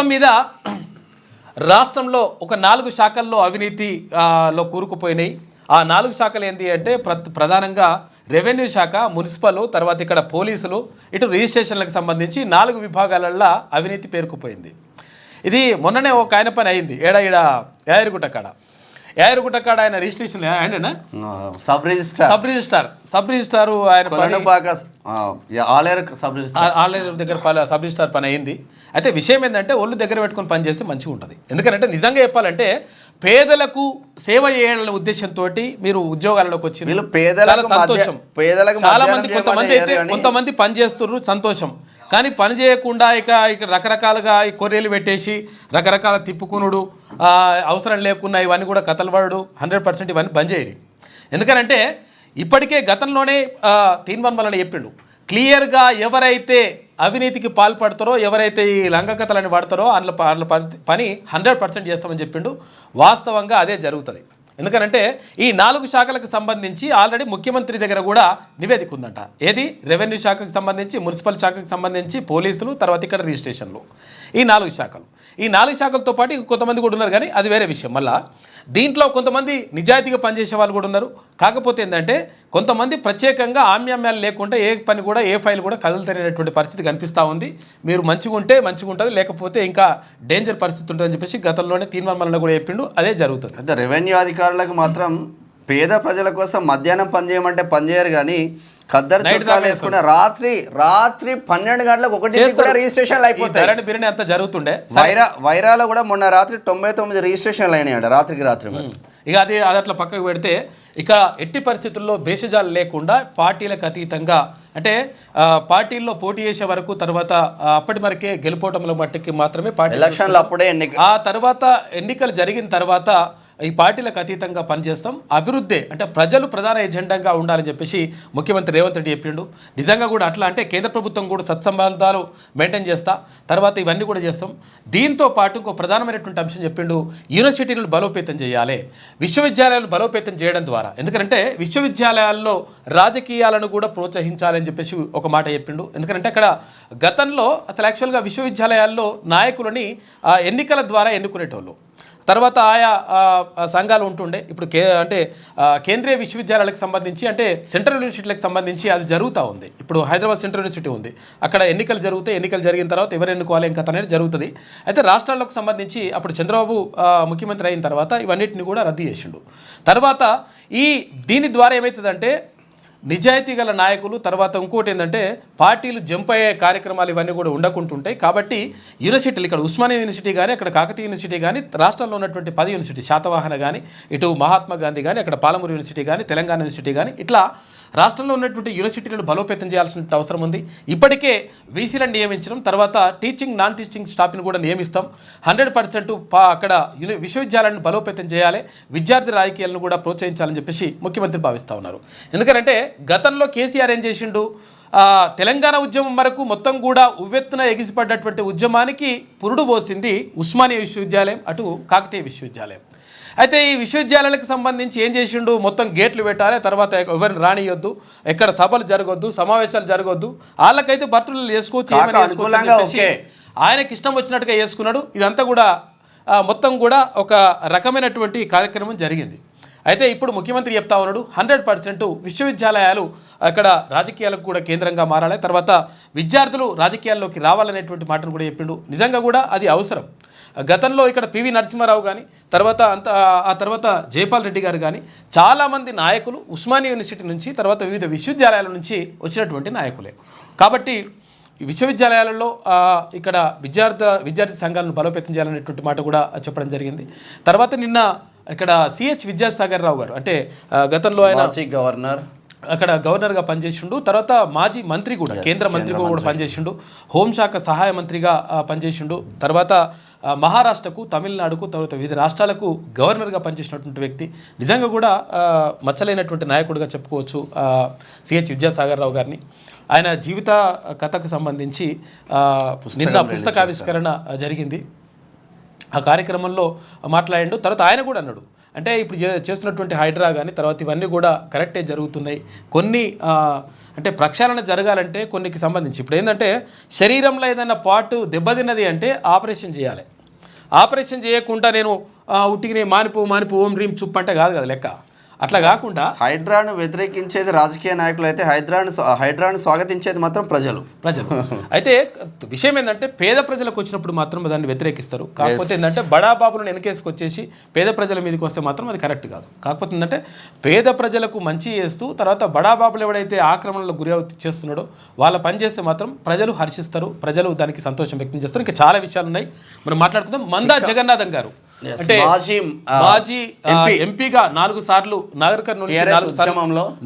మొత్తం మీద రాష్ట్రంలో ఒక 4 శాఖల్లో అవినీతి లో కూరుకుపోయినాయి. ఆ 4 శాఖలు ఏంటి అంటే ప్రధానంగా రెవెన్యూ శాఖ, మున్సిపల్, తర్వాత ఇక్కడ పోలీసులు, ఇటు రిజిస్ట్రేషన్లకు సంబంధించి 4 విభాగాలల్లో అవినీతి పేరుకుపోయింది. ఇది మొన్ననే ఒక ఆయన పని అయింది. యాయరుగుట్ట కాడ ఆయన రిజిస్ట్రేషన్ ఆయననా సబ్ రిజిస్టార్ ఆయన ఆలేరు దగ్గర సబ్ రిజిస్టార్ పని అయింది. అయితే విషయం ఏంటంటే ఒళ్ళు దగ్గర పెట్టుకొని పని చేస్తే మంచిగా ఉంటుంది. ఎందుకంటే నిజంగా చెప్పాలంటే పేదలకు సేవ చేయాలనే ఉద్దేశంతో మీరు ఉద్యోగాలలోకి వచ్చి సంతోషం. చాలా మంది కొంతమంది పని చేస్తున్నారు, సంతోషం. కానీ పని చేయకుండా ఇక రకరకాలుగా ఈ కొర్రీలు పెట్టేసి రకరకాల తిప్పుకునుడు, అవసరం లేకున్నా ఇవన్నీ కూడా కథలు పడడు 100% ఇవన్నీ బంద్ చేయరు. ఎందుకనంటే ఇప్పటికే గతంలోనే తీన్మన్మలని చెప్పిండు, క్లియర్గా ఎవరైతే అవినీతికి పాల్పడతారో, ఎవరైతే ఈ లంగకథలని వాడతారో వాళ్ళ పని 100% చేస్తామని చెప్పిండు. వాస్తవంగా అదే జరుగుతుంది. ఎందుకనంటే ఈ 4 శాఖలకు సంబంధించి ఆల్రెడీ ముఖ్యమంత్రి దగ్గర కూడా నివేదిక ఉందంట. ఏది? రెవెన్యూ శాఖకు సంబంధించి, మున్సిపల్ శాఖకు సంబంధించి, పోలీసులు, తర్వాత ఇక్కడ రిజిస్ట్రేషన్లు. ఈ 4 శాఖలు. ఈ 4 శాఖలతో పాటు కొంతమంది కూడా ఉన్నారు, కానీ అది వేరే విషయం. మళ్ళా దీంట్లో కొంతమంది నిజాయితీగా పనిచేసే వాళ్ళు కూడా ఉన్నారు. కాకపోతే ఏంటంటే కొంతమంది ప్రత్యేకంగా ఆమ్యామ్యాలు లేకుండా ఏ పని కూడా, ఏ ఫైల్ కూడా కదులుతనేటువంటి పరిస్థితి కనిపిస్తూ ఉంది. మీరు మంచిగా ఉంటే మంచిగా ఉంటుంది, లేకపోతే ఇంకా డేంజర్ పరిస్థితి ఉంటుందని చెప్పేసి గతంలోనే తీర్మానం కూడా చెప్పిండు. అదే జరుగుతుంది. అయితే రెవెన్యూ అధికారులకు మాత్రం పేద ప్రజల కోసం మధ్యాహ్నం పనిచేయమంటే పనిచేయరు, కానీ ఖద్దరు చొక్కాలు వేసుకున్న రాత్రి 12 గంటలకు 1 కూడా రిజిస్ట్రేషన్లు అయిపోతాయి. బిర్యానీ అంతా జరుగుతుండే. వైరాలో కూడా మొన్న రాత్రి 99 రిజిస్ట్రేషన్లు అయినాయంట రాత్రి. ఇక అది అట్లా పక్కకు పెడితే, ఇక ఎట్టి పరిస్థితుల్లో భేషజాలు లేకుండా పార్టీలకు అతీతంగా, అంటే పార్టీల్లో పోటీ చేసే వరకు, తర్వాత అప్పటి వరకే గెలుపోవటంలో మట్టికి మాత్రమే పార్టీ ఎలక్షన్లు అప్పుడే ఆ తర్వాత ఎన్నికలు జరిగిన తర్వాత ఈ పార్టీలకు అతీతంగా పనిచేస్తాం, అభివృద్ధి అంటే ప్రజలు ప్రధాన ఎజెండాగా ఉండాలని చెప్పేసి ముఖ్యమంత్రి రేవంత్ రెడ్డి చెప్పిండు. నిజంగా కూడా అట్లా అంటే కేంద్ర ప్రభుత్వం కూడా సత్సంబంధాలు మెయింటైన్ చేస్తా, తర్వాత ఇవన్నీ కూడా చేస్తాం. దీంతో పాటు ఇంకో ప్రధానమైనటువంటి అంశం చెప్పిండు, యూనివర్సిటీలను బలోపేతం చేయాలి, విశ్వవిద్యాలయాలను బలోపేతం చేయడం ద్వారా. ఎందుకంటే విశ్వవిద్యాలయాల్లో రాజకీయాలను కూడా ప్రోత్సహించాలని చెప్పేసి ఒక మాట చెప్పిండు. ఎందుకంటే అక్కడ గతంలో అసలు యాక్చువల్గా విశ్వవిద్యాలయాల్లో నాయకులని ఎన్నికల ద్వారా ఎన్నుకునేటోళ్ళు, తర్వాత ఆయా సంఘాలు ఉంటుండే. ఇప్పుడు అంటే కేంద్రీయ విశ్వవిద్యాలయాలకు సంబంధించి, అంటే సెంట్రల్ యూనివర్సిటీలకు సంబంధించి అది జరుగుతూ ఉంది. ఇప్పుడు హైదరాబాద్ సెంట్రల్ యూనివర్సిటీ ఉంది, అక్కడ ఎన్నికలు జరుగుతాయి. ఎన్నికలు జరిగిన తర్వాత ఎవరు ఎన్నుకోవాలి ఇంకా అనేది జరుగుతుంది. అయితే రాష్ట్రాలకు సంబంధించి అప్పుడు చంద్రబాబు ముఖ్యమంత్రి అయిన తర్వాత ఇవన్నిటిని కూడా రద్దు చేసిండు. తర్వాత దీని ద్వారా ఏమవుతుందంటే నిజాయితీ గల నాయకులు, తర్వాత ఇంకోటి ఏంటంటే పార్టీలు జంప్ అయ్యే కార్యక్రమాలు ఇవన్నీ కూడా ఉండకుంటుంటాయి. కాబట్టి యూనివర్సిటీలు, ఇక్కడ ఉస్మానియా యూనివర్సిటీ కానీ, అక్కడ కాకతీయ యూనివర్సిటీ కానీ, రాష్ట్రంలో ఉన్నటువంటి 10 యూనివర్సిటీ, శాతవాహన కానీ, ఇటు మహాత్మా గాంధీ కానీ, అక్కడ పాలమూరు యూనివర్సిటీ కానీ, తెలంగాణ యూనివర్సిటీ కానీ, ఇట్లా రాష్ట్రంలో ఉన్నటువంటి యూనివర్సిటీలను బలోపేతం చేయాల్సిన అవసరం ఉంది. ఇప్పటికే వీసీలను నియమించడం, తర్వాత టీచింగ్, నాన్ టీచింగ్ స్టాఫ్ని కూడా నియమిస్తాం. 100% అక్కడ విశ్వవిద్యాలయాలను బలోపేతం చేయాలి, విద్యార్థి రాజకీయాలను కూడా ప్రోత్సహించాలని చెప్పేసి ముఖ్యమంత్రి భావిస్తూ ఉన్నారు. ఎందుకంటే గతంలో కేసీఆర్ ఏం చేసిండు, తెలంగాణ ఉద్యమం వరకు మొత్తం కూడా ఉవ్వెత్తున ఎగిసిపడ్డటువంటి ఉద్యమానికి పురుడు పోసింది ఉస్మానియా విశ్వవిద్యాలయం, అటు కాకతీయ విశ్వవిద్యాలయం. అయితే ఈ విశ్వవిద్యాలయాలకు సంబంధించి ఏం చేసిండు, మొత్తం గేట్లు పెట్టాలి, తర్వాత ఎవరిని రానియొద్దు, ఎక్కడ సభలు జరగొద్దు, సమావేశాలు జరగొద్దు, వాళ్ళకైతే భర్తలు చేసుకోవచ్చు, ఆయనకి ఇష్టం వచ్చినట్టుగా చేసుకున్నాడు. ఇదంతా కూడా మొత్తం కూడా ఒక రకమైనటువంటి కార్యక్రమం జరిగింది. అయితే ఇప్పుడు ముఖ్యమంత్రి చెప్తా ఉన్నాడు 100% విశ్వవిద్యాలయాలు అక్కడ రాజకీయాలకు కూడా కేంద్రంగా మారాలి, తర్వాత విద్యార్థులు రాజకీయాల్లోకి రావాలనేటువంటి మాటను కూడా చెప్పిండు. నిజంగా కూడా అది అవసరం. గతంలో ఇక్కడ పివి నరసింహారావు కానీ, ఆ తర్వాత జైపాల్ రెడ్డి గారు కానీ, చాలామంది నాయకులు ఉస్మానియా యూనివర్సిటీ నుంచి, తర్వాత వివిధ విశ్వవిద్యాలయాల నుంచి వచ్చినటువంటి నాయకులే. కాబట్టి విశ్వవిద్యాలయాలలో ఇక్కడ విద్యార్థి సంఘాలను బలోపేతం చేయాలనేటువంటి మాట కూడా చెప్పడం జరిగింది. తర్వాత నిన్న ఇక్కడ సిహెచ్ విద్యాసాగర్ రావు గారు, అంటే గతంలో ఆయన అక్కడ గవర్నర్గా పనిచేసిండు, తర్వాత మాజీ మంత్రి కూడా, కేంద్ర మంత్రిగా కూడా పనిచేసిండు, హోంశాఖ సహాయ మంత్రిగా పనిచేసిండు, తర్వాత మహారాష్ట్రకు, తమిళనాడుకు, తర్వాత వివిధ రాష్ట్రాలకు గవర్నర్గా పనిచేసినటువంటి వ్యక్తి. నిజంగా కూడా మచ్చలైనటువంటి నాయకుడిగా చెప్పుకోవచ్చు సిహెచ్ విద్యాసాగర్ రావు గారిని. ఆయన జీవిత కథకు సంబంధించి నిన్న పుస్తకావిష్కరణ జరిగింది. ఆ కార్యక్రమంలో మాట్లాడిండు. తర్వాత ఆయన కూడా అన్నాడు, అంటే ఇప్పుడు చేస్తున్నటువంటి హైడ్రా కానీ తర్వాత ఇవన్నీ కూడా కరెక్టే జరుగుతున్నాయి. కొన్ని అంటే ప్రక్షాళన జరగాలంటే కొన్నికి సంబంధించి ఇప్పుడు ఏంటంటే శరీరంలో ఏదైనా పార్ట్ దెబ్బతిన్నది అంటే ఆపరేషన్ చేయాలి. ఆపరేషన్ చేయకుండా నేను ఉట్టికి మానిపో ఓం రీం చుప్ అంటే కాదు కదా లెక్క. అట్లా కాకుండా హైడ్రాను వ్యతిరేకించేది రాజకీయ నాయకులు అయితే హైడ్రాను స్వాగతించేది మాత్రం ప్రజలు. అయితే విషయం ఏంటంటే పేద ప్రజలకు వచ్చినప్పుడు మాత్రం దాన్ని వ్యతిరేకిస్తారు. కాకపోతే ఏంటంటే బడాబాబులను వెనకేసుకొచ్చేసి పేద ప్రజల మీదకి వస్తే మాత్రం అది కరెక్ట్ కాదు. కాకపోతే ఏంటంటే పేద ప్రజలకు మంచి చేస్తూ తర్వాత బడాబాబులు ఎవడైతే ఆక్రమణలో గురి చేస్తున్నాడో వాళ్ళ పని చేస్తే మాత్రం ప్రజలు హర్షిస్తారు, ప్రజలు దానికి సంతోషం వ్యక్తం చేస్తారు. ఇంకా చాలా విషయాలు ఉన్నాయి, మనం మాట్లాడుకుందాం. మందా జగన్నాథం గారు అంటే మాజీ ఎంపీగా 4 సార్లు నాగర్ కర్నూలు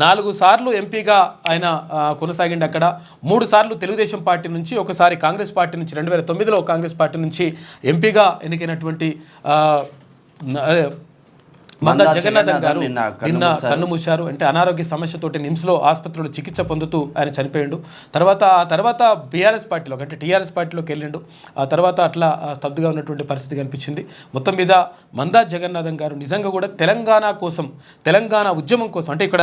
4 సార్లు ఎంపీగా ఆయన కొనసాగిండి. అక్కడ 3 సార్లు తెలుగుదేశం పార్టీ నుంచి, ఒకసారి కాంగ్రెస్ పార్టీ నుంచి 2009లో కాంగ్రెస్ పార్టీ నుంచి ఎంపీగా ఎన్నికైనటువంటి మందా జగన్నాథం గారు నిన్న కన్ను మూశారు. అంటే అనారోగ్య సమస్యతోటి నిమ్స్లో ఆసుపత్రిలో చికిత్స పొందుతూ ఆయన చనిపోయిండు. తర్వాత బీఆర్ఎస్ పార్టీలో అంటే టీఆర్ఎస్ పార్టీలోకి వెళ్ళిండు. ఆ తర్వాత అట్లా స్తబ్దుగా ఉన్నటువంటి పరిస్థితి కనిపించింది. మొత్తం మీద మందా జగన్నాథం గారు నిజంగా కూడా తెలంగాణ కోసం, తెలంగాణ ఉద్యమం కోసం అంటే ఇక్కడ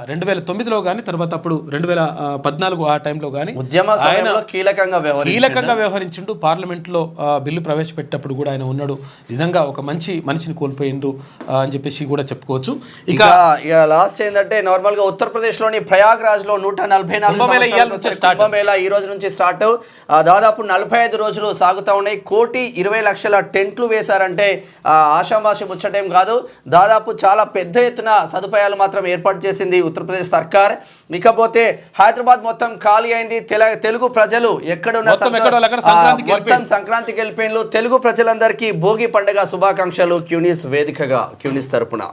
2009లో కానీ తర్వాత అప్పుడు 2014 ఆ టైంలో కానీ ఆయన కీలకంగా వ్యవహరించిండు. పార్లమెంట్లో బిల్లు ప్రవేశపెట్టేటప్పుడు కూడా ఆయన ఉన్నాడు. నిజంగా ఒక మంచి మనిషిని కోల్పోయిండు అని చెప్పేసి కూడా చెప్పుకోవచ్చు. ఇక లాస్ట్ ఏంటంటే నార్మల్ గా ఉత్తరప్రదేశ్ లోని ప్రయాగ్రాజ్ లో 144 కుంభమేళా ఈ రోజు నుంచి స్టార్ట్. దాదాపు 45 రోజులు సాగుతా ఉన్నాయి. 1,20,00,000 టెంట్లు వేశారంటే ఆషామాషి ముచ్చటేం కాదు. దాదాపు చాలా పెద్ద ఎత్తున సదుపాయాలు మాత్రం ఏర్పాటు చేసింది ఉత్తరప్రదేశ్ సర్కార్. ఇకపోతే హైదరాబాద్ మొత్తం ఖాళీ అయింది. తెలుగు ప్రజలు ఎక్కడున్న సంక్రాంతికి వెళ్ళిపోయిన తెలుగు ప్రజలందరికీ భోగి పండుగ శుభాకాంక్షలు క్యూనిస్ వేదికగా, క్యూనిస్ తరపున.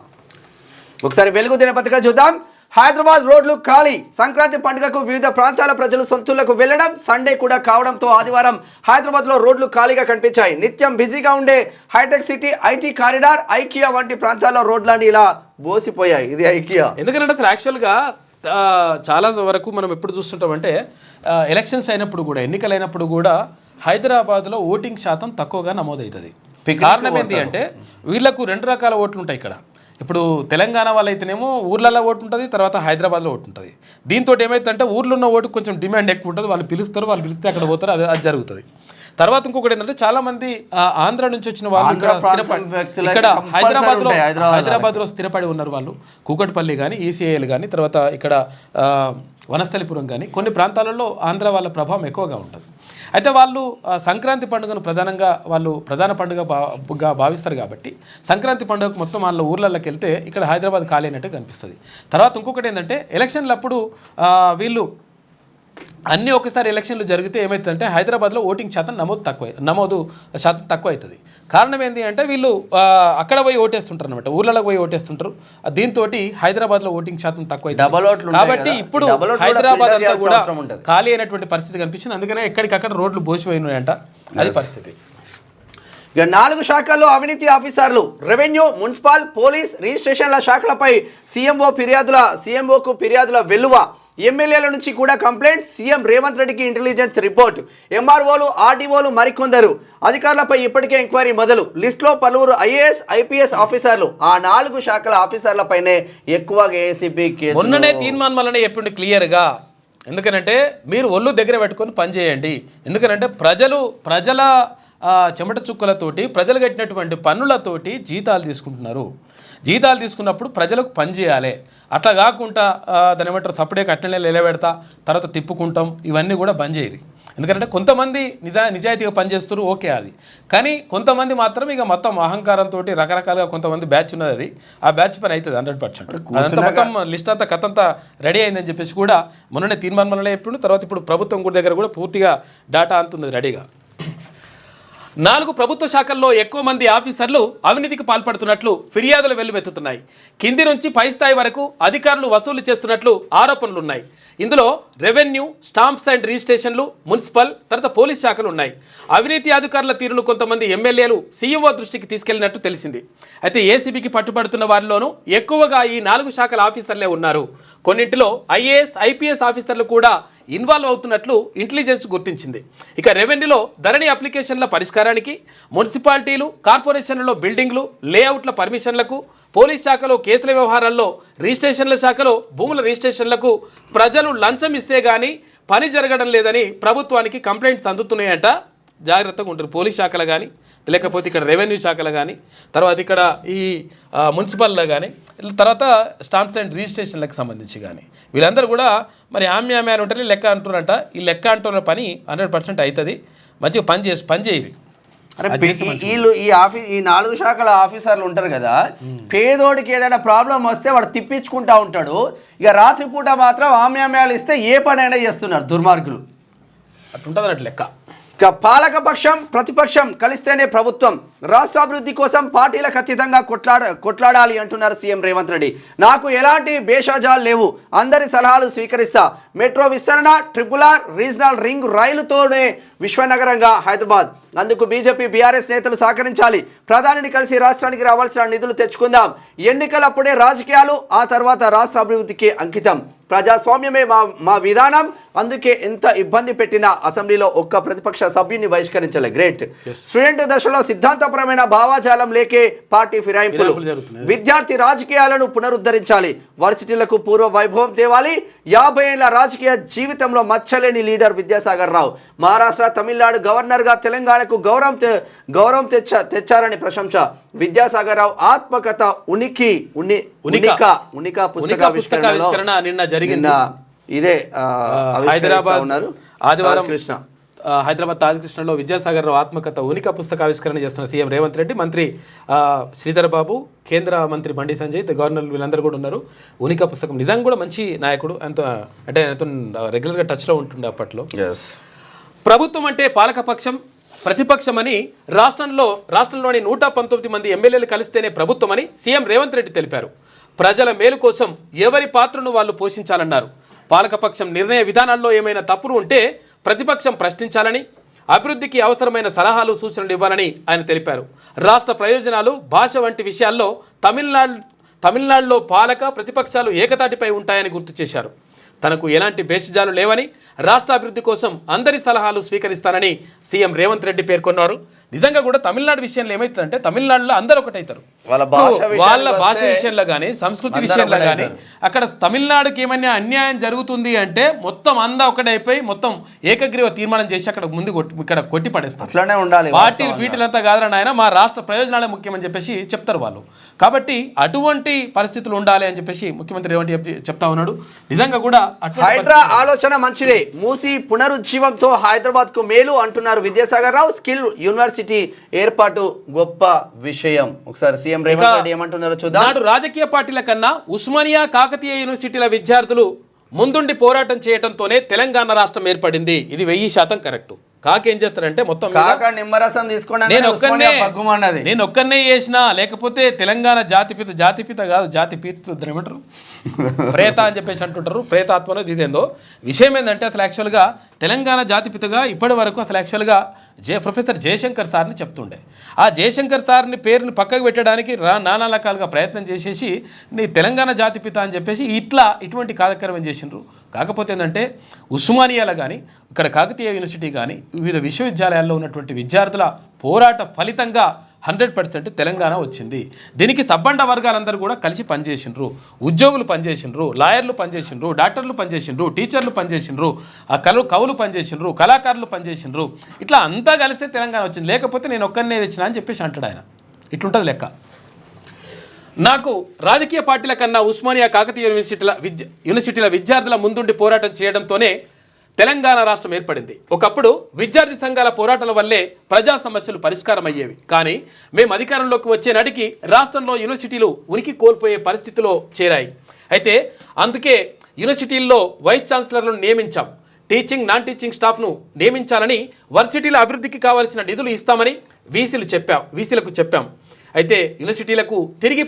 ఒకసారి వెలుగు దినపత్రిక చూద్దాం. హైదరాబాద్ రోడ్లు ఖాళీ. సంక్రాంతి పండుగకు వివిధ ప్రాంతాల ప్రజలు సొంతూళ్లకు వెళ్లడం, సండే కూడా కావడంతో ఆదివారం హైదరాబాద్లో రోడ్లు ఖాళీగా కనిపించాయి. నిత్యం బిజీగా ఉండే హైటెక్ సిటీ, ఐటీ కారిడార్, ఐకియా వంటి ప్రాంతాల్లో రోడ్లన్నీ ఇలా బోసిపోయాయి. ఇది ఐకియా. ఎందుకంటే యాక్చువల్గా చాలా వరకు మనం ఎప్పుడు చూస్తుంటామంటే ఎలక్షన్స్ అయినప్పుడు కూడా, ఎన్నికలైనప్పుడు కూడా హైదరాబాద్లో ఓటింగ్ శాతం తక్కువగా నమోదవుతుంది. కారణం ఏంటి అంటే వీళ్ళకు 2 రకాల ఓట్లు ఉంటాయి ఇక్కడ. ఇప్పుడు తెలంగాణ వాళ్ళైతేనేమో ఊర్లలో ఓటు ఉంటుంది, తర్వాత హైదరాబాద్లో ఓటు ఉంటుంది. దీంతో ఏమైతుందంటే ఊర్లో ఉన్న ఓటుకు కొంచెం డిమాండ్ ఎక్కువ ఉంటుంది. వాళ్ళు పిలుస్తారు, వాళ్ళు పిలిస్తే అక్కడ పోతారు, అది జరుగుతుంది. తర్వాత ఇంకొకటి ఏంటంటే చాలా మంది ఆంధ్ర నుంచి వచ్చిన వాళ్ళు ఇక్కడ హైదరాబాద్లో స్థిరపడి ఉన్నారు. వాళ్ళు కూకట్పల్లి కానీ, ఈసీఐలు కానీ, తర్వాత ఇక్కడ వనస్థలిపురం కానీ కొన్ని ప్రాంతాలలో ఆంధ్ర వాళ్ళ ప్రభావం ఎక్కువగా ఉంటుంది. అయితే వాళ్ళు సంక్రాంతి పండుగను ప్రధాన పండుగగా భావిస్తారు కాబట్టి సంక్రాంతి పండుగకు మొత్తం వాళ్ళ ఊర్లలోకి వెళ్తే ఇక్కడ హైదరాబాద్ ఖాళీ అయినట్టు కనిపిస్తుంది. తర్వాత ఇంకొకటి ఏంటంటే ఎలక్షన్లప్పుడు వీళ్ళు అన్నీ ఒకసారి ఎలక్షన్లు జరిగితే ఏమవుతుందంటే హైదరాబాద్లో ఓటింగ్ శాతం నమోదు శాతం తక్కువ అవుతుంది. కారణం ఏంటి అంటే వీళ్ళు అక్కడ పోయి ఓటేస్తుంటారు అనమాట, ఊర్లలో పోయి ఓటేస్తుంటారు. దీంతో హైదరాబాద్లో ఓటింగ్ శాతం తక్కువ అవుతుంది. కాబట్టి ఇప్పుడు హైదరాబాద్ అంతా కూడా ఖాళీ అయినటువంటి పరిస్థితి కనిపించింది. అందుకనే ఎక్కడికక్కడ రోడ్లు బోసిపోయినాయంట. అది పరిస్థితి. ఇక 4 శాఖల్లో అవినీతి ఆఫీసర్లు, రెవెన్యూ, మున్సిపల్, పోలీస్, రిజిస్ట్రేషన్ల శాఖలపై సీఎంఓకు ఫిర్యాదుల వెల్లువ. ఎమ్మెల్యేల నుంచి కూడా కంప్లైంట్. సీఎం రేవంత్ రెడ్డికి ఇంటెలిజెన్స్ రిపోర్ట్. ఎంఆర్ఓలు, ఆర్డీఓలు మరికొందరు అధికారులపై ఇప్పటికే ఎంక్వైరీ మొదలు. లిస్టులో పలువురు ఐఏఎస్, ఐపీఎస్ ఆఫీసర్లు. ఆ 4 శాఖల ఆఫీసర్లపైనే ఎక్కువగా ఏసీబీ కేసు. మొన్ననే తీర్మానం వల్లనే చెప్పిండు క్లియర్గా. ఎందుకనంటే మీరు ఒళ్ళు దగ్గర పెట్టుకొని పనిచేయండి. ఎందుకనంటే ప్రజల చెమట చుక్కలతోటి, ప్రజలు కట్టినటువంటి పన్నులతోటి జీతాలు తీసుకుంటున్నారు. జీతాలు తీసుకున్నప్పుడు ప్రజలకు పని చేయాలి. అట్లా కాకుండా దాని ఏమంటారు సపరేట్ అట్లనే నిలబెడతా తర్వాత తిప్పుకుంటాం, ఇవన్నీ కూడా బంద్ చేయరు. ఎందుకంటే కొంతమంది నిజాయితీగా పనిచేస్తారు, ఓకే అది. కానీ కొంతమంది మాత్రం ఇక మొత్తం అహంకారంతో రకరకాలుగా కొంతమంది బ్యాచ్ ఉన్నది. అది ఆ బ్యాచ్ పని అవుతుంది 100%. అదంతా మొత్తం లిస్ట్ అంతా కథంతా రెడీ అయిందని చెప్పేసి కూడా మొన్ననే తీర్మానం చెప్పిండు. తర్వాత ఇప్పుడు ప్రభుత్వం కూడా దగ్గర కూడా పూర్తిగా డేటా అంతుంది రెడీగా. 4 ప్రభుత్వ శాఖల్లో ఎక్కువ మంది ఆఫీసర్లు అవినీతికి పాల్పడుతున్నట్లు ఫిర్యాదులు వెల్లువెత్తుతున్నాయి. కింది నుంచి పై స్థాయి వరకు అధికారులు వసూలు చేస్తున్నట్లు ఆరోపణలున్నాయి. ఇందులో రెవెన్యూ, స్టాంప్స్ అండ్ రిజిస్ట్రేషన్లు, మున్సిపల్, తర్వాత పోలీస్ శాఖలు ఉన్నాయి. అవినీతి అధికారుల తీరును కొంతమంది ఎమ్మెల్యేలు సీఎంఓ దృష్టికి తీసుకెళ్లినట్టు తెలిసింది. అయితే ఏసీబీకి పట్టుబడుతున్న వారిలోనూ ఎక్కువగా ఈ 4 శాఖల ఆఫీసర్లే ఉన్నారు. కొన్నింటిలో ఐఏఎస్, ఐపీఎస్ ఆఫీసర్లు కూడా ఇన్వాల్వ్ అవుతున్నట్లు ఇంటెలిజెన్స్ గుర్తించింది. ఇక రెవెన్యూలో ధరణి అప్లికేషన్ల పరిష్కారానికి, మున్సిపాలిటీలు, కార్పొరేషన్లలో బిల్డింగ్లు, లేఅవుట్ల పర్మిషన్లకు, పోలీస్ శాఖలో కేసుల వ్యవహారాల్లో, రిజిస్ట్రేషన్ల శాఖలో భూముల రిజిస్ట్రేషన్లకు ప్రజలు లంచం ఇస్తే గానీ పని జరగడం లేదని ప్రభుత్వానికి కంప్లైంట్స్ అందుతున్నాయంట. జాగ్రత్తగా ఉంటారు పోలీస్ శాఖలు కానీ, లేకపోతే ఇక్కడ రెవెన్యూ శాఖలు కానీ, తర్వాత ఇక్కడ ఈ మున్సిపల్లో కానీ, తర్వాత స్టాంప్స్ అండ్ రిజిస్ట్రేషన్లకు సంబంధించి కానీ వీళ్ళందరూ కూడా మరి ఆమ్యామ్యాలు అని ఉంటారు, లెక్క అంటున్నారంట. ఈ లెక్క అంటున్న పని 100% అవుతుంది. మంచిగా పని చేయరు. అరే వీళ్ళు ఈ 4 శాఖల ఆఫీసర్లు ఉంటారు కదా, పేదోడికి ఏదైనా ప్రాబ్లం వస్తే వాడు తిప్పించుకుంటా ఉంటాడు. ఇక రాత్రిపూట మాత్రం ఆమ్యామ్యాలు ఇస్తే ఏ పనైనా చేస్తున్నారు దుర్మార్గులు. అట్లుంటుంది అన్నట్టు లెక్క. ఇక పాలకపక్షం ప్రతిపక్షం కలిస్తేనే ప్రభుత్వం, రాష్ట్ర అభివృద్ధి కోసం పార్టీలకు అతీతంగా కొట్లాడాలి అంటున్నారు సీఎం రేవంత్ రెడ్డి. నాకు ఎలాంటి భేషజాలు లేవు, అందరి సలహాలు స్వీకరిస్తా. మెట్రో విస్తరణ, ట్రిపుల్-ఆర్, రీజనల్ రింగ్ రైలుతోనే విశ్వనగరంగా హైదరాబాద్. అందుకు బీజేపీ బీఆర్ఎస్ నేతలు సహకరించాలి. ప్రధానిని కలిసి రాష్ట్రానికి రావాల్సిన నిధులు తెచ్చుకుందాం. ఎన్నికలప్పుడే రాజకీయాలు, ఆ తర్వాత రాష్ట్ర అభివృద్ధికి అంకితం. ప్రజాస్వామ్యమే మా విధానం. అందుకే ఎంత ఇబ్బంది పెట్టినా అసెంబ్లీలో ఒక్క ప్రతిపక్ష సభ్యుని బహిష్కరించలే. గ్రేట్. స్టూడెంట్ దశలో సిద్ధాంతపరమైన భావాజాలం లేకే పార్టీ ఫిరాయింపులు. విద్యార్థి రాజకీయాలను పునరుద్ధరించాలి. వర్సిటీలకు పూర్వ వైభవం తేవాలి. 50 ఏళ్ల రాజకీయ జీవితంలో మచ్చలేని లీడర్ విద్యాసాగర్ రావు. మహారాష్ట్ర, తమిళనాడు గవర్నర్గా తెలంగాణకు గౌరవం తెచ్చారని ప్రశంస. విద్యాసాగర్ రావు ఆత్మకథ ఉనిక పుస్తకావిష్కరణ నిన్న జరిగిన ఇదే హైదరాబాద్ ఉన్నారు. ఆదివారం హైదరాబాద్ తాజకృష్ణలో విద్యాసాగర్ రావు ఆత్మకథ ఉనిక పుస్తకావిష్కరణ చేస్తున్న సీఎం రేవంత్ రెడ్డి, మంత్రి శ్రీధర్ బాబు, కేంద్ర మంత్రి బండి సంజయ్, గవర్నర్ వీళ్ళందరూ కూడా ఉన్నారు. ఉనిక పుస్తకం నిజంగా కూడా మంచి నాయకుడు. అంటే రెగ్యులర్గా టచ్లో ఉంటుండే అప్పట్లో. ప్రభుత్వం అంటే పాలకపక్షం, ప్రతిపక్షమని రాష్ట్రంలోని 119 మంది ఎమ్మెల్యేలు కలిస్తేనే ప్రభుత్వమని సీఎం రేవంత్ రెడ్డి తెలిపారు. ప్రజల మేలు కోసం ఎవరి పాత్రను వాళ్ళు పోషించాలన్నారు. పాలకపక్షం నిర్ణయ విధానాల్లో ఏమైనా తప్పులు ఉంటే ప్రతిపక్షం ప్రశ్నించాలని, అభివృద్ధికి అవసరమైన సలహాలు సూచనలు ఇవ్వాలని ఆయన తెలిపారు. రాష్ట్ర ప్రయోజనాలు, భాష వంటి విషయాల్లో తమిళనాడులో పాలక ప్రతిపక్షాలు ఏకతాటిపై ఉంటాయని గుర్తు చేశారు. తనకు ఎలాంటి భేషజాలు లేవని, రాష్ట్ర అభివృద్ధి కోసం అందరి సలహాలు స్వీకరిస్తానని సీఎం రేవంత్ రెడ్డి పేర్కొన్నారు. నిజంగా కూడా తమిళనాడు విషయంలో ఏమవుతుందంటే తమిళనాడులో అందరూ ఒకటైతారు. వాళ్ళ భాష విషయంలో కానీ, సంస్కృతి విషయంలో కానీ అక్కడ తమిళనాడుకి ఏమైనా అన్యాయం జరుగుతుంది అంటే మొత్తం అందా ఒకటైపోయి మొత్తం ఏకగ్రీవ తీర్మానం చేసి అక్కడ ముందు ఇక్కడ కొట్టి పడేస్తారు. అట్లానే ఉండాలి. పార్టీలు వీటిలంతా కాదని ఆయన మా రాష్ట్ర ప్రయోజనాలే ముఖ్యమని చెప్పేసి చెప్తారు వాళ్ళు. కాబట్టి అటువంటి పరిస్థితులు ఉండాలి అని చెప్పేసి ముఖ్యమంత్రి రేవంత్ చెప్తా ఉన్నాడు. నిజంగా కూడా హైడ్రా ఆలోచన మంచిదే. మూసి పునరుజ్జీవంతో హైదరాబాద్ కు మేలు అంటున్నారు విద్యాసాగర్ రావు. స్కిల్ యూనివర్సిటీ ఏర్పాటు గొప్ప విషయం. ఒకసారి సీఎం రేవంత్ రెడ్డి ఏమంటున్నారో చూద్దాం. నాడు రాజకీయ పార్టీల కన్నా ఉస్మానియా, కాకతీయ యూనివర్సిటీల విద్యార్థులు ముందుండి పోరాటం చేయడంతోనే తెలంగాణ రాష్ట్రం ఏర్పడింది. ఇది 1000% కరెక్ట్. కాకేం చేస్తారంటే మొత్తం నిమ్మరసం తీసుకోండి, నేను ఒక్కనే చేసినా, లేకపోతే తెలంగాణ జాతిపిత కాదు జాతిపిత ఏమంటారు ప్రేత అని చెప్పేసి అంటుంటారు. ప్రేతాత్మలో ఇదేందో విషయం ఏంటంటే అసలు యాక్చువల్గా తెలంగాణ జాతిపితగా ఇప్పటి వరకు అసలు యాక్చువల్గా ప్రొఫెసర్ జయశంకర్ సార్ని చెప్తుండే. ఆ జయశంకర్ సార్ని పేరుని పక్కకు పెట్టడానికి నానా రకాలుగా ప్రయత్నం చేసేసి నీ తెలంగాణ జాతిపిత అని చెప్పేసి ఇటువంటి కార్యక్రమం చేసిండ్రు. కాకపోతే ఏంటంటే ఉస్మానియాలో కానీ, ఇక్కడ కాకతీయ యూనివర్సిటీ కానీ, వివిధ విశ్వవిద్యాలయాల్లో ఉన్నటువంటి విద్యార్థుల పోరాట ఫలితంగా 100% తెలంగాణ వచ్చింది. దీనికి సబ్బండ వర్గాలందరూ కూడా కలిసి పనిచేసిండ్రు. ఉద్యోగులు పనిచేసిండ్రు, లాయర్లు పనిచేసిండ్రు, డాక్టర్లు పనిచేసిండ్రు, టీచర్లు పనిచేసిండ్రు, కవులు పనిచేసిండ్రు, కళాకారులు పనిచేసిండ్రు. ఇట్లా అంతా కలిస్తే తెలంగాణ వచ్చింది. లేకపోతే నేను ఒక్కనే తెచ్చినా అని చెప్పేసి అంటాడు ఆయన. ఇట్లుంటుంది లెక్క. నాకు రాజకీయ పార్టీల కన్నా ఉస్మానియా, కాకతీయ యూనివర్సిటీల విద్యార్థుల ముందుండి పోరాటం చేయడంతోనే తెలంగాణ రాష్ట్రం ఏర్పడింది. ఒకప్పుడు విద్యార్థి సంఘాల పోరాటాల వల్లే ప్రజా సమస్యలు పరిష్కారం అయ్యేవి. కానీ మేము అధికారంలోకి వచ్చే నాటికి రాష్ట్రంలో యూనివర్సిటీలు ఉనికి కోల్పోయే పరిస్థితిలో చేరాయి. అయితే అందుకే యూనివర్సిటీల్లో వైస్ ఛాన్సలర్లను నియమించాం. టీచింగ్, నాన్ టీచింగ్ స్టాఫ్ను నియమించాలని, వర్సిటీల అభివృద్ధికి కావాల్సిన నిధులు ఇస్తామని వీసీలకు చెప్పాం. అయితే యూనివర్సిటీలకు తిరిగి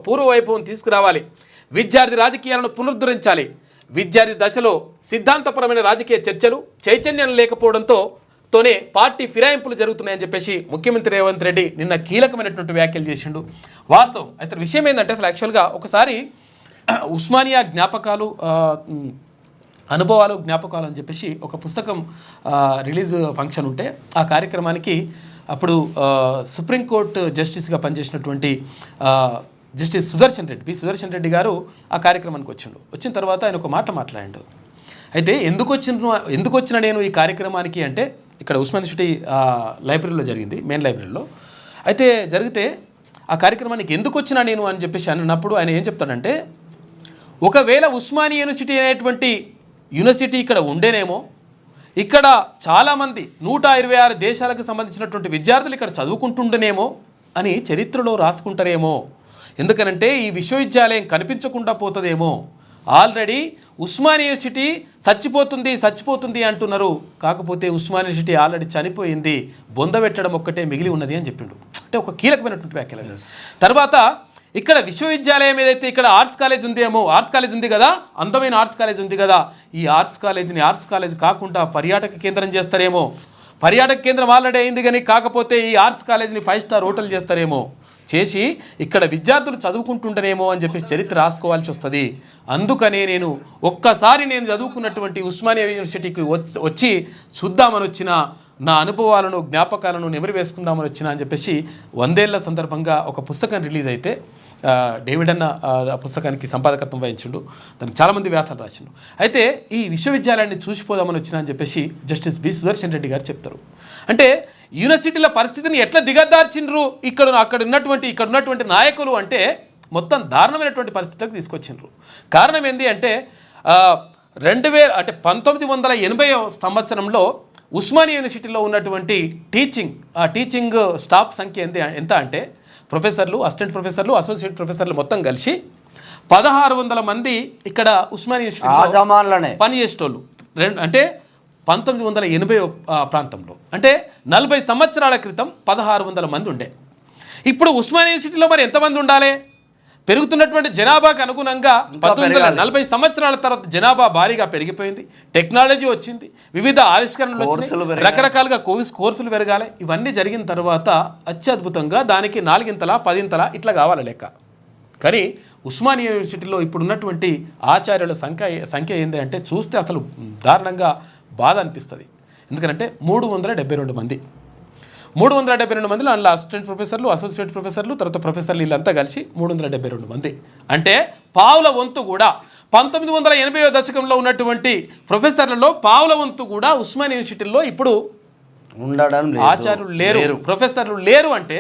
పూర్వవైభవం తీసుకురావాలి. విద్యార్థి రాజకీయాలను పునరుద్ధరించాలి. విద్యార్థి దశలో సిద్ధాంతపరమైన రాజకీయ చర్చలు, చైతన్యం లేకపోవడంతోనే పార్టీ ఫిరాయింపులు జరుగుతున్నాయని చెప్పేసి ముఖ్యమంత్రి రేవంత్ రెడ్డి నిన్న కీలకమైనటువంటి వ్యాఖ్యలు చేసిండు. వాస్తవం. అయితే విషయం ఏంటంటే అసలు యాక్చువల్గా ఒకసారి ఉస్మానియా జ్ఞాపకాలు అనుభవాలు జ్ఞాపకాలు అని చెప్పేసి ఒక పుస్తకం రిలీజ్ ఫంక్షన్ ఉంటే ఆ కార్యక్రమానికి అప్పుడు సుప్రీంకోర్టు జస్టిస్గా పనిచేసినటువంటి జస్టిస్ సుదర్శన్ రెడ్డి గారు ఆ కార్యక్రమానికి వచ్చిన తర్వాత ఆయన ఒక మాట మాట్లాడాడు. అయితే ఎందుకు వచ్చిన నేను ఈ కార్యక్రమానికి అంటే ఇక్కడ ఉస్మాన్ యూనివర్సిటీ లైబ్రరీలో జరిగింది, మెయిన్ లైబ్రరీలో. అయితే జరిగితే ఆ కార్యక్రమానికి ఎందుకు వచ్చినా నేను అని చెప్పేసి అన్నప్పుడు ఆయన ఏం చెప్తాడంటే, ఒకవేళ ఉస్మానియా యూనివర్సిటీ అనేటువంటి యూనివర్సిటీ ఇక్కడ ఉండేనేమో, ఇక్కడ చాలామంది 126 దేశాలకు సంబంధించినటువంటి విద్యార్థులు ఇక్కడ చదువుకుంటుండేనేమో అని చరిత్రలో రాసుకుంటారేమో. ఎందుకనంటే ఈ విశ్వవిద్యాలయం కనిపించకుండా పోతుందేమో. ఆల్రెడీ ఉస్మానియా యూనివర్సిటీ చచ్చిపోతుంది అంటున్నారు. కాకపోతే ఉస్మానియా యూనివర్సిటీ ఆల్రెడీ చనిపోయింది, బొందబెట్టడం ఒక్కటే మిగిలి ఉన్నది అని చెప్పిండు. అంటే ఒక కీలకమైనటువంటి వ్యాఖ్యలు. తర్వాత ఇక్కడ విశ్వవిద్యాలయం ఏదైతే ఇక్కడ ఆర్ట్స్ కాలేజ్ ఉంది కదా, అందమైన ఆర్ట్స్ కాలేజ్ ఉంది కదా, ఈ ఆర్ట్స్ కాలేజ్ కాకుండా పర్యాటక కేంద్రం చేస్తారేమో. పర్యాటక కేంద్రం ఆల్రెడీ అయింది కానీ కాకపోతే ఈ ఆర్ట్స్ కాలేజ్ని 5 స్టార్ హోటల్ చేస్తారేమో, చేసి ఇక్కడ విద్యార్థులు చదువుకుంటుంటేనేమో అని చెప్పి చరిత్ర రాసుకోవాల్సి వస్తుంది. అందుకనే నేను ఒక్కసారి నేను చదువుకున్నటువంటి ఉస్మానియా యూనివర్సిటీకి వచ్చి చూద్దామని వచ్చిన, నా అనుభవాలను జ్ఞాపకాలను నెమరు వేసుకుందామని వచ్చిన అని చెప్పేసి 100 ఏళ్ల సందర్భంగా ఒక పుస్తకం రిలీజ్ అయితే డేవిడ్ అన్న ఆ పుస్తకానికి సంపాదకత్వం వహించిండు. దానికి చాలామంది వ్యాసాలు రాసిండు. అయితే ఈ విశ్వవిద్యాలయాన్ని చూసిపోదామని వచ్చిన అని చెప్పేసి జస్టిస్ సుదర్శన్ రెడ్డి గారు చెప్తారు. అంటే యూనివర్సిటీల పరిస్థితిని ఎట్లా దిగదార్చిండ్రు ఇక్కడ ఉన్నటువంటి నాయకులు అంటే మొత్తం దారుణమైనటువంటి పరిస్థితులకు తీసుకొచ్చిండ్రు. కారణం ఏంటి అంటే 1980 సంవత్సరంలో ఉస్మానియా యూనివర్సిటీలో ఉన్నటువంటి టీచింగ్ స్టాఫ్ సంఖ్య ఎంత అంటే ప్రొఫెసర్లు, అసిస్టెంట్ ప్రొఫెసర్లు, అసోసియేట్ ప్రొఫెసర్లు మొత్తం కలిసి 1600 మంది ఇక్కడ ఉస్మానియా యూనివర్సిటీలో పనిచేసేటోళ్ళు. అంటే 1980 ప్రాంతంలో, అంటే 40 సంవత్సరాల క్రితం 1600 మంది ఉండే. ఇప్పుడు ఉస్మానియా యూనివర్సిటీలో మరి ఎంతమంది ఉండాలి? పెరుగుతున్నటువంటి జనాభాకు అనుగుణంగా 1940 సంవత్సరాల తర్వాత జనాభా భారీగా పెరిగిపోయింది, టెక్నాలజీ వచ్చింది, వివిధ ఆవిష్కరణలు వచ్చినాయి, రకరకాలుగా కోర్సులు పెరగాలి. ఇవన్నీ జరిగిన తర్వాత అత్యద్భుతంగా దానికి 4 ఇంతలా 10 ఇంతలా ఇట్లా కావాలి లెక్క. కానీ ఉస్మానియా యూనివర్సిటీలో ఇప్పుడున్నటువంటి ఆచార్యుల సంఖ్య ఏంటి అంటే చూస్తే అసలు దారుణంగా బాధ అనిపిస్తుంది. ఎందుకంటే 372 మంది, 372 మందిలో అందులో అసిస్టెంట్ ప్రొఫెసర్లు, అసోసియేట్ ప్రొఫెసర్లు, తర్వాత ప్రొఫెసర్లు వీళ్ళంతా కలిసి 372 మంది. అంటే పావుల వంతు కూడా 1980 దశకంలో ఉన్నటువంటి ప్రొఫెసర్లలో పావుల వంతు కూడా ఉస్మానియా యూనివర్సిటీలో ఇప్పుడు ఉండడం, ఆచార్యులు లేరు, ప్రొఫెసర్లు లేరు. అంటే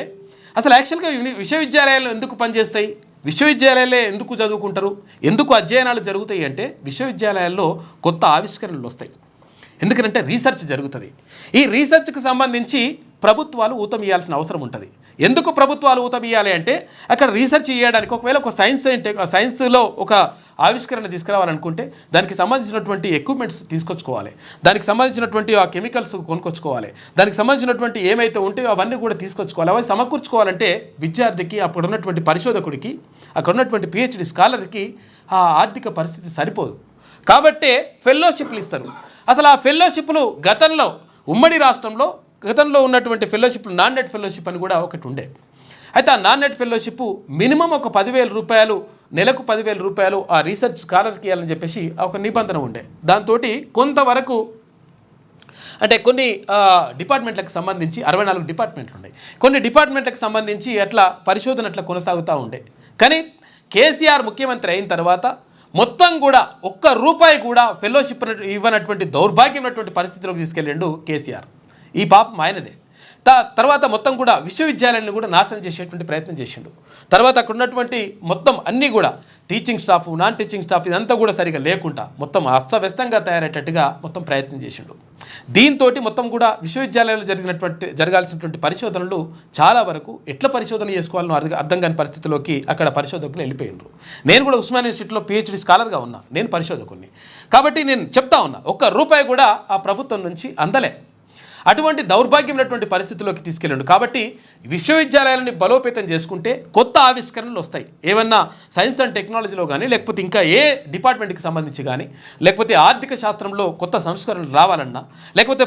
అసలు యాక్చువల్గా విశ్వవిద్యాలయాలు ఎందుకు పనిచేస్తాయి? విశ్వవిద్యాలయాలే ఎందుకు చదువుకుంటారు? ఎందుకు అధ్యయనాలు జరుగుతాయి అంటే విశ్వవిద్యాలయాల్లో కొత్త ఆవిష్కరణలు వస్తాయి. ఎందుకంటే రీసెర్చ్ జరుగుతుంది. ఈ రీసెర్చ్కి సంబంధించి ప్రభుత్వాలు ఊతం ఇవ్వాల్సిన అవసరం ఉంటుంది. ఎందుకు ప్రభుత్వాలు ఊతం ఇవ్వాలి అంటే అక్కడ రీసెర్చ్ చేయడానికి ఒకవేళ ఒక సైన్స్లో ఒక ఆవిష్కరణ తీసుకురావాలనుకుంటే దానికి సంబంధించినటువంటి ఎక్విప్మెంట్స్ తీసుకొచ్చుకోవాలి, దానికి సంబంధించినటువంటి ఆ కెమికల్స్ కొనుక్కొచ్చుకోవాలి, దానికి సంబంధించినటువంటి ఏమైతే ఉంటాయో అవన్నీ కూడా తీసుకొచ్చుకోవాలి. అవి సమకూర్చుకోవాలంటే విద్యార్థికి, అప్పుడు ఉన్నటువంటి పరిశోధకుడికి, అక్కడ ఉన్నటువంటి PhD స్కాలర్కి ఆ ఆర్థిక పరిస్థితి సరిపోదు. కాబట్టే ఫెలోషిప్లు ఇస్తారు. అసలు ఆ ఫెలోషిప్లు గతంలో ఉమ్మడి రాష్ట్రంలో గతంలో ఉన్నటువంటి ఫెలోషిప్లు నాన్ నెట్ ఫెలోషిప్ అని కూడా ఒకటి ఉండే. అయితే ఆ నాన్ నెట్ ఫెలోషిప్ మినిమం ఒక 10,000 రూపాయలు, నెలకు 10,000 రూపాయలు ఆ రీసెర్చ్ స్కాలర్కి ఇవ్వాలని చెప్పేసి ఒక నిబంధన ఉండే. దాంతో కొంతవరకు అంటే కొన్ని డిపార్ట్మెంట్లకు సంబంధించి 64 డిపార్ట్మెంట్లు ఉన్నాయి, కొన్ని డిపార్ట్మెంట్లకు సంబంధించి అట్లా పరిశోధన అట్లా కొనసాగుతూ ఉండే. కానీ కేసీఆర్ ముఖ్యమంత్రి అయిన తర్వాత మొత్తం కూడా ₹1 కూడా ఫెలోషిప్ ఇవ్వనటువంటి దౌర్భాగ్యమైనటువంటి పరిస్థితిలోకి తీసుకెళ్ళిండు కేసీఆర్. ఈ పాపం ఆయనదే. తర్వాత మొత్తం కూడా విశ్వవిద్యాలయాన్ని కూడా నాశనం చేసేటువంటి ప్రయత్నం చేసిండు. తర్వాత అక్కడ ఉన్నటువంటి మొత్తం అన్నీ కూడా teaching staff, non teaching staff ఇదంతా కూడా సరిగా లేకుండా మొత్తం అస్తవ్యస్తంగా తయారయ్యేటట్టుగా మొత్తం ప్రయత్నం చేసిండు. దీంతో మొత్తం కూడా విశ్వవిద్యాలయాల్లో జరగాల్సినటువంటి పరిశోధనలు చాలా వరకు ఎట్లా పరిశోధన చేసుకోవాలని అర్థం కాని పరిస్థితిలోకి అక్కడ పరిశోధకులు వెళ్ళిపోయినారు. నేను కూడా ఉస్మానియా యూనివర్సిటీలో PhD స్కాలర్గా ఉన్నా, నేను పరిశోధకుని. కాబట్టి నేను చెప్తా ఉన్నా, ₹1 కూడా ఆ ప్రభుత్వం నుంచి అందలే. అటువంటి దౌర్భాగ్యమైనటువంటి పరిస్థితుల్లోకి తీసుకెళ్ళండు. కాబట్టి విశ్వవిద్యాలయాలని బలోపేతం చేసుకుంటే కొత్త ఆవిష్కరణలు వస్తాయి. ఏమన్నా సైన్స్ అండ్ టెక్నాలజీలో కానీ, లేకపోతే ఇంకా ఏ డిపార్ట్మెంట్కి సంబంధించి కానీ, లేకపోతే ఆర్థిక శాస్త్రంలో కొత్త సంస్కరణలు రావాలన్నా, లేకపోతే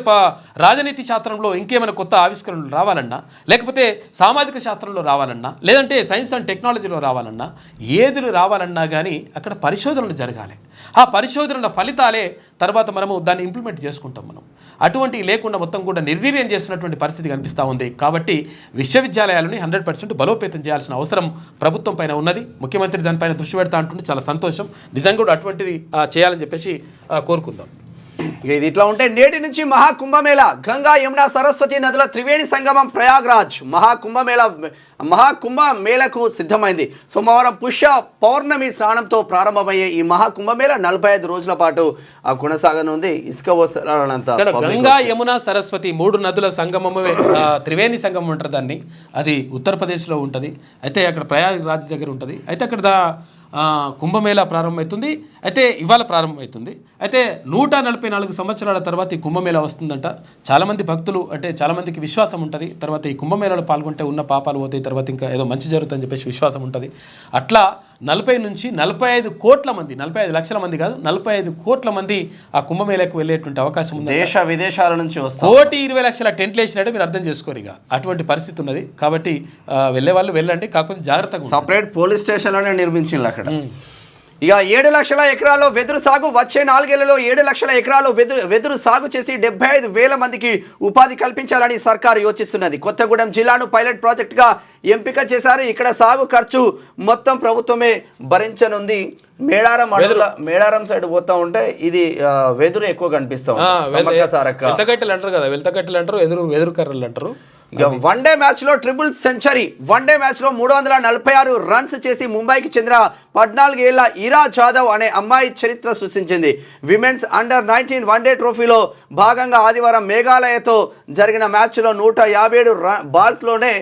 రాజనీతి శాస్త్రంలో ఇంకేమైనా కొత్త ఆవిష్కరణలు రావాలన్నా, లేకపోతే సామాజిక శాస్త్రంలో రావాలన్నా, లేదంటే సైన్స్ అండ్ టెక్నాలజీలో రావాలన్నా, ఏది రావాలన్నా కానీ అక్కడ పరిశోధనలు జరగాలి. ఆ పరిశోధనల ఫలితాలే తర్వాత మనము దాన్ని ఇంప్లిమెంట్ చేసుకుంటాం. మనం అటువంటివి లేకుండా మొత్తం కూడా నిర్వీర్యం చేస్తున్నటువంటి పరిస్థితి కనిపిస్తూ ఉంది. కాబట్టి విశ్వవిద్యాలయాలని 100% బలోపేతం చేయాల్సిన అవసరం ప్రభుత్వం పైన ఉన్నది. ముఖ్యమంత్రి దానిపైన దృష్టి పెడతా అంటుంటే చాలా సంతోషం. నిజంగా కూడా అటువంటిది చేయాలని చెప్పేసి కోరుకుందాం. ఇది ఇట్లా ఉంటే నేటి నుంచి మహాకుంభమేళ గంగా యమున సరస్వతి నదుల త్రివేణి సంగమం ప్రయాగ్రాజ్ మహాకుంభమేళకు సిద్ధమైంది. సోమవారం పుష్య పౌర్ణమి స్నానంతో ప్రారంభమయ్యే ఈ మహాకుంభమేళ 45 రోజుల పాటు కొనసాగనుంది. ఇసుక వస్త్రాలంతా గంగా యమున సరస్వతి 3 నదుల సంగమమే త్రివేణి సంగమం అంటారు దాన్ని. అది ఉత్తరప్రదేశ్లో ఉంటుంది. అయితే అక్కడ ప్రయాగ్రాజ్ దగ్గర ఉంటుంది. అయితే అక్కడ కుంభమేళా ప్రారంభమవుతుంది. అయితే ఇవాళ ప్రారంభమవుతుంది. అయితే 144 సంవత్సరాల తర్వాత ఈ కుంభమేళా వస్తుందంట. చాలామంది భక్తులు అంటే చాలామందికి విశ్వాసం ఉంటుంది. తర్వాత ఈ కుంభమేళాలో పాల్గొంటే ఉన్న పాపాలు పోతాయి, తర్వాత ఇంకా ఏదో మంచి జరుగుతుందని చెప్పేసి విశ్వాసం ఉంటుంది. అట్లా 40 నుంచి 45 కోట్ల మంది, 45 లక్షల మంది కాదు, 45 కోట్ల మంది ఆ కుంభమేళాకు వెళ్ళేటువంటి అవకాశం ఉంది. దేశ విదేశాల నుంచి 1,20,00,000 టెంట్లు వేసినట్టు మీరు అర్థం చేసుకోరు. ఇక అటువంటి పరిస్థితి ఉన్నది. కాబట్టి వెళ్ళే వాళ్ళు వెళ్ళండి, కాకపోతే జాగ్రత్తగా. సపరేట్ పోలీస్ స్టేషన్లోనే నిర్మించింది అక్కడ. ఇక 7 లక్షల ఎకరాల్లో వెదురు సాగు. వచ్చే 4 ఏళ్లలో 7 లక్షల ఎకరాల్లో వెదురు సాగు చేసి 75,000 మందికి ఉపాధి కల్పించాలని సర్కారు యోచిస్తున్నది. కొత్తగూడెం జిల్లాను పైలట్ ప్రాజెక్టుగా ఎంపిక చేశారు. ఇక్కడ సాగు ఖర్చు మొత్తం ప్రభుత్వమే భరించనుంది. మేడారం సైడ్ పోతా ఉంటే ఇది వెదురు ఎక్కువ కనిపిస్తాం. వెళ్తకట్టెలు అంటారు కదా, వెళ్తకట్టెలు అంటారు, వెదురు కర్రలు అంటారు. ఇక వన్డే మ్యాచ్లో ట్రిపుల్ సెంచరీ. వన్డే మ్యాచ్లో 346 రన్స్ చేసి ముంబైకి చెందిన 14 ఏళ్ల ఇరా జాదవ్ అనే అమ్మాయి చరిత్ర సృష్టించింది. విమెన్స్ అండర్-19 వన్డే ట్రోఫీలో భాగంగా ఆదివారం మేఘాలయతో జరిగిన మ్యాచ్లో 157 బాల్స్లోనే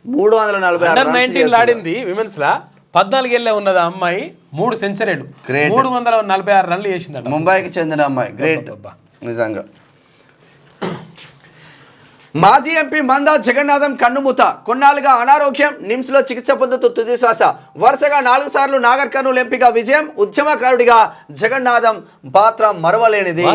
346 ఆడింది. విమెన్స్ లా 14 ఏళ్ళే ఉన్నది ఆ అమ్మాయి, 3 సెంచరీలు, 346 రన్లు చేసింది. ముంబైకి చెందిన అమ్మాయి. గ్రేట్ నిజంగా. మాజీ ఎంపీ మందా జగన్నాథం కన్నుమూత. కొన్నాళ్ళుగా అనారోగ్యం, నిమ్స్లో చికిత్స పొందుతూ తుది శ్వాస. వరుసగా 4 సార్లు నాగర్ కర్నూలు ఎంపీగా విజయం. ఉద్యమకారుడిగా జగన్నాథం పాత్ర మరవలేనిది.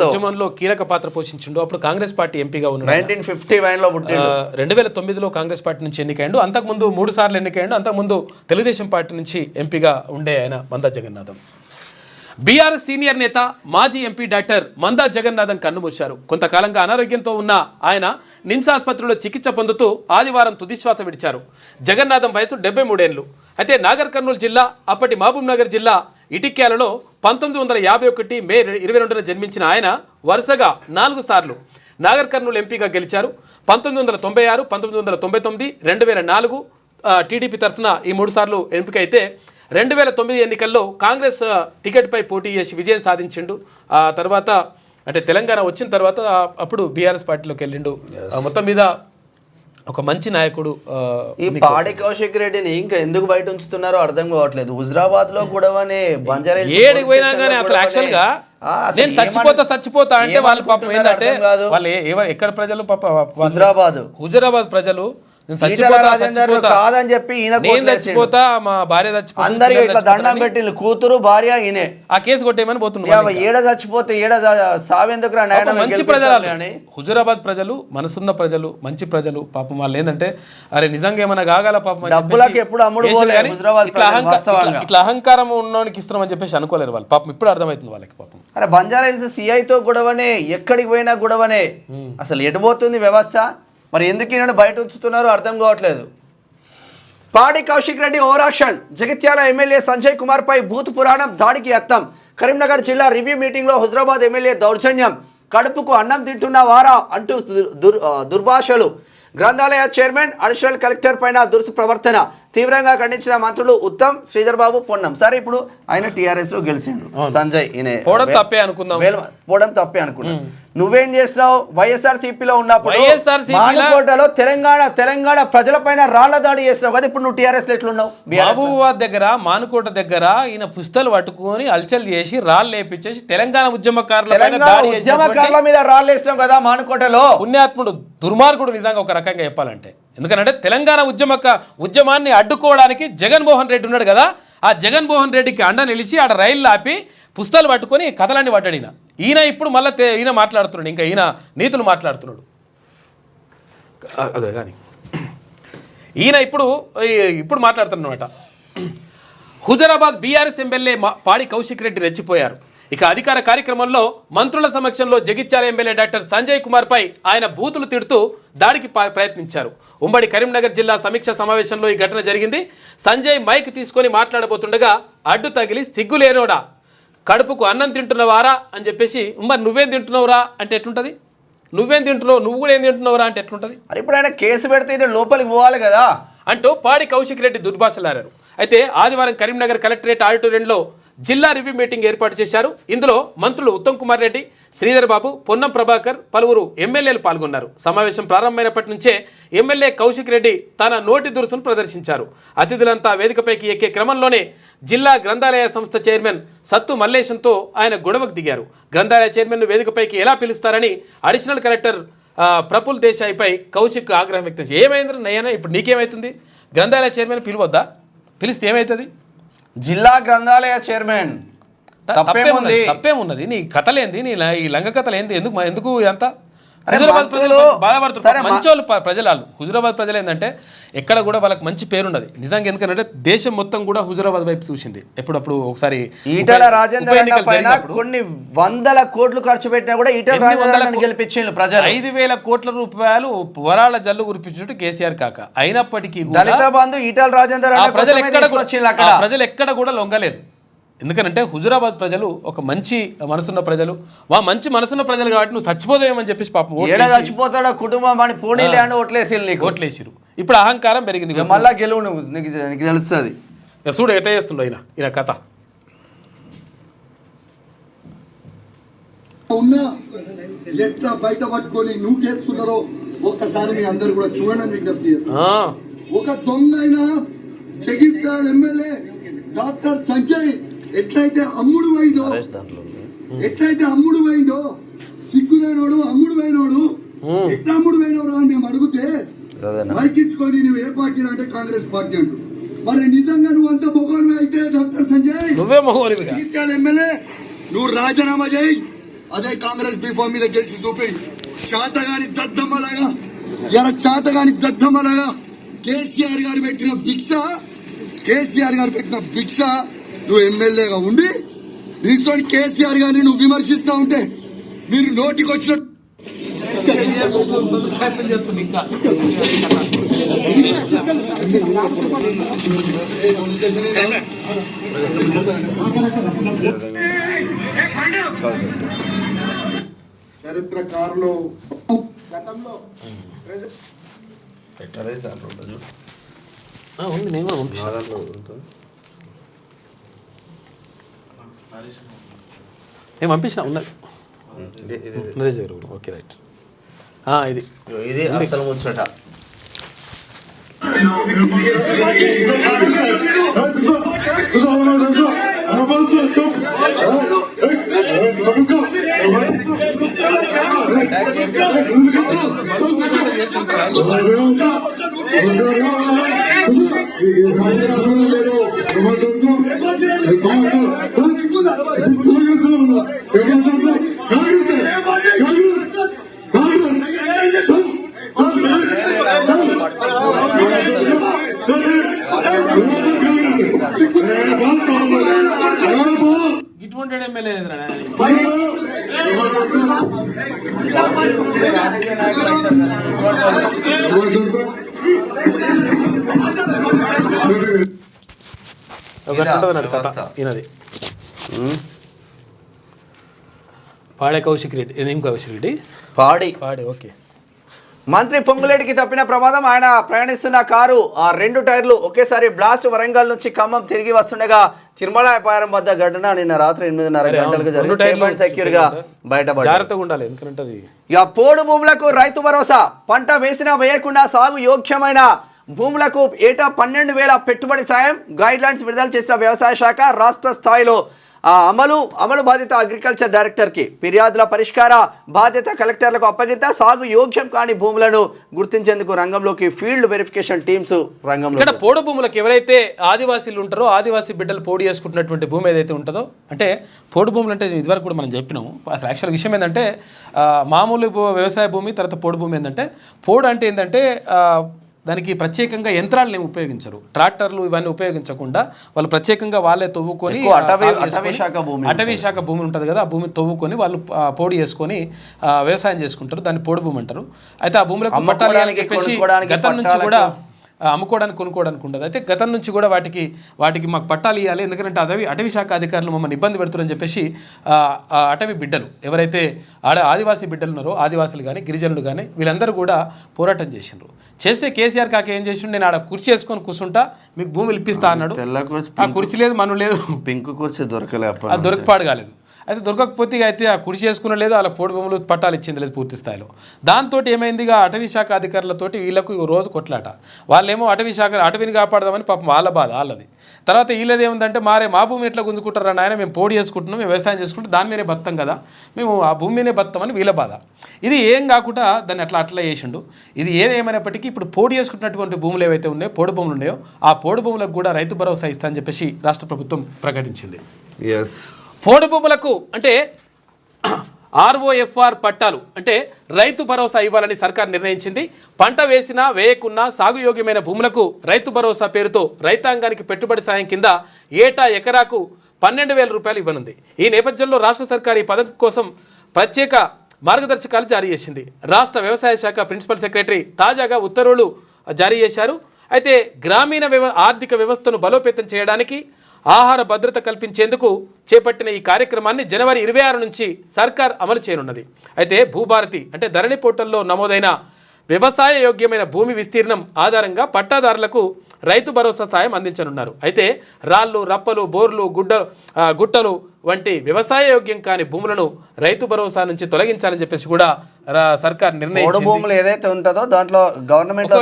ఉద్యమంలో కీలక పాత్ర పోషించిండు. అప్పుడు కాంగ్రెస్ పార్టీ ఎంపీగా ఉన్నాడు. 1951లో పుట్టిండు. 2009లో కాంగ్రెస్ పార్టీ నుంచి ఎన్నికైండు. అంతకుముందు 3 సార్లు ఎన్నికైండు. అంతకుముందు తెలుగుదేశం పార్టీ నుంచి ఎంపీగా ఉండే ఆయన మందా జగన్నాథం. బీఆర్ఎస్ సీనియర్ నేత మాజీ ఎంపీ డాక్టర్ మందా జగన్నాథం కన్నుమూశారు. కొంతకాలంగా అనారోగ్యంతో ఉన్న ఆయన నిమ్స్ ఆసుపత్రిలో చికిత్స పొందుతూ ఆదివారం తుదిశ్వాస విడిచారు. జగన్నాథం వయసు 73 ఏళ్లు. అయితే నాగర్ కర్నూలు జిల్లా, అప్పటి మహబూబ్ నగర్ జిల్లా ఇటిక్యాలలో 1951 మే 22న జన్మించిన ఆయన వరుసగా 4 సార్లు నాగర్ కర్నూలు ఎంపీగా గెలిచారు. 1996, 1999, 2004 టీడీపీ తరఫున ఈ 3 సార్లు ఎంపికైతే 2009 ఎన్నికల్లో కాంగ్రెస్ టికెట్పై పోటీ చేసి విజయం సాధించిండు. ఆ తర్వాత అంటే తెలంగాణ వచ్చిన తర్వాత అప్పుడు బీఆర్ఎస్ పార్టీలోకి వెళ్ళిండు. మొత్తం మీద ఒక మంచి నాయకుడు. ఈ పాడి కౌశిక్ రెడ్డిని ఇంకా ఎందుకు బయట ఉంచుతున్నారో అర్థం కావట్లేదు. హుజరాబాద్ లో గూడవని బంజారా ఏడికి పోయినా కానీ అసలు యాక్చువల్ గా నేను చచ్చిపోతా అంటే వాళ్ళ పాపం ఏంటంటే వాళ్ళు ఎక్కడ ప్రజలు పాప హుజరాబాద్ ప్రజలు కాదని చెప్పి చచ్చిపోతా, మా భార్య చచ్చిపోతా, అందరికి ఇట్లా దండం పెట్టి కూతురు భార్య ఈయనే ఆ కేసు కొట్టేయమని పోతున్నారు. ఏడ చచ్చిపోతే ఏడ సావెందుకు. మంచి ప్రజలు హుజూరాబాద్ ప్రజలు, మనసున్న ప్రజలు, మంచి ప్రజలు. పాపం వాళ్ళు ఏంటంటే అరే నిజంగా ఏమైనా కాగల పాపం డబ్బులకి ఎప్పుడు అమ్ముడు ఇట్లా అహంకారం ఉన్నోనికి ఇస్తున్నామని చెప్పేసి అనుకోలేరు వాళ్ళు. పాపం ఇప్పుడు అర్థమవుతుంది వాళ్ళకి. పాపం అరే బంజారా హిల్స్ సిఐతో గొడవనే, ఎక్కడికి పోయినా గొడవనే. అసలు ఎటుపోతుంది వ్యవస్థ? మరి ఎందుకు ఈయన బయట ఉంచుతున్నారో అర్థం కావట్లేదు. పాడి కౌశిక్ రెడ్డి ఓవరాక్షన్. జగిత్యాల ఎమ్మెల్యే సంజయ్ కుమార్ పై బూత్ పురాణం, దాడికి యత్నం. కరీంనగర్ జిల్లా రివ్యూ మీటింగ్లో హుజరాబాద్ ఎమ్మెల్యే దౌర్జన్యం. కడుపుకు అన్నం తింటున్న వారా అంటూ దుర్భాషలు. గ్రంథాలయ చైర్మన్, అడిషనల్ కలెక్టర్ పైన దురుసు ప్రవర్తన. తీవ్రంగా ఖండించిన మంత్రులు ఉత్తమ్, శ్రీధర్ బాబు, పొన్నం. సరే ఇప్పుడు ఆయన టీఆర్ఎస్ లో గెలిచిండు సంజయ్. పోవడం తప్పే అనుకున్నాం. నువ్వేం చేసినావు వైఎస్ఆర్సీపీలో ఉన్నప్పుడు వైఎస్ఆర్సీపీ మానుకోటలో తెలంగాణ ప్రజలపైన రాళ్ల దాడి చేసినావు కదా, ఇప్పుడు నువ్వు టీఆర్ఎస్ ఎట్లున్నావు? మహబూబాబాద్ దగ్గర మానుకోట దగ్గర ఈయన పుస్తలు పట్టుకొని అల్చల్ చేసి రాళ్ళు లేపించేసి తెలంగాణ ఉద్యమకారుల మీద రాళ్ళు వేసినావు కదా మానుకోటలో. పుణ్యాత్ముడు దుర్మార్గుడు నిజంగా ఒక రకంగా చెప్పాలంటే. ఎందుకంటే తెలంగాణ ఉద్యమాన్ని అడ్డుకోవడానికి జగన్మోహన్ రెడ్డి ఉన్నాడు కదా, ఆ జగన్మోహన్ రెడ్డికి అండ నిలిచి ఆడ రైళ్ళు ఆపి పుస్తలు పట్టుకొని కథలన్నీ పడ్డాడు ఈయన ఇప్పుడు మళ్ళీ ఈయన మాట్లాడుతున్నాడు, ఇంకా ఈయన నీతులు మాట్లాడుతున్నాడు. అదే కానీ ఈయన ఇప్పుడు మాట్లాడుతున్నమాట. హుజరాబాద్ బీఆర్ఎస్ ఎమ్మెల్యే పాడి కౌశిక్ రెడ్డి రెచ్చిపోయారు. ఇక అధికార కార్యక్రమంలో మంత్రుల సమక్షంలో జగిత్యాల ఎమ్మెల్యే డాక్టర్ సంజయ్ కుమార్పై ఆయన బూతులు తిడుతూ దాడికి ప్రయత్నించారు. ఉమ్మడి కరీంనగర్ జిల్లా సమీక్ష సమావేశంలో ఈ ఘటన జరిగింది. సంజయ్ మైక్ తీసుకొని మాట్లాడబోతుండగా అడ్డు తగిలి సిగ్గులేనోడా, కడుపుకు అన్నం తింటున్నవారా అని చెప్పేసి, మరి నువ్వేం తింటున్నావురా అంటే ఎట్లుంటుంది, నువ్వేం తింటున్నావు, నువ్వు కూడా ఏం తింటున్నావురా అంటే ఎట్లుంటుంది? మరి ఇప్పుడు ఆయన కేసు పెడితే లోపలికి పోవాలి కదా అంటూ పాడి కౌశిక్ రెడ్డి దుర్భాషలాడారు. అయితే ఆదివారం కరీంనగర్ కలెక్టరేట్ ఆడిటోరియంలో జిల్లా రివ్యూ మీటింగ్ ఏర్పాటు చేశారు. ఇందులో మంత్రులు ఉత్తమ్ కుమార్ రెడ్డి, శ్రీధర్ బాబు, పొన్నం ప్రభాకర్, పలువురు ఎమ్మెల్యేలు పాల్గొన్నారు. సమావేశం ప్రారంభమైనప్పటి నుంచే ఎమ్మెల్యే కౌశిక్ రెడ్డి తన నోటి దురుసును ప్రదర్శించారు. అతిథులంతా వేదికపైకి ఎక్కే క్రమంలోనే జిల్లా గ్రంథాలయ సంస్థ చైర్మన్ సత్తు మల్లేశంతో ఆయన గొడవకు దిగారు. గ్రంథాలయ చైర్మన్ను వేదికపైకి ఎలా పిలుస్తారని అడిషనల్ కలెక్టర్ ప్రఫుల్ దేశాయ్పై కౌశిక్ ఆగ్రహం వ్యక్తం చేశారు. ఏమైంది నయ్యనా, ఇప్పుడు నీకేమవుతుంది? గ్రంథాలయ చైర్మన్ పిలవద్దా? పిలిస్తే ఏమవుతుంది? జిల్లా గ్రంథాలయ చైర్మన్ తప్పేమున్నది? నీ కథలేంది, నీ ఈ లంగ కథలేంది? ఎందుకు అంతా మంచోళ్ళు ప్రజలు. హుజురాబాద్ ప్రజలు ఏంటంటే ఎక్కడ కూడా వాళ్ళకి మంచి పేరున్నది నిజంగా. ఎందుకంటే దేశం మొత్తం కూడా హుజురాబాద్ వైపు చూసింది. ఎప్పుడప్పుడు ఒకసారి ఈటల రాజేందర్ పైన కొన్ని వందల కోట్లు ఖర్చు పెట్టినా కూడా ఈటల రాజేందర్ గెలిపించారు ప్రజలు. 5,000 కోట్ల రూపాయలు వరాల జల్లు కురిపించుంటూ కేసీఆర్ కాక. అయినప్పటికీ దళిత బంధు ఈటల రాజేందర్ ప్రజలు ఎక్కడ కూడా లొంగలేదు. ఎందుకంటే హుజురాబాద్ ప్రజలు ఒక మంచి మనసున్న ప్రజలు, మంచి మనసున్న ప్రజలు కాబట్టి నువ్వు చచ్చిపోదేమని చెప్పేసి పాపం చచ్చిపోతాడో కుటుంబం అని పోనీ ల్యాండ్ ఓట్లేసిరు. ఇప్పుడు అహంకారం పెరిగింది, మళ్ళా గెలువు నీకు తెలుస్తుంది. చూడు ఎట్లా చేస్తుండో ఈయన కథ. ఎట్లా బయట పట్టుకొని నువ్వు చేస్తున్నారో ఒక్కసారి మీ అందరు కూడా చూడండి విజ్ఞప్తి చేస్తున్నా. ఒక దొంగ అయినా జగిత్యాల ఎమ్మెల్యే డాక్టర్ సంజయ్ ఎట్లయితే అమ్ముడు పోయిందో సిగ్గులేనోడు అమ్ముడు పోయినోడు ఎట్లా అమ్ముడు పోయినోడు అని మేము అడిగితే మైకించుకొని నువ్వు ఏ పార్టీ అంటే కాంగ్రెస్ పార్టీ అంటూ. మరి నిజంగా నువ్వు అంత మొగోనివి అయితే డాక్టర్ సంజయ్ జగిత్యాల ఎమ్మెల్యే నువ్వు రాజీనామా చేయి, అదే కాంగ్రెస్ బీఫామ్ మీద గెలిచి చూపి. చాతగాని దద్దమ్మలాగా కేసీఆర్ గారు పెట్టిన భిక్ష నువ్వు ఎమ్మెల్యేగా ఉండి నిల్చొని కేసీఆర్ గారిని నువ్వు విమర్శిస్తా ఉంటే మీరు నోటికి వచ్చిన చరిత్రకారులు గతంలో నేను పంపించిన ఉన్నది. Okay right. ఇది అసలు ముచ్చట. ఇటువంటి ఎమ్మెల్యే ఈయనది పాడే కౌశిక్ రెడ్డి. ఏం కౌశిక్ రెడ్డి? పాడి ఓకే. మంత్రి పొంగులేటికి తప్పిన ప్రమాదం. ఆయన ప్రయాణిస్తున్న కారు ఆ 2 టైర్లు ఒకేసారి బ్లాస్ట్. వరంగల్ నుంచి ఖమ్మం తిరిగి వస్తుండగా తిరుమలాయపారం వద్ద ఘటన నిన్న రాత్రి 8:30 గంటలకు జరిగింది. సెక్యూర్ గా బయటపడ్డారు. ఇక పోడు భూములకు రైతు భరోసా. పంట వేసినా వేయకుండా సాగు యోగ్యమైన భూములకు ఏటా 12,000 పెట్టుబడి సాయం గైడ్ లైన్స్ విడుదల చేసిన వ్యవసాయ శాఖ. రాష్ట్ర స్థాయిలో అమలు బాధ్యత అగ్రికల్చర్ డైరెక్టర్కి, ఫిర్యాదుల పరిష్కార బాధ్యత కలెక్టర్లకు అప్పగింత. సాగు యోగ్యం కాని భూములను గుర్తించేందుకు రంగంలోకి ఫీల్డ్ వెరిఫికేషన్ టీమ్స్ రంగంలో. ఇక్కడ పోడు భూములకు ఎవరైతే ఆదివాసీలు ఉంటారో ఆదివాసీ బిడ్డలు పోడు చేసుకుంటున్నటువంటి భూమి ఏదైతే ఉంటుందో, అంటే పోడు భూములు అంటే ఇదివరకు కూడా మనం చెప్పినాము. అసలు యాక్చువల్ విషయం ఏంటంటే మామూలు వ్యవసాయ భూమి తర్వాత పోడు భూమి ఏంటంటే, పోడు అంటే ఏంటంటే దానికి ప్రత్యేకంగా యంత్రాలను ఏమి ఉపయోగించరు, ట్రాక్టర్లు ఇవన్నీ ఉపయోగించకుండా వాళ్ళు ప్రత్యేకంగా వాళ్ళే తవ్వుకొని అటవీ శాఖ భూమి ఉంటుంది కదా, ఆ భూమిని తవ్వుకొని వాళ్ళు పోడు చేసుకొని వ్యవసాయం చేసుకుంటారు. దాన్ని పోడు భూమి అంటారు. అయితే ఆ భూములకు పట్టాలి అని చెప్పేసి గతం నుంచి కూడా అమ్ముకోవడానికి కొనుక్కోవడానికి ఉండదు. అయితే గతం నుంచి కూడా వాటికి మాకు పట్టాలు ఇవ్వాలి, ఎందుకంటే అటవీ శాఖ అధికారులు మమ్మల్ని ఇబ్బంది పెడుతున్నారని చెప్పేసి అటవీ బిడ్డలు ఎవరైతే ఆదివాసీ బిడ్డలు ఉన్నారో, ఆదివాసులు కానీ గిరిజనులు కానీ వీళ్ళందరూ కూడా పోరాటం చేసిండ్రు. చేస్తే కేసీఆర్ కాక ఏం చేసిండు, నేను ఆడ కుర్చీ వేసుకొని కూర్చుంటా మీకు భూములు ఇప్పిస్తా అన్నాడు. ఆ కుర్చీ లేదు, మనం లేదు, పింక్ కుర్చీ దొరకపాడు కాలేదు. అయితే దొరకకపోతే అయితే ఆ కుర్చీ చేసుకున్న లేదు, అలా పోడు భూములు పట్టాలు ఇచ్చింది లేదు పూర్తి స్థాయిలో. దాంతో ఏమైంది, అటవీ శాఖ అధికారులతోటి వీళ్ళకు రోజు కొట్లాట. వాళ్ళేమో అటవీని కాపాడదామని పాపం వాళ్ళ బాధ వాళ్ళది. తర్వాత వీళ్ళది ఏముందంటే మా భూమి ఎట్లా గుంజుకుంటారా నాయన, మేము పోడు చేసుకుంటున్నాం, మేము వ్యవసాయం చేసుకుంటాం, దాని మీదే బతాం కదా, మేము ఆ భూమి మీదే బతామని వీళ్ళ బాధ. ఇది ఏం కాకుండా దాన్ని అట్లా చేసిండు. ఇది ఏదేమైనప్పటికీ ఇప్పుడు పోడు చేసుకుంటున్నటువంటి భూములు ఏవైతే ఉన్నాయో, పోడు భూములు ఉన్నాయో, ఆ పోడు భూములకు కూడా రైతు భరోసా ఇస్తా అని చెప్పేసి రాష్ట్ర ప్రభుత్వం ప్రకటించింది. పోడు భూములకు అంటే ROFR పట్టాలు అంటే రైతు భరోసా ఇవ్వాలని సర్కార్ నిర్ణయించింది. పంట వేసినా వేయకున్నా సాగుయోగ్యమైన భూములకు రైతు భరోసా పేరుతో రైతాంగానికి పెట్టుబడి సాయం కింద ఏటా ఎకరాకు 12,000 రూపాయలు ఇవ్వనుంది. ఈ నేపథ్యంలో రాష్ట్ర సర్కార్ ఈ పథకం కోసం ప్రత్యేక మార్గదర్శకాలు జారీ చేసింది. రాష్ట్ర వ్యవసాయ శాఖ ప్రిన్సిపల్ సెక్రటరీ తాజాగా ఉత్తర్వులు జారీ చేశారు. అయితే గ్రామీణ ఆర్థిక వ్యవస్థను బలోపేతం చేయడానికి, ఆహార భద్రత కల్పించేందుకు చేపట్టిన ఈ కార్యక్రమాన్ని జనవరి 26 నుంచి సర్కార్ అమలు చేయనున్నది. అయితే భూభారతి అంటే ధరణి పోర్టల్లో నమోదైన వ్యవసాయ యోగ్యమైన భూమి విస్తీర్ణం ఆధారంగా పట్టాదారులకు రైతు భరోసా సాయం అందించనున్నారు. అయితే రాళ్ళు, రప్పలు, బోర్లు, గుట్టలు వంటి వ్యవసాయ యోగ్యం కాని భూములను రైతు భరోసా నుంచి తొలగించాలని చెప్పేసి కూడా సర్కార్ నిర్ణయించింది. భూములు ఏదైతే ఉంటుందో దాంట్లో గవర్నమెంట్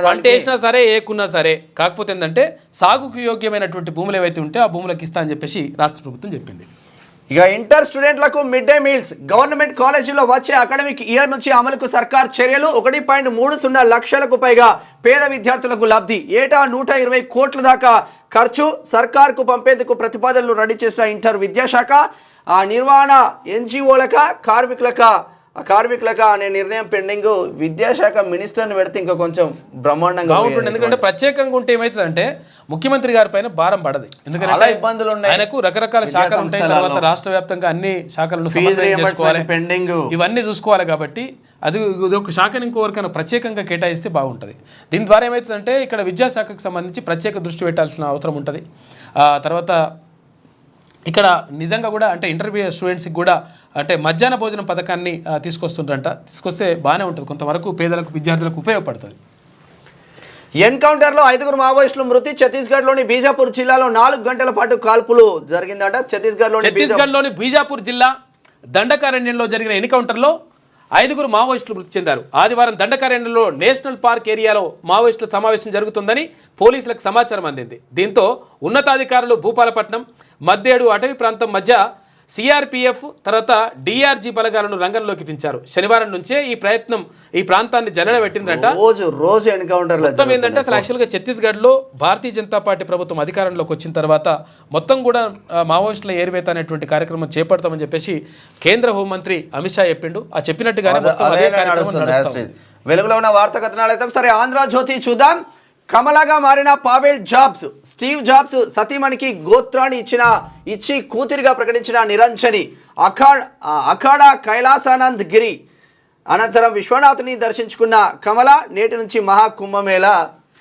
పంట వేసినా సరే ఏకున్నా సరే, కాకపోతే ఏంటంటే సాగుకు యోగ్యమైనటువంటి భూములు ఏవైతే ఉంటే ఆ భూములకు ఇస్తా అని చెప్పేసి రాష్ట్ర ప్రభుత్వం చెప్పింది. ఇక ఇంటర్ స్టూడెంట్లకు మిడ్ డే మీల్స్ గవర్నమెంట్ కాలేజీలో వచ్చే అకాడమిక్ ఇయర్ నుంచి అమలుకు సర్కార్ చర్యలు. 1.30 లక్షలకు పైగా పేద విద్యార్థులకు లబ్ధి. ఏటా 120 కోట్ల దాకా ఖర్చు. సర్కార్కు పంపేందుకు ప్రతిపాదనలు రెడీ చేసిన ఇంటర్ విద్యాశాఖ నిర్వహణ NGOలక కార్మికులక అనే నిర్ణయం పెండింగ్. విద్యాశాఖ మినిస్టర్ని పెడితే ఇంకా కొంచెం బ్రహ్మాండంగా ఉంటుంది. ఎందుకంటే ప్రత్యేకంగా ఉంటే ఏమవుతుందంటే ముఖ్యమంత్రి గారి పైన భారం పడదు. ఎందుకంటే ఇబ్బందులు ఉన్నాయి, ఆయనకు రకరకాల శాఖలు ఉంటాయి. తర్వాత రాష్ట్ర వ్యాప్తంగా అన్ని శాఖలను పెండింగ్ ఇవన్నీ చూసుకోవాలి. కాబట్టి అది ఒక శాఖను ఇంకోవరకైనా ప్రత్యేకంగా కేటాయిస్తే బాగుంటుంది. దీని ద్వారా ఏమవుతుందంటే ఇక్కడ విద్యాశాఖకు సంబంధించి ప్రత్యేక దృష్టి పెట్టాల్సిన అవసరం ఉంటుంది. తర్వాత ఇక్కడ నిజంగా కూడా అంటే ఇంటర్మీడియట్ స్టూడెంట్స్కి కూడా అంటే మధ్యాహ్న భోజనం పథకాన్ని తీసుకొస్తే బాగానే ఉంటుంది, కొంతవరకు పేదలకు విద్యార్థులకు ఉపయోగపడుతుంది. ఎన్కౌంటర్లో 5 మావోయిస్టులు మృతి. ఛత్తీస్గఢ్లోని బీజాపూర్ జిల్లాలో 4 గంటల పాటు కాల్పులు జరిగిందట. ఛత్తీస్గఢ్లోని బీజాపూర్ జిల్లా దండకారణ్యంలో జరిగిన ఎన్కౌంటర్లో 5 మావోయిస్టులు మృతి చెందారు. ఆదివారం దండకారణ్యంలో నేషనల్ పార్క్ ఏరియాలో మావోయిస్టుల సమావేశం జరుగుతుందని పోలీసులకు సమాచారం అందింది. దీంతో ఉన్నతాధికారులు భూపాలపట్నం, మద్దేడు అటవీ ప్రాంతం మధ్య CRPF తర్వాత DRG బలగాలను రంగంలోకి దించారు. శనివారం నుంచే ఈ ప్రాంతాన్ని జల్లెడ పెట్టిందంట. రోజు ఎన్కౌంటర్లు ఏంటంటే అసలు యాక్చువల్గా ఛత్తీస్గఢ్లో భారతీయ జనతా పార్టీ ప్రభుత్వం అధికారంలోకి వచ్చిన తర్వాత మొత్తం కూడా మావోయిస్టుల ఏరివేత అనేటువంటి కార్యక్రమం చేపడతామని చెప్పేసి కేంద్ర హోంమంత్రి అమిత్ షా చెప్పిండు. ఆ చెప్పినట్టుగానే వెలుగులో ఉన్న వార్తా కథనాలు అయితే ఒకసారి ఆంధ్రజ్యోతి చూద్దాం. కమలాగా మారిన స్టీవ్ జాబ్స్ సతీమణికి గోత్రాన్ని ఇచ్చి కూతురిగా ప్రకటించిన నిరంజని. అఖాడా కైలాసానంద్ గిరి అనంతరం విశ్వనాథుని దర్శించుకున్న కమల నేటి నుంచి మహాకుంభమేళ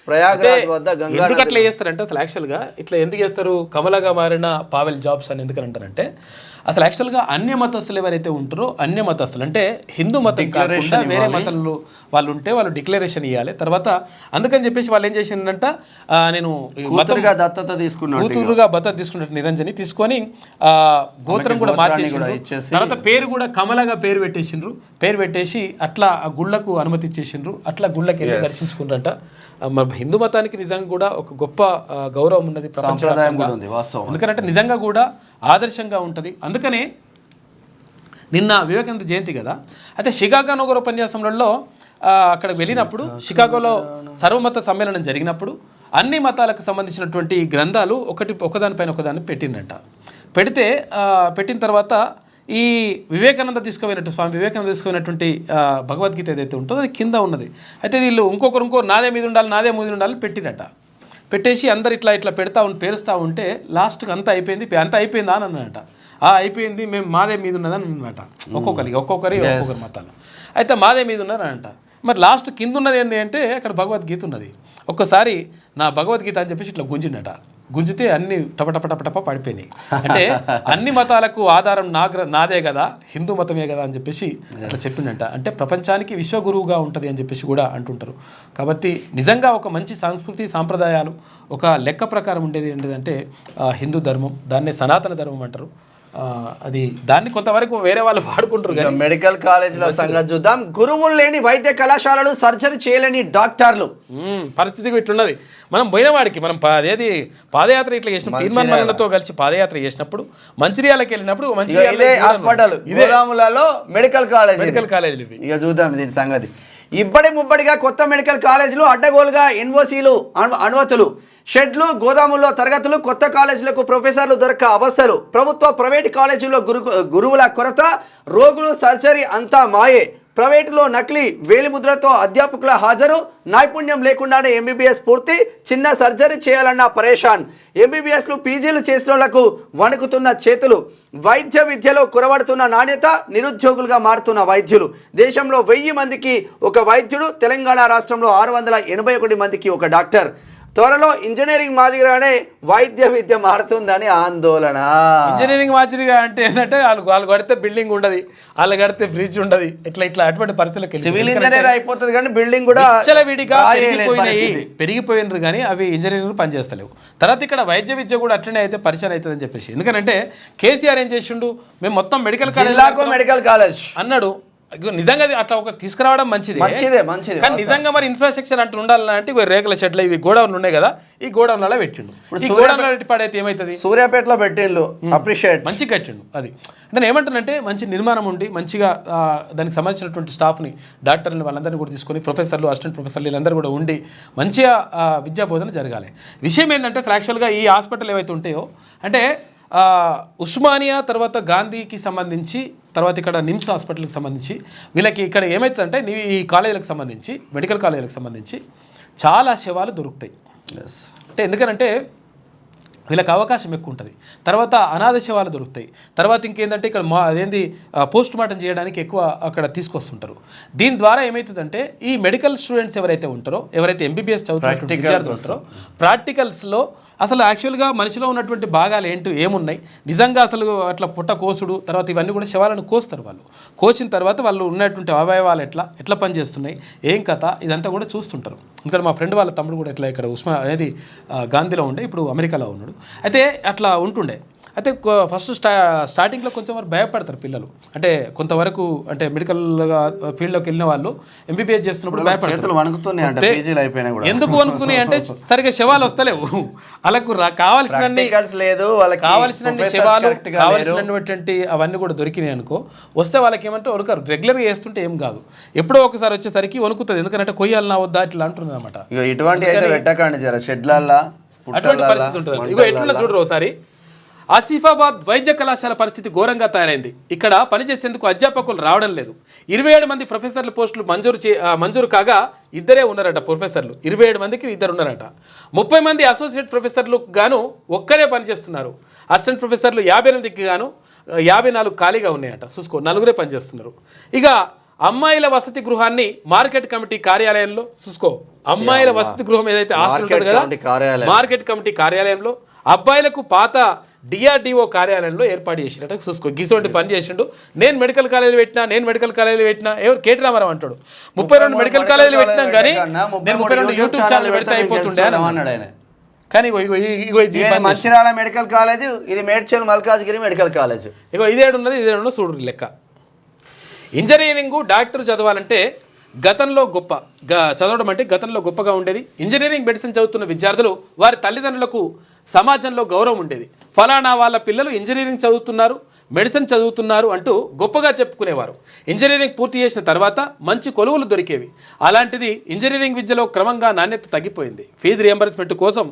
ప్రయాగరాజ్ వద్ద గంగా ఎందుకు అట్లా చేస్తారంటే అసలు యాక్చువల్గా ఇట్లా ఎందుకు చేస్తారు? కమలగా మారిన పావెల్ జాబ్స్ అని ఎందుకని అంటారంటే అసలు యాక్చువల్గా అన్య మతస్థులు ఎవరైతే ఉంటారో అన్య మతస్థులు అంటే హిందూ మతం కాకుండా వేరే మతంలో వాళ్ళు ఉంటే వాళ్ళు డిక్లరేషన్ ఇవ్వాలి. తర్వాత అందుకని చెప్పేసి వాళ్ళు ఏం చేసిందంట, నేను కూతురుగా దత్తత తీసుకున్నట్టు నిరంజని తీసుకొని గోత్రం కూడా మార్చేసిండ్రు. తర్వాత పేరు కూడా కమలగా పేరు పెట్టేసిండ్రు. పేరు పెట్టేసి అట్లా ఆ గుళ్ళకు అనుమతి ఇచ్చేసిండ్రు. అట్లా గుళ్ళకి వెళ్ళి దర్శించుకుంటారంట. హిందూ మతానికి నిజంగా కూడా ఒక గొప్ప గౌరవం ఉన్నది ప్రపంచవ్యాప్తంగా. ఎందుకంటే నిజంగా కూడా ఆదర్శంగా ఉంటుంది. అందుకనే నిన్న వివేకానంద జయంతి కదా, అయితే షికాగో నగర ఉపన్యాసంలో అక్కడ వెళ్ళినప్పుడు షికాగోలో సర్వమత సమ్మేళనం జరిగినప్పుడు అన్ని మతాలకు సంబంధించినటువంటి గ్రంథాలు ఒకదానిపైన ఒకదాన్ని పెట్టిందంట. పెట్టిన తర్వాత ఈ స్వామి వివేకానంద తీసుకుపోయినటువంటి భగవద్గీత ఏదైతే ఉంటుందో అది కింద ఉన్నది. అయితే వీళ్ళు ఇంకో నాదే మీద ఉండాలని పెట్టినట్ట. పెట్టేసి అందరు ఇట్లా పేరుస్తూ ఉంటే లాస్ట్కి అంతా అయిపోయిందా అని అన్నట. అయిపోయింది, మేము మాదే మీద ఉన్నదని అన్నమాట. ఒక్కొక్కరి మతాలు అయితే మాదే మీద ఉన్నారనంట. మరి లాస్ట్ కింద ఉన్నది ఏంటి అంటే అక్కడ భగవద్గీత ఉన్నది. ఒక్కసారి నా భగవద్గీత అని చెప్పేసి ఇట్లా గుంజితే అన్ని టపటప పడిపోయినాయి. అంటే అన్ని మతాలకు ఆధారం నాదే కదా, హిందూ మతమే కదా అని చెప్పేసి అట్లా చెప్పిందంట. అంటే ప్రపంచానికి విశ్వగురువుగా ఉంటుంది అని చెప్పేసి కూడా అంటుంటారు. కాబట్టి నిజంగా ఒక మంచి సంస్కృతి సాంప్రదాయాలు ఒక లెక్క ప్రకారం ఉండేది ఏంటిదంటే హిందూ ధర్మం, దాన్నే సనాతన ధర్మం అంటారు. అది దాన్ని కొంతవరకు వేరే వాళ్ళు వాడుకుంటారు. మెడికల్ కాలేజీల సంగతి చూద్దాం. గురువులు లేని వైద్య కళాశాలలు, సర్జరీ చేయలేని డాక్టర్లు. పరిస్థితి ఇట్లున్నది. మనం పోయిన వాడికి మనం పాదయాత్ర ఇట్లా చేసిన తీర్మానాలతో కలిసి పాదయాత్ర చేసినప్పుడు మంచిర్యాలకు వెళ్ళినప్పుడు మెడికల్ కాలేజీలు ఇక చూద్దాం దీని సంగతి. ముబ్బడిగా కొత్త మెడికల్ కాలేజీలు, అడ్డగోలుగా ఎన్ఓసీలు, అనుమతులు, షెడ్లు, గోదాముల్లో తరగతులు, కొత్త కాలేజీలకు ప్రొఫెసర్లు దొరక్క అవస్థలు, ప్రభుత్వ ప్రైవేటు కాలేజీల్లో గురువుల కొరత, రోగులు, సర్జరీ అంతా మాయే, ప్రైవేటులో నకిలీ వేలిముద్రతో అధ్యాపకుల హాజరు, నైపుణ్యం లేకుండానే ఎంబీబీఎస్ పూర్తి, చిన్న సర్జరీ చేయాలన్న పరేషాన్, ఎంబీబీఎస్లు పీజీలు చేసిన వాళ్లకు వణుకుతున్న చేతులు, వైద్య విద్యలో కురవడుతున్న నాణ్యత, నిరుద్యోగులుగా మారుతున్న వైద్యులు. దేశంలో 1000 మందికి ఒక వైద్యుడు, తెలంగాణ రాష్ట్రంలో 681 మందికి ఒక డాక్టర్. త్వరలో ఇంజనీరింగ్ మాదిరిగానే వైద్య విద్య మారుతుందని ఆందోళన. ఇంజనీరింగ్ మాదిరిగా అంటే ఏంటంటే వాళ్ళు కడితే బిల్డింగ్ ఉండదు, వాళ్ళు కడితే ఫ్రిడ్జ్ ఉండదు, ఇట్లా అటువంటి పరిస్థితులకు సివిల్ ఇంజనీర్ అయిపోతుంది కానీ బిల్డింగ్ కూడా విడిగా పెరిగిపోయినారు కానీ అవి ఇంజనీరింగ్ పనిచేస్తలేవు. తర్వాత ఇక్కడ వైద్య విద్య కూడా అట్లనే అయితే పరిచయం అవుతుందని చెప్పేసి. ఎందుకంటే కేసీఆర్ ఏం చేసిండు, మేము మొత్తం మెడికల్ కాలేజ్ అన్నాడు. నిజంగా అట్లా ఒక తీసుకురావడం మంచిదే, కానీ నిజంగా మరి ఇన్ఫ్రాస్ట్రక్చర్ అంటూ ఉండాలంటే రేకుల షెడ్లు ఇవి గోడౌన్లు ఉన్నాయి కదా, ఈ గోడౌన్లలో పెట్టిండు. ఈ గోడౌన్లో పడైతే ఏమవుతుంది, సూర్యాపేటలో పెట్టిండు, అప్రిషియేట్ మంచి కట్టిండు. అది నేను ఏమంటానంటే మంచి నిర్మాణం ఉండి మంచిగా దానికి సంబంధించినటువంటి స్టాఫ్ని, డాక్టర్ని వాళ్ళందరినీ కూడా తీసుకొని ప్రొఫెసర్లు, అసిస్టెంట్ ప్రొఫెసర్లు వీళ్ళందరూ కూడా ఉండి మంచిగా విద్యా బోధన జరగాలి. విషయం ఏంటంటే యాక్చువల్గా ఈ హాస్పిటల్ ఏవైతే ఉంటాయో అంటే ఉస్మానియా, తర్వాత గాంధీకి సంబంధించి, తర్వాత ఇక్కడ నిమ్స్ హాస్పిటల్కి సంబంధించి వీళ్ళకి ఇక్కడ ఏమవుతుందంటే ఈ కాలేజీలకు సంబంధించి, మెడికల్ కాలేజీలకు సంబంధించి చాలా సేవలు దొరుకుతాయి. అంటే ఎందుకనంటే వీళ్ళకి అవకాశం ఎక్కువ ఉంటుంది. తర్వాత అనాథ సేవలు దొరుకుతాయి. తర్వాత ఇంకేంటంటే ఇక్కడ పోస్ట్ మార్టం చేయడానికి ఎక్కువ అక్కడ తీసుకొస్తుంటారు. దీని ద్వారా ఏమవుతుందంటే ఈ మెడికల్ స్టూడెంట్స్ ఎవరైతే ఉంటారో, ఎవరైతే ఎంబీబీఎస్ చదువుతున్న విద్యార్థులు ఉంటారో, ప్రాక్టికల్స్లో అసలు యాక్చువల్గా మనిషిలో ఉన్నటువంటి భాగాలు ఏమున్నాయి, నిజంగా అసలు అట్లా పుట్ట కోసుడు, తర్వాత ఇవన్నీ కూడా శవాలను కోస్తారు. వాళ్ళు కోసిన తర్వాత వాళ్ళు ఉన్నటువంటి అవయవాలు ఎట్లా పనిచేస్తున్నాయి, ఏం కథ, ఇదంతా కూడా చూస్తుంటారు. ఎందుకంటే మా ఫ్రెండ్ వాళ్ళ తమ్ముడు కూడా ఇట్లా ఇక్కడ గాంధీలో ఉండే, ఇప్పుడు అమెరికాలో ఉన్నాడు. అయితే అట్లా ఉంటుండే. అయితే ఫస్ట్ స్టార్టింగ్లో కొంచెం వరకు భయపడతారు పిల్లలు. అంటే కొంతవరకు అంటే మెడికల్ ఫీల్డ్లోకి వెళ్ళిన వాళ్ళు ఎంబీబీఎస్ చేస్తున్నప్పుడు భయపడతారు. ఎందుకు వణుకుతున్నాయి అంటే సరిగ్గా శవాలు వస్తలేవు, వాళ్ళకు కావాల్సినన్ని శవాలు, కావాల్సినటువంటి అవన్నీ కూడా దొరికినాయి అనుకో, వస్తే వాళ్ళకి ఏమంటే వణుకారు. రెగ్యులర్గా వేస్తుంటే ఏం కాదు, ఎప్పుడో ఒకసారి వచ్చేసరికి వణుకుతుంది. ఎందుకంటే కొయ్యాలన్నా వద్దా ఇట్లా అంటున్నది అనమాట. ఇటువంటి పరిస్థితి ఉంటుంది. ఇగో ఎట్లా చూడరు ఒకసారి. ఆసిఫాబాద్ వైద్య కళాశాల పరిస్థితి ఘోరంగా తయారైంది. ఇక్కడ పనిచేసేందుకు అధ్యాపకులు రావడం లేదు. 27 మంది ప్రొఫెసర్ల పోస్టులు మంజూరు కాగా ఇద్దరే ఉన్నారట ప్రొఫెసర్లు. 27 మందికి ఇద్దరు ఉన్నారట. 30 మంది అసోసియేట్ ప్రొఫెసర్లు గాను ఒక్కరే పనిచేస్తున్నారు. అసిస్టెంట్ ప్రొఫెసర్లు 58కి గాను 54 ఖాళీగా ఉన్నాయట. చూసుకో, 4 పనిచేస్తున్నారు. ఇక అమ్మాయిల వసతి గృహాన్ని మార్కెట్ కమిటీ కార్యాలయంలో చూసుకో. అమ్మాయిల వసతి గృహం ఏదైతే హాస్టల్ ఉంటుంది కదా, మార్కెట్ కమిటీ కార్యాలయంలో, అబ్బాయిలకు పాత డిఆర్డిఓ కార్యాలయంలో ఏర్పాటు చేసినట్టు చూసుకో. గిసోటి పని చేసిండు. నేను మెడికల్ కాలేజీలు పెట్టినా ఎవరు కేటీ రామారావు అంటాడు 32 మెడికల్ కాలేజీలు పెట్టినాం కానీ నేను 32 యూట్యూబ్ ఛానల్ పెడితే అయిపోతుండే అన్నాడు. కానీ మంచిర్యాల మెడికల్ కాలేజ్, ఇది మేడ్చల్ మల్కాజ్గిరి మెడికల్ కాలేజ్, ఇదేడున్నది చూడు లెక్క. ఇంజనీరింగ్ డాక్టర్ చదవాలంటే గతంలో చదవడం అంటే గతంలో గొప్పగా ఉండేది. ఇంజనీరింగ్ మెడిసిన్ చదువుతున్న విద్యార్థులు వారి తల్లిదండ్రులకు సమాజంలో గౌరవం ఉండేది. ఫలానా వాళ్ళ పిల్లలు ఇంజనీరింగ్ చదువుతున్నారు, మెడిసిన్ చదువుతున్నారు అంటూ గొప్పగా చెప్పుకునేవారు. ఇంజనీరింగ్ పూర్తి చేసిన తర్వాత మంచి కొలువులు దొరికేవి. అలాంటిది ఇంజనీరింగ్ విద్యలో క్రమంగా నాణ్యత తగ్గిపోయింది. ఫీజు రియంబర్స్మెంట్ కోసం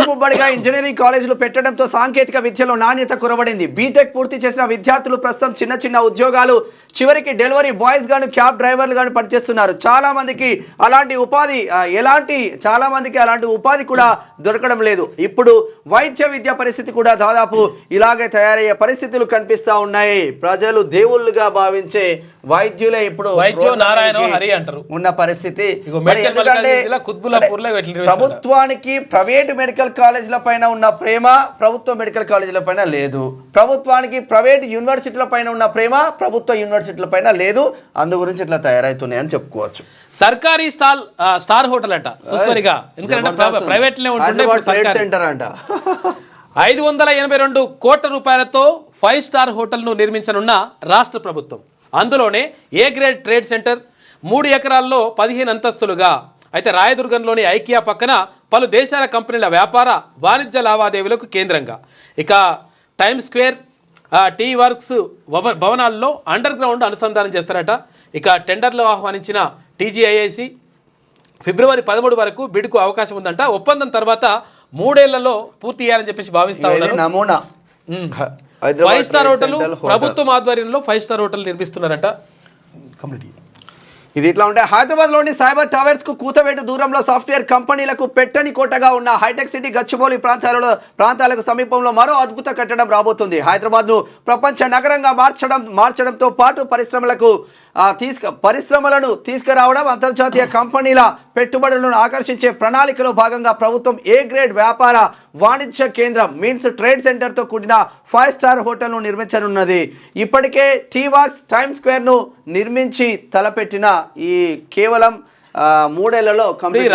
ముబ్బడిగా ఇంజనీరింగ్ కాలేజీలు పెట్టడంతో సాంకేతిక విద్యలో నాణ్యత కురవడింది. బీటెక్ పూర్తి చేసిన విద్యార్థులు ప్రస్తుతం చిన్న ఉద్యోగాలు, చివరికి డెలివరీ బాయ్స్ గాను, క్యాబ్ డ్రైవర్లు గాను పనిచేస్తున్నారు. చాలా మందికి అలాంటి ఉపాధి కూడా దొరకడం లేదు. ఇప్పుడు వైద్య విద్య పరిస్థితి కూడా దాదాపు ఇలాగే తయారయ్యే పరిస్థితులు కనిపిస్తా ఉన్నాయి. ప్రజలు దేవుళ్ళుగా భావించే వైద్యులే ఇప్పుడు ఉన్న పరిస్థితి. ప్రభుత్వానికి ప్రైవేట్ మెడికల్ కాలేజీల పైన ఉన్న ప్రేమ ప్రభుత్వ మెడికల్ కాలేజీల పైన లేదు. ప్రభుత్వానికి ప్రైవేట్ యూనివర్సిటీల పైన ఉన్న ప్రేమ ప్రభుత్వ యూనివర్సిటీల పైన లేదు. అందు గురించి ఇట్లా తయారవుతున్నాయని చెప్పుకోవచ్చు. సర్కారీ స్టార్ హోటల్ అంట సుస్మరిగా, ఎందుకంటే ప్రైవేట్ సెంటర్ అంట. 582 కోట్ల రూపాయలతో 5 స్టార్ హోటల్ను నిర్మించనున్న రాష్ట్ర ప్రభుత్వం. అందులోనే ఏ గ్రేడ్ ట్రేడ్ సెంటర్ 3 ఎకరాల్లో 15 అంతస్తులుగా. అయితే రాయదుర్గంలోని ఐకియా పక్కన పలు దేశాల కంపెనీల వ్యాపార వాణిజ్య లావాదేవీలకు కేంద్రంగా. ఇక టైమ్ స్క్వేర్, టీ వర్క్స్ భవనాల్లో అండర్ గ్రౌండ్ అనుసంధానం చేస్తారట. ఇక టెండర్లు ఆహ్వానించిన టీజీఐఐసి ఫిబ్రవరి 13 వరకు బిడ్కు అవకాశం ఉందంట. ఒప్పందం తర్వాత 3 ఏళ్లలో పూర్తి చేయాలని చెప్పేసి భావిస్తా ఉన్నారు. 5 స్టార్ హోటల్ ప్రభుత్వం ఆధ్వర్యంలో 5 స్టార్ హోటల్ నిర్మిస్తున్నారట. కంప్లీట్ ఇది ఇట్లా ఉంటే హైదరాబాద్లోని సైబర్ టవర్స్ కు కూతవేటు దూరంలో సాఫ్ట్వేర్ కంపెనీలకు పెట్టని కోటగా ఉన్న హైటెక్ సిటీ గచ్చిబౌలి ప్రాంతాలకు సమీపంలో మరో అద్భుత కట్టడం రాబోతుంది. హైదరాబాద్ను ప్రపంచ నగరంగా మార్చడంతో పాటు పరిశ్రమలను తీసుకురావడం, అంతర్జాతీయ కంపెనీల పెట్టుబడులను ఆకర్షించే ప్రణాళికలో భాగంగా ప్రభుత్వం ఏ గ్రేడ్ వ్యాపార వాణిజ్య కేంద్రం మీన్స్ ట్రేడ్ సెంటర్తో కూడిన 5 స్టార్ హోటల్ను నిర్మించనున్నది. ఇప్పటికే టీ వాక్స్, టైమ్ స్క్వేర్ను నిర్మించి తలపెట్టిన ఈ కేవలం 3 ఏళ్లలో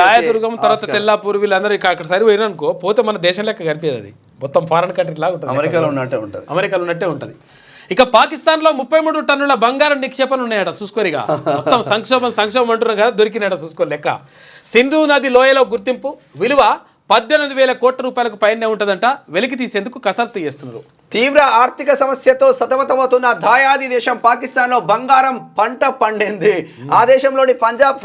రాయదుర్గం తర్వాత తెల్లాపూర్ వీళ్ళందరూ అక్కడ సరి పోయిననుకో పోతే మన దేశం లెక్క కనిపించదు. అది మొత్తం ఫారెన్ కంట్రీ లాగా ఉంటుంది, అమెరికాలో ఉన్నట్టే ఉంటుంది. ఇక పాకిస్తాన్లో 33 టన్నుల బంగారం నిక్షేపణలు ఉన్నాయట. చూసుకోరిగా మొత్తం సంక్షోభం అంటున్నారు కదా, దొరికినాయట చూసుకో లెక్క. సింధు నది లోయలో గుర్తింపు విలువ 18,000 కోట్ల రూపాయలకు పైనే ఉంటుందంట. వెలికి తీసేందుకు కసరత్తు చేస్తున్నారు. తీవ్ర ఆర్థిక సమస్యతో సతమతమవుతున్న దాయాది దేశం పాకిస్తాన్లో బంగారం పంట పండింది. ఆ దేశంలోని పంజాబ్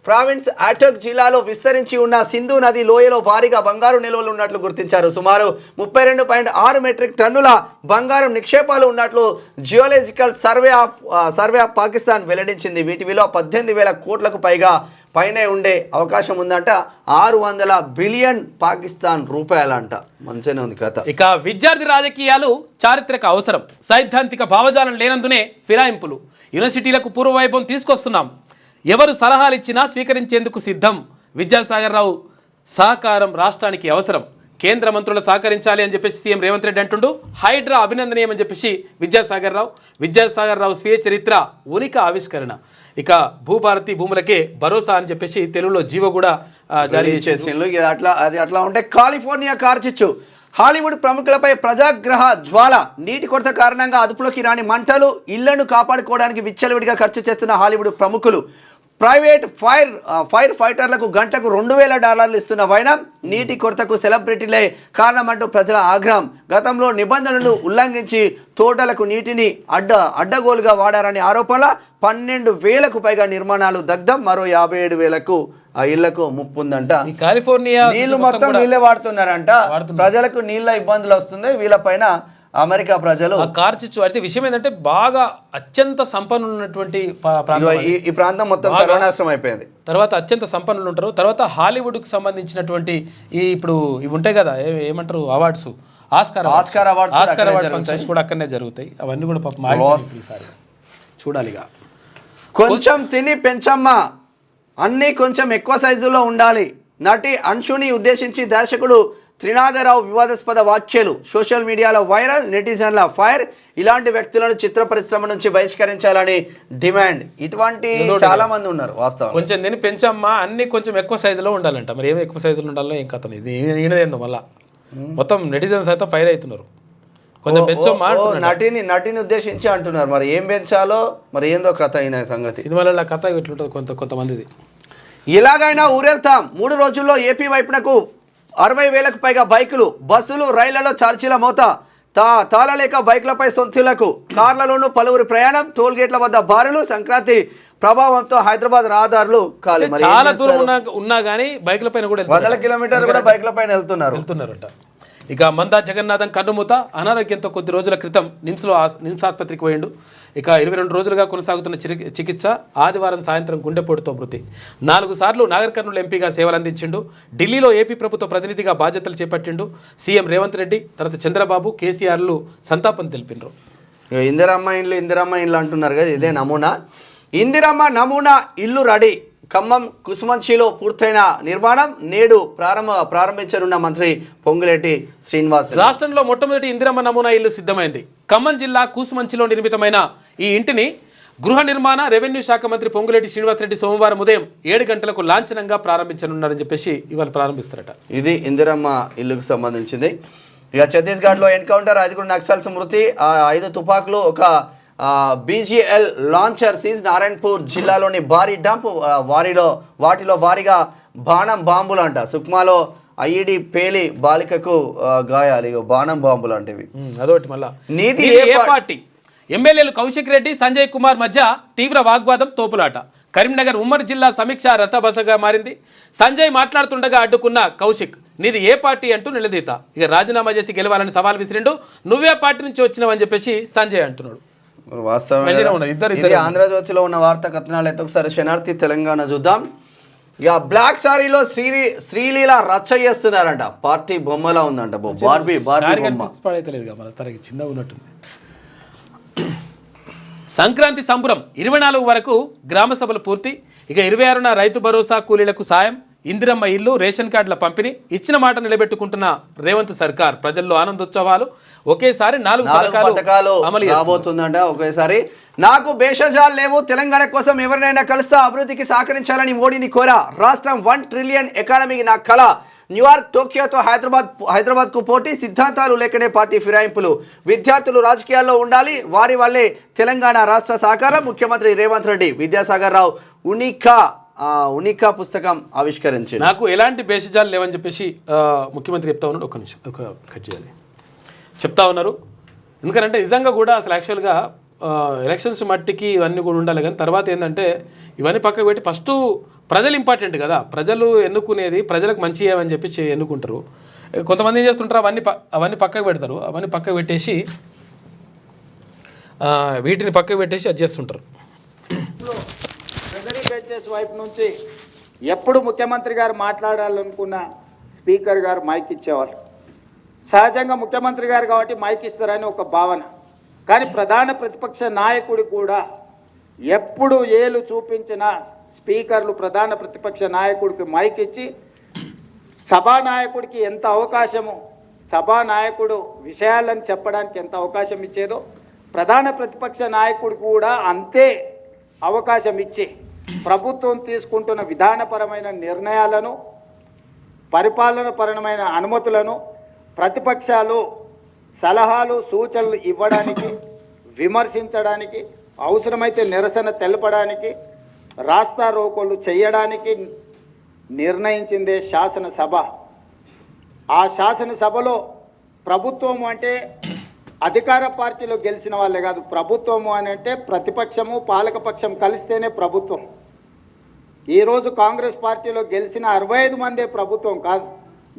ప్రావిన్స్ అటక్ జిల్లాలో విస్తరించి ఉన్న సింధు నది లోయలో భారీగా బంగారు నిల్వలు ఉన్నట్లు గుర్తించారు. సుమారు 32.6 మెట్రిక్ టన్నుల బంగారం నిక్షేపాలు ఉన్నట్లు జియోలాజికల్ సర్వే ఆఫ్ పాకిస్తాన్ వెల్లడించింది. వీటి విలువ 18,000 కోట్లకు పైనే ఉండే అవకాశం ఉందంట. 600 బిలియన్ పాకిస్తాన్ రూపాయలంట. మంచిగానే ఉంది కథ. ఇక విద్యార్థి రాజకీయాలు చారిత్రక అవసరం, సైద్ధాంతిక భావజాలం లేనందునే ఫిరాయింపులు. యూనివర్సిటీలకు పూర్వవైభవం తీసుకొస్తున్నాం, ఎవరు సలహాలు ఇచ్చినా స్వీకరించేందుకు సిద్ధం. విద్యాసాగర్ రావు సహకారం రాష్ట్రానికి అవసరం, కేంద్ర మంత్రులు సహకరించాలి అని చెప్పేసి సీఎం రేవంత్ రెడ్డి అంటుండు. హైడ్రా అభినందనీయం అని చెప్పేసి విద్యాసాగర్ రావు స్వీయ చరిత్ర ఉనికి ఆవిష్కరణ. ఇక భూభారతి భూములకే భరోసా అని చెప్పేసి తెలుగులో జీవో కూడా జారీ చేసిండ్రు. అట్లా ఉంటే కాలిఫోర్నియా కార్చిచ్చు హాలీవుడ్ ప్రముఖులపై ప్రజాగ్రహ జ్వాల. నీటి కొరత కారణంగా అదుపులోకి రాని మంటలు, ఇళ్లను కాపాడుకోవడానికి విచ్చలవిడిగా ఖర్చు చేస్తున్న హాలీవుడ్ ప్రముఖులు. ప్రైవేట్ ఫైర్ ఫైటర్లకు గంటకు $2,000 ఇస్తున్న వైనం నీటి కొరతకు సెలబ్రిటీలే కారణమంటూ ప్రజల ఆగ్రహం. గతంలో నిబంధనలు ఉల్లంఘించి తోటలకు నీటిని అడ్డగోలుగా వాడారని ఆరోపణల 12,000కు పైగా నిర్మాణాలు దగ్ధం, మరో 57,000కు ఇళ్లకు ముప్పు ఉందంట. కాలిఫోర్నియా నీళ్లు మొత్తం నీళ్ళే వాడుతున్నారంట. ప్రజలకు నీళ్ళ ఇబ్బందులు వస్తుంది. వీళ్ళపైన అమెరికా ప్రజలు కార్చిచ్చు అయితే విషయం ఏంటంటే బాగా అత్యంత సంపన్నులు ఉన్నటువంటి ఈ ప్రాంతం మొత్తం సర్వనాశనం అయిపోయింది. తర్వాత అత్యంత సంపన్నులు ఉంటారు. తర్వాత హాలీవుడ్కి సంబంధించినటువంటి ఇప్పుడు ఇవి ఉంటాయి కదా, ఏమంటారు అవార్డ్స్, ఆస్కార్ అవార్డ్స్ ఫంక్షన్స్ కూడా అక్కడనే జరుగుతాయి. అవన్నీ కూడా పాపం చూడాలిగా. కొంచెం తిని పెంచమ్మా, అన్నీ కొంచెం ఎక్కువ సైజులో ఉండాలి. నటి అంశుని ఉద్దేశించి దర్శకుడు త్రినాథరావు వివాదాస్పద వ్యాఖ్యలు సోషల్ మీడియాలో వైరల్, నెటిజన్ల ఫైర్. ఇలాంటి వ్యక్తులను చిత్ర పరిశ్రమ నుంచి బహిష్కరించాలని డిమాండ్. ఇటువంటి చాలా మంది ఉన్నారు. వాస్తవం కొంచెం తిని పెంచమ్మా, అన్ని కొంచెం ఎక్కువ సైజులో ఉండాలంట. మరి ఏమి ఎక్కువ సైజులో ఉండాలో ఏం కథ ఇది ఈయనదేందో మళ్ళా మొత్తం నెటిజన్స్ అయితే ఫైర్ అవుతున్నారు. కొంచెం పెంచమ్మా నటిని ఉద్దేశించి అంటున్నారు. మరి ఏం పెంచాలో మరి ఏందో కథ అయిన సంగతి. సినిమాలలో కథ ఇట్లుంటుంది కొంతమందిది. ఇలాగైనా ఊరెళ్తాం. 3 రోజుల్లో ఏపీ వైపునకు 60,000కు పైగా బైకులు, బస్సులు, రైళ్లలో ఛార్జీల మోత. తాళలేక బైకులపై సొంతులకు, కార్లలోనూ పలువురు ప్రయాణం. టోల్ గేట్ల వద్ద బారులు. సంక్రాంతి ప్రభావంతో హైదరాబాద్ రహదారులు ఖాళీ. చాలా దూరం ఉన్నా కానీ బైకుల పైన కూడా 100 కిలోమీటర్లు కూడా బైకుల పైన వెళ్తున్నారట. ఇక మందా జగన్నాథన్ కన్నుమూత. అనారోగ్యంతో కొద్ది రోజుల క్రితం నిమ్స్ ఆసుపత్రికి పోయిండు. ఇక 22 రోజులుగా కొనసాగుతున్న చికిత్స. ఆదివారం సాయంత్రం గుండెపోటుతో మృతి. 4 సార్లు నాగర్ కర్నూలు ఎంపీగా సేవలందించిండు. ఢిల్లీలో ఏపీ ప్రభుత్వ ప్రతినిధిగా బాధ్యతలు చేపట్టిండు. సీఎం రేవంత్ రెడ్డి, తర్వాత చంద్రబాబు, కేసీఆర్లు సంతాపం తెలిపినరు. ఇందిరమ్మ ఇండ్లు అంటున్నారు కదా, ఇదే నమూనా. ఇందిరమ్మ నమూనా ఇల్లు రెడీ. ఖమ్మం కుసుమంచిలో పూర్తయిన నిర్మాణం నేడు ప్రారంభించనున్న మంత్రి పొంగులేటి శ్రీనివాస్. రాష్ట్రంలో మొట్టమొదటి ఇందిరమ్మ నమూనా ఇల్లు సిద్ధమైంది. ఖమ్మం జిల్లా కుసుమంచిలో నిర్మితమైన ఈ ఇంటిని గృహ నిర్మాణ రెవెన్యూ శాఖ మంత్రి పొంగులేటి శ్రీనివాసరెడ్డి సోమవారం ఉదయం 7 గంటలకు లాంఛనంగా ప్రారంభించనున్నారని చెప్పేసి ఇవాళ ప్రారంభిస్తారట. ఇది ఇందిరమ్మ ఇల్లుకు సంబంధించింది. ఇక ఛత్తీస్గఢ్లో ఎన్కౌంటర్, 5 నక్సల్స్ మృతి, 5 తుపాకులు, ఒక BGL లాంచర్ సీజ్. నారాయణపూర్ జిల్లాలోని భారీ డంప్, వాటిలో భారీగా బాంబులు అంట. సుక్మాలో IED పేలి బాలికకు గాయాలు. బాణం బాంబులు అంటేవి. అదొకటి. మళ్ళా నీతి ఏ పార్టీ ఎమ్మెల్యేలు కౌశిక్ రెడ్డి, సంజయ్ కుమార్ మధ్య తీవ్ర వాగ్వాదం, తోపులాట. కరీంనగర్ ఉమ్మడి జిల్లా సమీక్ష రసబసగా మారింది. సంజయ్ మాట్లాడుతుండగా అడ్డుకున్న కౌశిక్, నీది ఏ పార్టీ అంటూ నిలదీత. ఇక రాజీనామా చేసి గెలవాలని సవాల్ విసిరిండు. నువ్వే పార్టీ నుంచి వచ్చినావని చెప్పేసి సంజయ్ అంటున్నాడు. వాస్తవం ఆంధ్రజ్యోతిలో ఉన్న వార్తా కథనాలు అయితే ఒకసారి శనార్థి తెలంగాణ చూద్దాం. ఇక బ్లాక్ సారీలో శ్రీలీల రచ్చ చేస్తున్నారంట. పార్టీ బొమ్మలా ఉందంట. బార్బీ బొమ్మ. చిన్నగా ఉన్నట్టుంది. సంక్రాంతి సంబరం 24 వరకు గ్రామ సభలు పూర్తి. ఇక 26న రైతు భరోసా కూలీలకు సాయం, ఇందిరమ్మ ఇల్లు, రేషన్ కార్డుల పంపిణీ. ఇచ్చిన మాట నిలబెట్టుకుంటున్న రేవంత్ సర్కార్. ప్రజల్లో ఆనందోత్సవాలు. ఒకేసారి 4 పథకాలు అమలు రాబోతుందంట. ఒకేసారి నాకు భేషజాలు లేవు. తెలంగాణ కోసం ఎవరినైనా కలుస్తా. అభివృద్ధికి సహకరించాలని మోడీని కోరా. రాష్ట్రం 1 ట్రిలియన్ ఎకానమీకి నా కళ. న్యూయార్క్, టోక్యోతో హైదరాబాద్కు పోటీ. సిద్ధాంతాలు లేకనే పార్టీ ఫిరాయింపులు. విద్యార్థులు రాజకీయాల్లో ఉండాలి. వారి వల్లే తెలంగాణ రాష్ట్ర సహకారం. ముఖ్యమంత్రి రేవంత్ రెడ్డి. విద్యాసాగర్ రావు ఉనికా పుస్తకం ఆవిష్కరించారు. నాకు ఎలాంటి భేషజాలు లేవని చెప్పేసి ముఖ్యమంత్రి చెప్తా ఉన్నాడు. ఒక్క నిమిషం కట్ చేయాలి. చెప్తా ఉన్నారు. ఎందుకంటే నిజంగా కూడా అసలు యాక్చువల్గా ఎలక్షన్స్ మట్టికి ఇవన్నీ కూడా ఉండాలి. కానీ తర్వాత ఏంటంటే ఇవన్నీ పక్కకు పెట్టి ఫస్ట్ ప్రజలు ఇంపార్టెంట్ కదా. ప్రజలు ఎన్నుకునేది ప్రజలకు మంచి ఏమని చెప్పి ఎన్నుకుంటారు. కొంతమంది ఏం చేస్తుంటారు, అవన్నీ పక్కకు పెడతారు. అవన్నీ పక్కకు పెట్టేసి వీటిని పక్కకు పెట్టేసి అది చేస్తుంటారు. ట్రెజరీ బెంచెస్ వైపు నుంచి ఎప్పుడు ముఖ్యమంత్రి గారు మాట్లాడాలనుకున్న స్పీకర్ గారు మైక్ ఇచ్చేవాళ్ళు. సహజంగా ముఖ్యమంత్రి గారు కాబట్టి మైక్ ఇస్తారని ఒక భావన. కానీ ప్రధాన ప్రతిపక్ష నాయకుడు కూడా ఎప్పుడు ఏలు చూపించిన స్పీకర్లు ప్రధాన ప్రతిపక్ష నాయకుడికి మైక్ ఇచ్చి సభానాయకుడికి ఎంత అవకాశము, సభానాయకుడు విషయాలను చెప్పడానికి ఎంత అవకాశం ఇచ్చేదో ప్రధాన ప్రతిపక్ష నాయకుడు కూడా అంతే అవకాశం ఇచ్చి ప్రభుత్వం తీసుకుంటున్న విధానపరమైన నిర్ణయాలను, పరిపాలనపరమైన అనుమతులను ప్రతిపక్షాలు సలహాలు సూచనలు ఇవ్వడానికి, విమర్శించడానికి, అవసరమైతే నిరసన తెలపడానికి, రాస్తా రోకోలు చేయడానికి నిర్ణయించిందే శాసనసభ. ఆ శాసనసభలో ప్రభుత్వం అంటే అధికార పార్టీలో గెలిచిన వాళ్ళే కాదు. ప్రభుత్వము అని అంటే ప్రతిపక్షము పాలకపక్షం కలిస్తేనే ప్రభుత్వం. ఈరోజు కాంగ్రెస్ పార్టీలో గెలిచిన 65 మందే ప్రభుత్వం కాదు,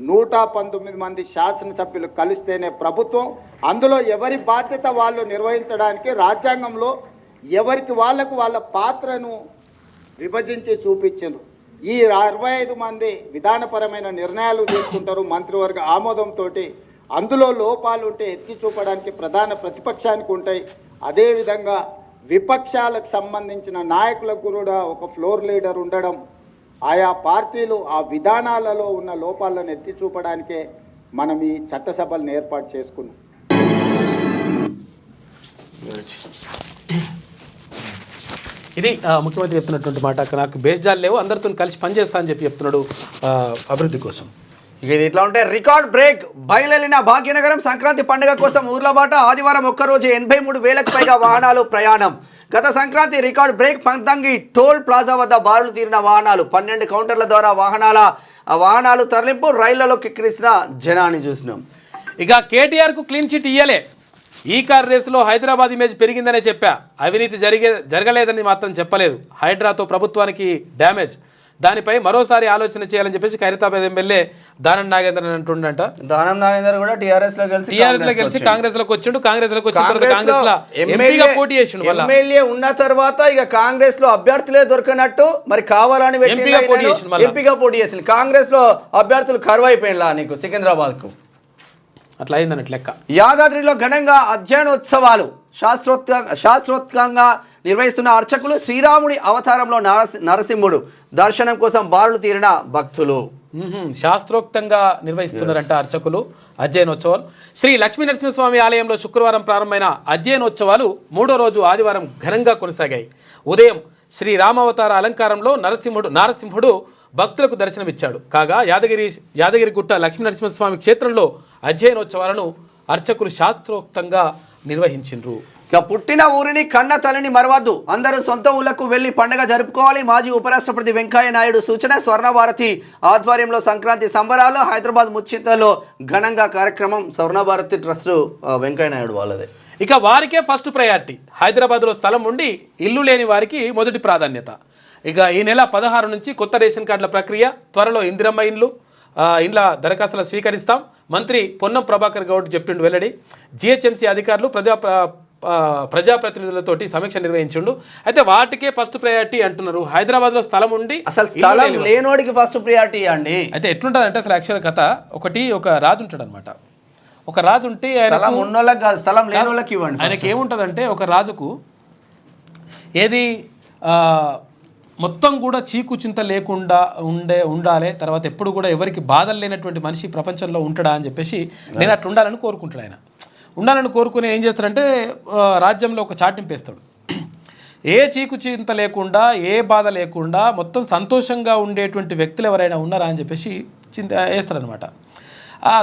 119 మంది శాసనసభ్యులు కలిస్తేనే ప్రభుత్వం. అందులో ఎవరి బాధ్యత వాళ్ళు నిర్వహించడానికి రాజ్యాంగంలో ఎవరికి వాళ్ళ పాత్రను విభజించి చూపించారు. ఈ 65 మంది విధానపరమైన నిర్ణయాలు తీసుకుంటారు మంత్రివర్గ ఆమోదంతో. అందులో లోపాలు ఉంటే ఎత్తి చూపడానికి ప్రధాన ప్రతిపక్షానికి ఉంటాయి. అదేవిధంగా విపక్షాలకు సంబంధించిన నాయకులకు కూడా ఒక ఫ్లోర్ లీడర్ ఉండడం, ఆయా పార్టీలు ఆ విధానాలలో ఉన్న లోపాలను ఎత్తి చూపడానికే మనం ఈ చట్టసభలను ఏర్పాటు చేసుకున్నాం. ఇది ముఖ్యమంత్రి చెప్తున్నటువంటి మాట. నాకు బేస్జాలు లేవు, అందరితో కలిసి పనిచేస్తా అని చెప్తున్నాడు అభివృద్ధి కోసం. ఇక ఇది ఇట్లా ఉంటే రికార్డ్ బ్రేక్. బయలుదేరిన భాగ్యనగరం సంక్రాంతి పండుగ కోసం ఊర్ల బాట. ఆదివారం ఒక్కరోజు 83,000కు పైగా వాహనాలు ప్రయాణం. గత Sankranti record break. Panthangi toll plaza వద్ద బారులు తీరిన వాహనాలు. 12 కౌంటర్ల ద్వారా వాహనాలు తరలింపు. రైళ్లలో కిక్కిరిసిన జనాన్ని చూసినాం. ఇక కేటీఆర్కు క్లీన్ చిట్ ఇయ్యలే. ఈ కార్ రేసులో హైదరాబాద్ ఇమేజ్ పెరిగిందనే చెప్పా, అవినీతి జరగలేదని మాత్రం చెప్పలేదు. హైడ్రాతో ప్రభుత్వానికి డ్యామేజ్, దానిపై మరోసారి ఆలోచన చేయాలని చెప్పేసి ఖైరతాబాద్ ఎమ్మెల్యే దానం నాగేంద్ర అంటుండంట. దానం నాగేంద్ర కూడా టీఆర్ఎస్ లో గెలిచి కాంగ్రెస్ లోకి వచ్చిండు. కాంగ్రెస్ లోకి వచ్చిన కాంగ్రెస్ లో ఎంపీగా పోటీ చేసిండు. ఎమ్మెల్యే ఉన్న తర్వాత ఇక కాంగ్రెస్ లో అభ్యర్థులే దొరకనట్టు మరి కావాలని ఎంపీగా పోటీ చేసింది. కాంగ్రెస్ లో అభ్యర్థులు కరువైపోయినా నీకు సికింద్రాబాద్ కు అట్లా అయిందన్నట్టు లెక్క. యాదాద్రిలో ఘనంగా అధ్యయనోత్సవాలు. శాస్త్రోత్కంగా నిర్వహిస్తున్న అర్చకులు. శ్రీరాముడి అవతారంలో నరసింహుడు దర్శనం కోసం బారులు తీరిన భక్తులు. శాస్త్రోక్తంగా నిర్వహిస్తున్నారంట అర్చకులు అధ్యయనోత్సవాలు. శ్రీ లక్ష్మీ నరసింహస్వామి ఆలయంలో శుక్రవారం ప్రారంభమైన అధ్యయనోత్సవాలు 3వ రోజు ఆదివారం ఘనంగా కొనసాగాయి. ఉదయం శ్రీ రామావతార అలంకారంలో నారసింహుడు భక్తులకు దర్శనమిచ్చాడు. కాగా యాదగిరిగుట్ట లక్ష్మీ నరసింహస్వామి క్షేత్రంలో అధ్యయనోత్సవాలను అర్చకులు శాస్త్రోక్తంగా నిర్వహించిండ్రు. ఇక పుట్టిన ఊరిని కన్న తల్లిని మరవద్దు, అందరూ సొంత ఊళ్ళకు వెళ్లి పండుగ జరుపుకోవాలి. మాజీ ఉపరాష్ట్రపతి వెంకయ్య నాయుడు సూచన. స్వర్ణభారతి ఆధ్వర్యంలో సంక్రాంతి సంబరాలు. హైదరాబాద్ ముచ్చింతలో ఘనంగా కార్యక్రమం. స్వర్ణభారతి ట్రస్ట్ వెంకయ్య నాయుడు వాళ్ళదే. ఇక వారికే ఫస్ట్ ప్రయారిటీ. హైదరాబాద్లో స్థలం ఉండి ఇల్లు లేని వారికి మొదటి ప్రాధాన్యత. ఇక ఈ నెల 16 నుంచి కొత్త రేషన్ కార్డుల ప్రక్రియ. త్వరలో ఇందిరమ్మ ఇండ్ల దరఖాస్తులు స్వీకరిస్తాం. మంత్రి పొన్నం ప్రభాకర్ గౌడ్ చెప్పిండు వెల్లడి. జిహెచ్ఎంసీ అధికారులు ప్రజాప్రతినిధులతోటి సమీక్ష నిర్వహించిండు. అయితే వాటికే ఫస్ట్ ప్రయారిటీ అంటున్నారు. హైదరాబాద్లో స్థలం ఉండి అసలు స్థలం లేనోడికి ఫస్ట్ ప్రయారిటీ అండి. అయితే ఎట్లుంటుంది అంటే అసలు యాక్చువల్ కథ ఒక రాజు ఉంటాడు అనమాట. ఒక రాజు ఉంటే స్థలం లేనోళ్ళకి ఇవ్వండి. ఆయనకి ఏముంటుందంటే ఒక రాజుకు ఏది మొత్తం కూడా చీకు చింత లేకుండా ఉండాలి. తర్వాత ఎప్పుడు కూడా ఎవరికి బాధలు లేనటువంటి మనిషి ప్రపంచంలో ఉంటాడా అని చెప్పేసి నేను అట్లా ఉండాలని కోరుకుంటాడు. ఆయన ఉండాలని కోరుకుని ఏం చేస్తాడంటే రాజ్యంలో ఒక చాటింపు వేస్తాడు. ఏ చీకు చింత లేకుండా ఏ బాధ లేకుండా మొత్తం సంతోషంగా ఉండేటువంటి వ్యక్తులు ఎవరైనా ఉన్నారా అని చెప్పేసి వేస్తాడనమాట.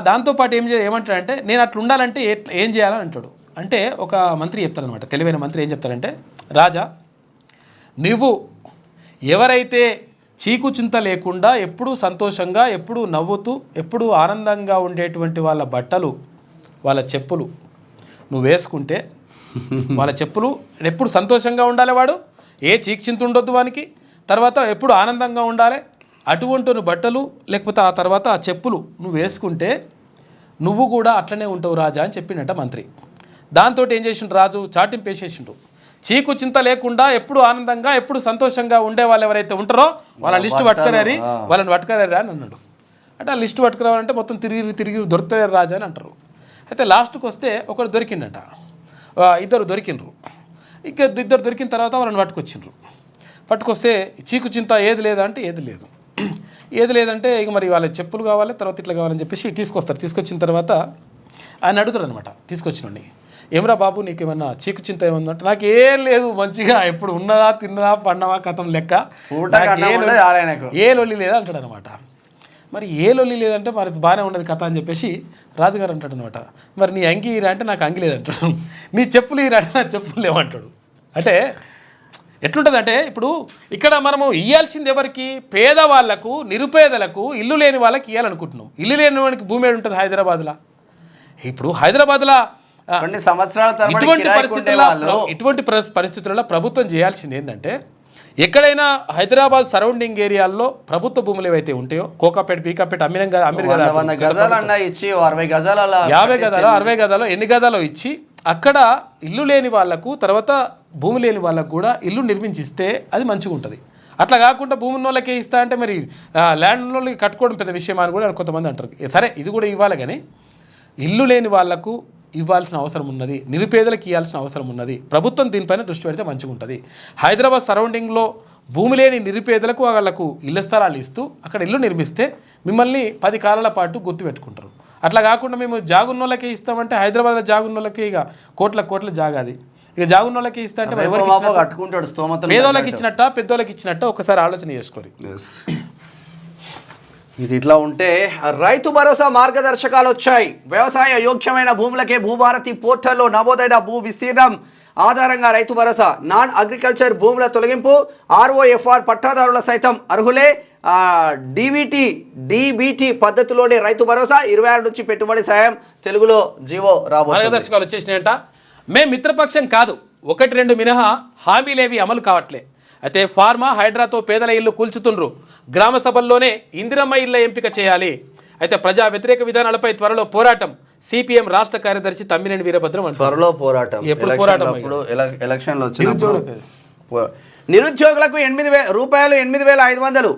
దాంతోపాటు ఏమంటాడంటే నేను అట్లా ఉండాలంటే ఏం చేయాలని అంటాడు. అంటే ఒక మంత్రి చెప్తాడనమాట, తెలివైన మంత్రి ఏం చెప్తాడంటే, రాజా నువ్వు ఎవరైతే చీకు చింత లేకుండా ఎప్పుడూ సంతోషంగా ఎప్పుడూ నవ్వుతూ ఎప్పుడూ ఆనందంగా ఉండేటువంటి వాళ్ళ బట్టలు వాళ్ళ చెప్పులు నువ్వు వేసుకుంటే, వాళ్ళ చెప్పులు ఎప్పుడు సంతోషంగా ఉండాలి, వాడు ఏ చీకు చింత ఉండొద్దు వానికి, తర్వాత ఎప్పుడు ఆనందంగా ఉండాలి, అటువంటి బట్టలు లేకపోతే ఆ తర్వాత ఆ చెప్పులు నువ్వు వేసుకుంటే నువ్వు కూడా అట్లనే ఉంటావు రాజా అని చెప్పిండట మంత్రి. దాంతో ఏం చేసిండు రాజు, చాటింపు వేసేసిండు. చీకు చింత లేకుండా ఎప్పుడు ఆనందంగా ఎప్పుడు సంతోషంగా ఉండే వాళ్ళు ఎవరైతే ఉంటారో వాళ్ళ లిస్టు పట్టుకురారి వాళ్ళని పట్టుకురారి అని అన్నాడు. అంటే ఆ లిస్టు పట్టుకురావాలంటే మొత్తం తిరిగి దొరుకుతారు రాజా అని అంటారు. అయితే లాస్ట్కి వస్తే ఒకరు దొరికిండట, ఇద్దరు దొరికిండ్రు. ఇద్దరు దొరికిన తర్వాత వాళ్ళని పట్టుకొస్తే చీకు చింత ఏది లేదా అంటే ఏది లేదంటే ఇక మరి వాళ్ళ చెప్పులు కావాలి, తర్వాత ఇట్లా కావాలని చెప్పేసి తీసుకొస్తారు. తీసుకొచ్చిన తర్వాత ఆయన అడుగుతారు అనమాట, తీసుకొచ్చినండి ఏమరా బాబు నీకు ఏమన్నా చీకు చింత ఏమన్నా? నాకు ఏం లేదు, మంచిగా ఎప్పుడు ఉన్నదా తిన్నదా పన్నవా కథం లెక్క, ఏ లొల్లి లేదా అంటాడు అనమాట. మరి ఏ లొల్లి లేదంటే మరి బాగానే ఉన్నది కథ అని చెప్పేసి రాజుగారు అంటాడు అనమాట. మరి నీ అంగి ఈరా అంటే నాకు అంగి లేదంటాడు, నీ చెప్పులు ఈరా అంటే నా చెప్పులు లేవంటాడు. అంటే ఎట్లుంటుందంటే ఇప్పుడు ఇక్కడ మనము ఇవ్వాల్సింది ఎవరికి, పేదవాళ్లకు నిరుపేదలకు ఇల్లు లేని వాళ్ళకి ఇవ్వాలనుకుంటున్నాం. ఇల్లు లేని వాడికి భూమి ఏడు ఉంటుంది హైదరాబాద్లో. ఇప్పుడు హైదరాబాద్లో ఇటువంటి పరిస్థితుల్లో ప్రభుత్వం చేయాల్సింది ఏంటంటే, ఎక్కడైనా హైదరాబాద్ సరౌండింగ్ ఏరియాల్లో ప్రభుత్వ భూములు ఏవైతే ఉంటాయో, కోకాపేట పీకాపేట అమ్మిరం కదా, 50 గదాలు 60 గదాలు ఎన్ని గదాలో ఇచ్చి అక్కడ ఇల్లు లేని వాళ్లకు తర్వాత భూమి లేని వాళ్ళకు కూడా ఇల్లు నిర్మించిస్తే అది మంచిగా ఉంటుంది. అట్లా కాకుండా భూమి ఉన్నోళ్ళకే ఇస్తా అంటే మరి ల్యాండ్ ఉన్నోళ్ళకి కట్టుకోవడం పెద్ద విషయం అని కూడా కొంతమంది అంటారు. సరే ఇది కూడా ఇవ్వాలి, కానీ ఇల్లు లేని వాళ్లకు ఇవ్వాల్సిన అవసరం ఉన్నది, నిరుపేదలకు ఇవ్వాల్సిన అవసరం ఉన్నది. ప్రభుత్వం దీనిపైన దృష్టి పెడితే మంచిగా ఉంటుంది. హైదరాబాద్ సరౌండింగ్లో భూమి లేని నిరుపేదలకు వాళ్ళకు ఇళ్ల స్థలాలు ఇస్తూ అక్కడ ఇల్లు నిర్మిస్తే మిమ్మల్ని 10 కాలాల పాటు గుర్తుపెట్టుకుంటారు. అట్లా కాకుండా మేము జాగున్నోళ్ళకి ఇస్తామంటే హైదరాబాద్లో జాగున్నోళ్ళకి ఇక కోట్ల జాగాది, ఇక జాగున్నోళ్ళకి ఇస్తా అంటే పేదోళ్ళకి ఇచ్చినట్ట పెద్దోళ్ళకి ఇచ్చినట్ట ఒకసారి ఆలోచన చేసుకోరు. ఇది ఇట్లా ఉంటే రైతు భరోసా మార్గదర్శకాలు వచ్చాయి. వ్యవసాయ యోగ్యమైన భూములకే భూభారతి పోర్టల్లో నమోదైన భూ విస్తీర్ణం ఆధారంగా రైతు భరోసా, నాన్ అగ్రికల్చర్ భూముల తొలగింపు, ROFR పట్టాదారుల సైతం అర్హులే. DBT పద్ధతిలోనే రైతు భరోసా 26 నుంచి పెట్టుబడి సాయం తెలుగులో జీవో రాబోతుంది. మార్గదర్శకాలు వచ్చేసినాయంట. మేము మిత్రపక్షం కాదు, 1-2 మినహా హామీలేవి అమలు కావట్లే. అయితే ఫార్మా హైడ్రాతో పేదల ఇల్లు కూల్చుతుండ్రు. గ్రామ సభల్లోనే ఇందిరమ్మ ఇళ్ల ఎంపిక చేయాలి. అయితే ప్రజా వ్యతిరేక విధానాలపై త్వరలో పోరాటం. CPM రాష్ట్ర కార్యదర్శి తమ్మినేని వీరభద్రం అంటారు. త్వరలో పోరాటం. ఎప్పుడు పోరాటం? ఎలక్షన్లు వచ్చినప్పుడు నిరుద్యోగులకు రూపాయలు 8,500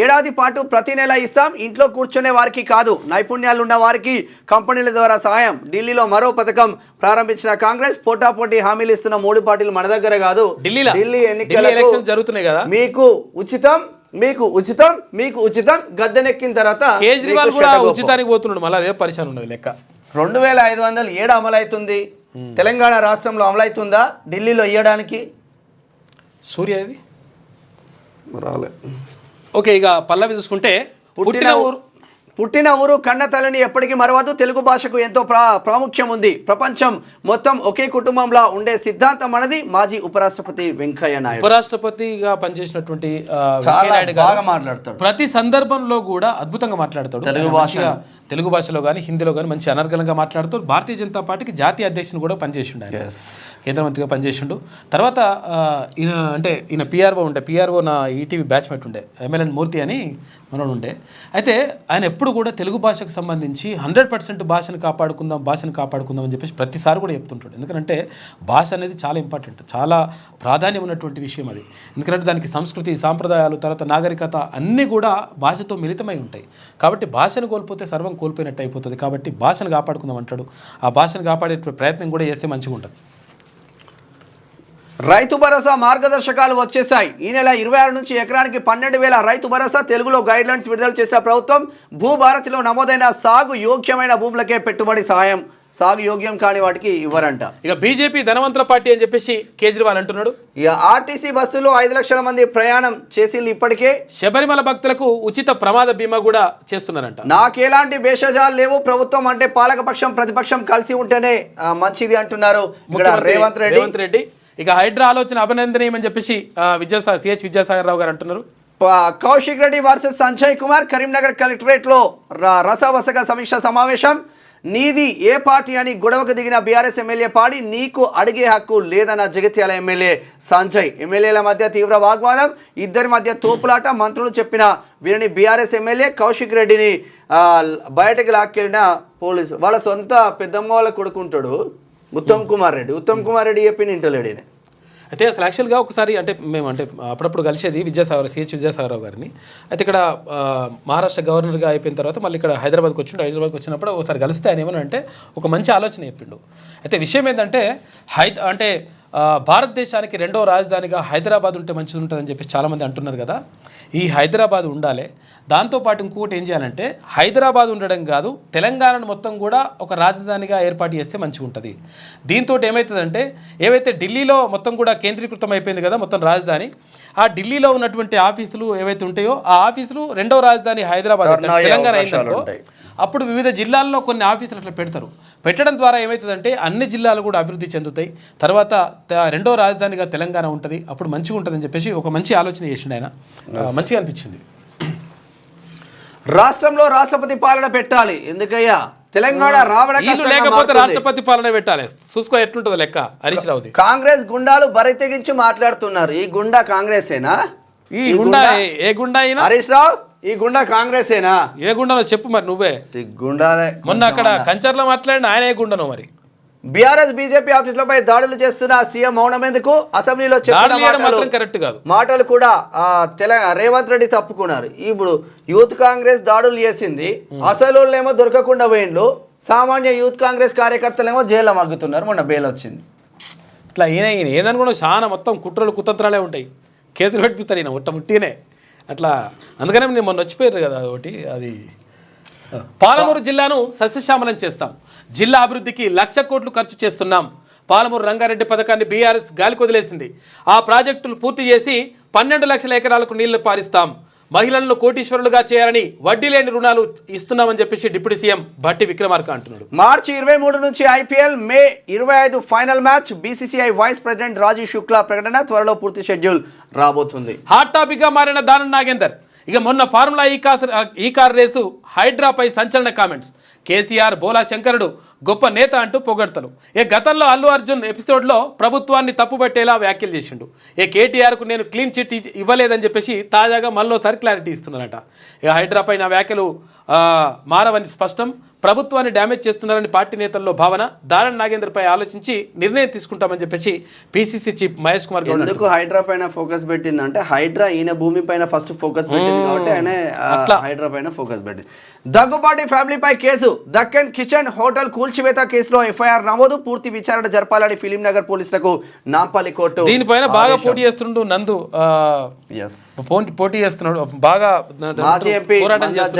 ఏడాది పాటు ప్రతి నెల ఇస్తాం. ఇంట్లో కూర్చునే వారికి కాదు, నైపుణ్యాలు ఉన్న వారికి కంపెనీల ద్వారా సాయం. ఢిల్లీలో మరో పథకం ప్రారంభించిన కాంగ్రెస్. పోటాపోటీ హామీలు ఇస్తున్న 3 పార్టీలు మన దగ్గర కాదు, ఢిల్లీ ఎన్నికలకు జరుగుతున్నాయి కదా. మీకు ఉచితం గద్దెనెక్కిన తర్వాత కేజ్రీవాల్ కూడా ఉచితానికి పోతున్నాడు. మళ్ళీ అదే పరిశాన్ ఉన్నది లెక్క. 2,500 ఏడు అమలవుతుంది. తెలంగాణ రాష్ట్రంలో అమలవుతుందా ఢిల్లీలో ఇవ్వడానికి? సూర్యది రాలే. ఓకే, ఇక పల్లవి చూసుకుంటే పుట్టిన ఊరు కన్న తల్లిని ఎప్పటికీ మరవదు. తెలుగు భాషకు ఎంతో ప్రాముఖ్యం ఉంది. ప్రపంచం మొత్తం ఒకే కుటుంబంలో ఉండే సిద్ధాంతం మనది. మాజీ ఉపరాష్ట్రపతి వెంకయ్య నాయుడు ఉపరాష్ట్రపతిగా పనిచేసినటువంటి బాగా మాట్లాడతాడు. ప్రతి సందర్భంలో కూడా అద్భుతంగా మాట్లాడతాడు. తెలుగు భాషలో కానీ హిందీలో కానీ మంచి అనర్గళంగా మాట్లాడుతూ భారతీయ జనతా పార్టీకి జాతీయ అధ్యక్షుని కూడా పనిచేసిండు. ఆయన కేంద్ర మంత్రిగా పనిచేసిండు. తర్వాత ఈయన పిఆర్ఓ నా ఈటీవీ బ్యాచ్మేట్ ఉండే MLN మూర్తి అని మనోడు ఉండే. అయితే ఆయన ఎప్పుడు కూడా తెలుగు భాషకు సంబంధించి 100% భాషను కాపాడుకుందాం అని చెప్పేసి ప్రతిసారి కూడా చెప్తుంటాడు. ఎందుకంటే భాష అనేది చాలా ఇంపార్టెంట్, చాలా ప్రాధాన్యం ఉన్నటువంటి విషయం అది. ఎందుకంటే దానికి సంస్కృతి, సాంప్రదాయాలు, తర్వాత నాగరికత అన్నీ కూడా భాషతో మిళితమై ఉంటాయి. కాబట్టి భాషను కోల్పోతే సర్వం కోల్పోయినట్టు అయిపోతుంది. కాబట్టి భాషను కాపాడుకుందాం అంటాడు. ఆ భాషను కాపాడే ప్రయత్నం కూడా చేస్తే మంచిగా ఉంటుంది. రైతు భరోసా మార్గదర్శకాలు వచ్చేసాయి. ఈ నెల 26 నుంచి ఎకరానికి 12,000 రైతు భరోసా తెలుగులో గైడ్ లైన్స్ విడుదల చేసిన ప్రభుత్వం. భూభారతిలో నమోదైన సాగు యోగ్యమైన భూములకే పెట్టుబడి సాయం, సాగు యోగ్యం కాని వాటికి ఇవ్వరంట. ఇక బీజేపీ ధనవంతుల పార్టీ అని చెప్పేసి కేజ్రీవాల్ అంటున్నాడు. ఇక RTC బస్సులో 5 లక్షల మంది ప్రయాణం చేసి ఇప్పటికే. శబరిమల భక్తులకు ఉచిత ప్రమాద బీమా కూడా చేస్తున్నారంట. నాకెలాంటి భేషజాలు లేవు, ప్రభుత్వం అంటే పాలకపక్షం ప్రతిపక్షం కలిసి ఉంటేనే మంచిది అంటున్నారు రేవంత్ రెడ్డి. ఇక హైడ్రా ఆలోచన అభినందనీయమని చెప్పేసి CH విద్యాసాగర్ రావు గారు అంటున్నారు. కౌశిక్ రెడ్డి వర్సెస్ సంజయ్ కుమార్. కరీంనగర్ కలెక్టరేట్ లో రసవసగా సమీక్ష సమావేశం. నీది ఏ పార్టీ అని గొడవకు దిగిన BRS ఎమ్మెల్యే పాడి నీకు అడిగే హక్కు లేదన్న జగిత్యాల ఎమ్మెల్యే సంజయ్. ఎమ్మెల్యేల మధ్య తీవ్ర వాగ్వాదం, ఇద్దరి మధ్య తోపులాట. మంత్రులు చెప్పిన వీరిని BRS ఎమ్మెల్యే కౌశిక్ రెడ్డిని బయటకు లాక్కెళ్ళిన పోలీసు. వాళ్ళ సొంత పెద్దమ్మ వాళ్ళ కొడుకుంటాడు ఉత్తమ్ కుమార్ రెడ్డి చెప్పిన ఇంటలేడీనే. అయితే అసలు యాక్చువల్గా ఒకసారి మేము అప్పుడప్పుడు కలిసేది CH విద్యాసాగరరావు గారిని. అయితే ఇక్కడ మహారాష్ట్ర గవర్నర్గా అయిపోయిన తర్వాత మళ్ళీ ఇక్కడ హైదరాబాద్కి వచ్చినప్పుడు ఒకసారి కలిస్తే ఆయన ఏమన్నా ఒక మంచి ఆలోచన చెప్పిండు. అయితే విషయం ఏంటంటే భారతదేశానికి 2వ రాజధానిగా హైదరాబాద్ ఉంటే మంచిది ఉంటుందని చెప్పి చాలామంది అంటున్నారు కదా. ఈ హైదరాబాద్ ఉండాలి. దాంతోపాటు ఇంకొకటి ఏం చేయాలంటే హైదరాబాద్ ఉండడం కాదు, తెలంగాణను మొత్తం కూడా ఒక రాజధానిగా ఏర్పాటు చేస్తే మంచిగా ఉంటుంది. దీంతో ఏమవుతుందంటే ఏవైతే ఢిల్లీలో మొత్తం కూడా కేంద్రీకృతం అయిపోయింది కదా మొత్తం రాజధాని, ఆ ఢిల్లీలో ఉన్నటువంటి ఆఫీసులు ఏవైతే ఉంటాయో ఆ ఆఫీసులు 2వ రాజధాని హైదరాబాద్ తెలంగాణ అయిందనుకో, అప్పుడు వివిధ జిల్లాల్లో కొన్ని ఆఫీసులు అట్లా పెట్టడం ద్వారా ఏమవుతుందంటే అన్ని జిల్లాలు కూడా అభివృద్ధి చెందుతాయి. తర్వాత 2వ రాజధానిగా తెలంగాణ ఉంటుంది, అప్పుడు మంచిగా ఉంటుందని చెప్పేసి ఒక మంచి ఆలోచన చేసిండు ఆయన. మంచిగా అనిపించింది. రాష్ట్రంలో రాష్ట్రపతి పాలన పెట్టాలి. ఎందుకయ్యా తెలంగాణ లేకపోతే రాష్ట్రపతి పాలన పెట్టాలి. చూసుకో ఎట్లుంటుందో లెక్క. హరీష్ రావుది. కాంగ్రెస్ గుండాలు బరి తెగించి మాట్లాడుతున్నారు. ఈ గుండా కాంగ్రెసేనా? ఈ గుండా ఏ గుండా అయినా హరీష్ రావు, ఈ గుండా కాంగ్రెసేనా? ఏ గుండానో చెప్పు మరి నువ్వే. సిగ్గుండాలే. మొన్న అక్కడ కంచర్లో మాట్లాడిన ఆయన ఏ గుండానో మరి. BRS బీజేపీ ఆఫీసులపై దాడులు చేస్తున్న సీఎం మౌనం ఎందుకు? అసెంబ్లీలో కరెక్ట్ కాదు మాటలు కూడా రేవంత్ రెడ్డి తప్పుకున్నారు. ఇప్పుడు యూత్ కాంగ్రెస్ దాడులు చేసింది, అసలు ఏమో దొరకకుండా పోయిండ్లు, సామాన్య యూత్ కాంగ్రెస్ కార్యకర్తలేమో జైల్లో మగ్గుతున్నారు. మొన్న బెయిల్ వచ్చింది. ఇట్లా ఈయన ఏదనుకున్నా చాలా మొత్తం కుట్రలు కుతంత్రాలే ఉంటాయి. కేతులు పెట్టిస్తాడు ఈయన ముట్టినే అట్లా. అందుకనే నేను మొన్న వచ్చిపోయారు కదా ఒకటి. అది పాలమూరు జిల్లాను సస్యశ్యామలం చేస్తాం, జిల్లా అభివృద్ధికి 1,00,000 కోట్లు ఖర్చు చేస్తున్నాం. పాలమూరు రంగారెడ్డి పథకాన్ని బీఆర్ఎస్ గాలికి వదిలేసింది. ఆ ప్రాజెక్టులు పూర్తి చేసి 12 లక్షల ఎకరాలకు నీళ్లు పారిస్తాం. మహిళలను కోటీశ్వరులుగా చేయాలని వడ్డీ లేని రుణాలు ఇస్తున్నామని చెప్పేసి డిప్యూటీ సీఎం భట్టి విక్రమార్క అంటున్నాడు. మార్చి 23 నుంచి IPL, May 25 final match. BCCI vice president Rajeev Shukla ప్రకటన. త్వరలో పూర్తి షెడ్యూల్ రాబోతుంది. హాట్ టాపిక్ గా మారిన దానం నాగేందర్. ఇక మొన్న ఫార్ములా ఈ కార్ రేసు హైడ్రాపై సంచలన కామెంట్స్. కేసీఆర్, బోలా శంకరుడు గొప్ప నేత అంటూ పొగడ్తలు. గతంలో అల్లు అర్జున్ ఎపిసోడ్లో ప్రభుత్వాన్ని తప్పుపట్టేలా వ్యాఖ్యలు చేసిండు. కేటీఆర్కు నేను క్లీన్ చిట్ ఇవ్వలేదని చెప్పేసి తాజాగా మళ్ళోసారి క్లారిటీ ఇస్తున్నారట. హైడ్రాపై నా వ్యాఖ్యలు మారవని స్పష్టం. ప్రభుత్వాన్ని డ్యామేజ్ చేస్తున్నారని పార్టీ నేతల్లో భావన. దానం నాగేంద్రపై ఆలోచించి నిర్ణయం తీసుకుంటామని చెప్పేసి పీసీసీ చీఫ్ మహేష్ కుమార్ గౌడ్. ఎందుకు హైడ్రా పైన ఫోకస్ పెట్టిందంటే హైడ్రా ఈయన భూమి పైన ఫస్ట్ ఫోకస్ పెట్టింది కాబట్టి ఆయన హైడ్రా పైన ఫోకస్ పెట్టింది. దగ్గుబాటి ఫ్యామిలీపై కేసు. దక్కన్ కిచెన్ హోటల్ కూల్చివేత కేసులో ఎఫ్ఐఆర్ నమోదు. పూర్తి విచారణ జరపాలని ఫిలిం నగర్ పోలీసులకు నాంపల్లి కోర్టు. దీనిపైన బాగా పోటీ చేస్తుండు నందు. పోటీ చేస్తున్నాడు బాగా. మాజీ ఎంపీ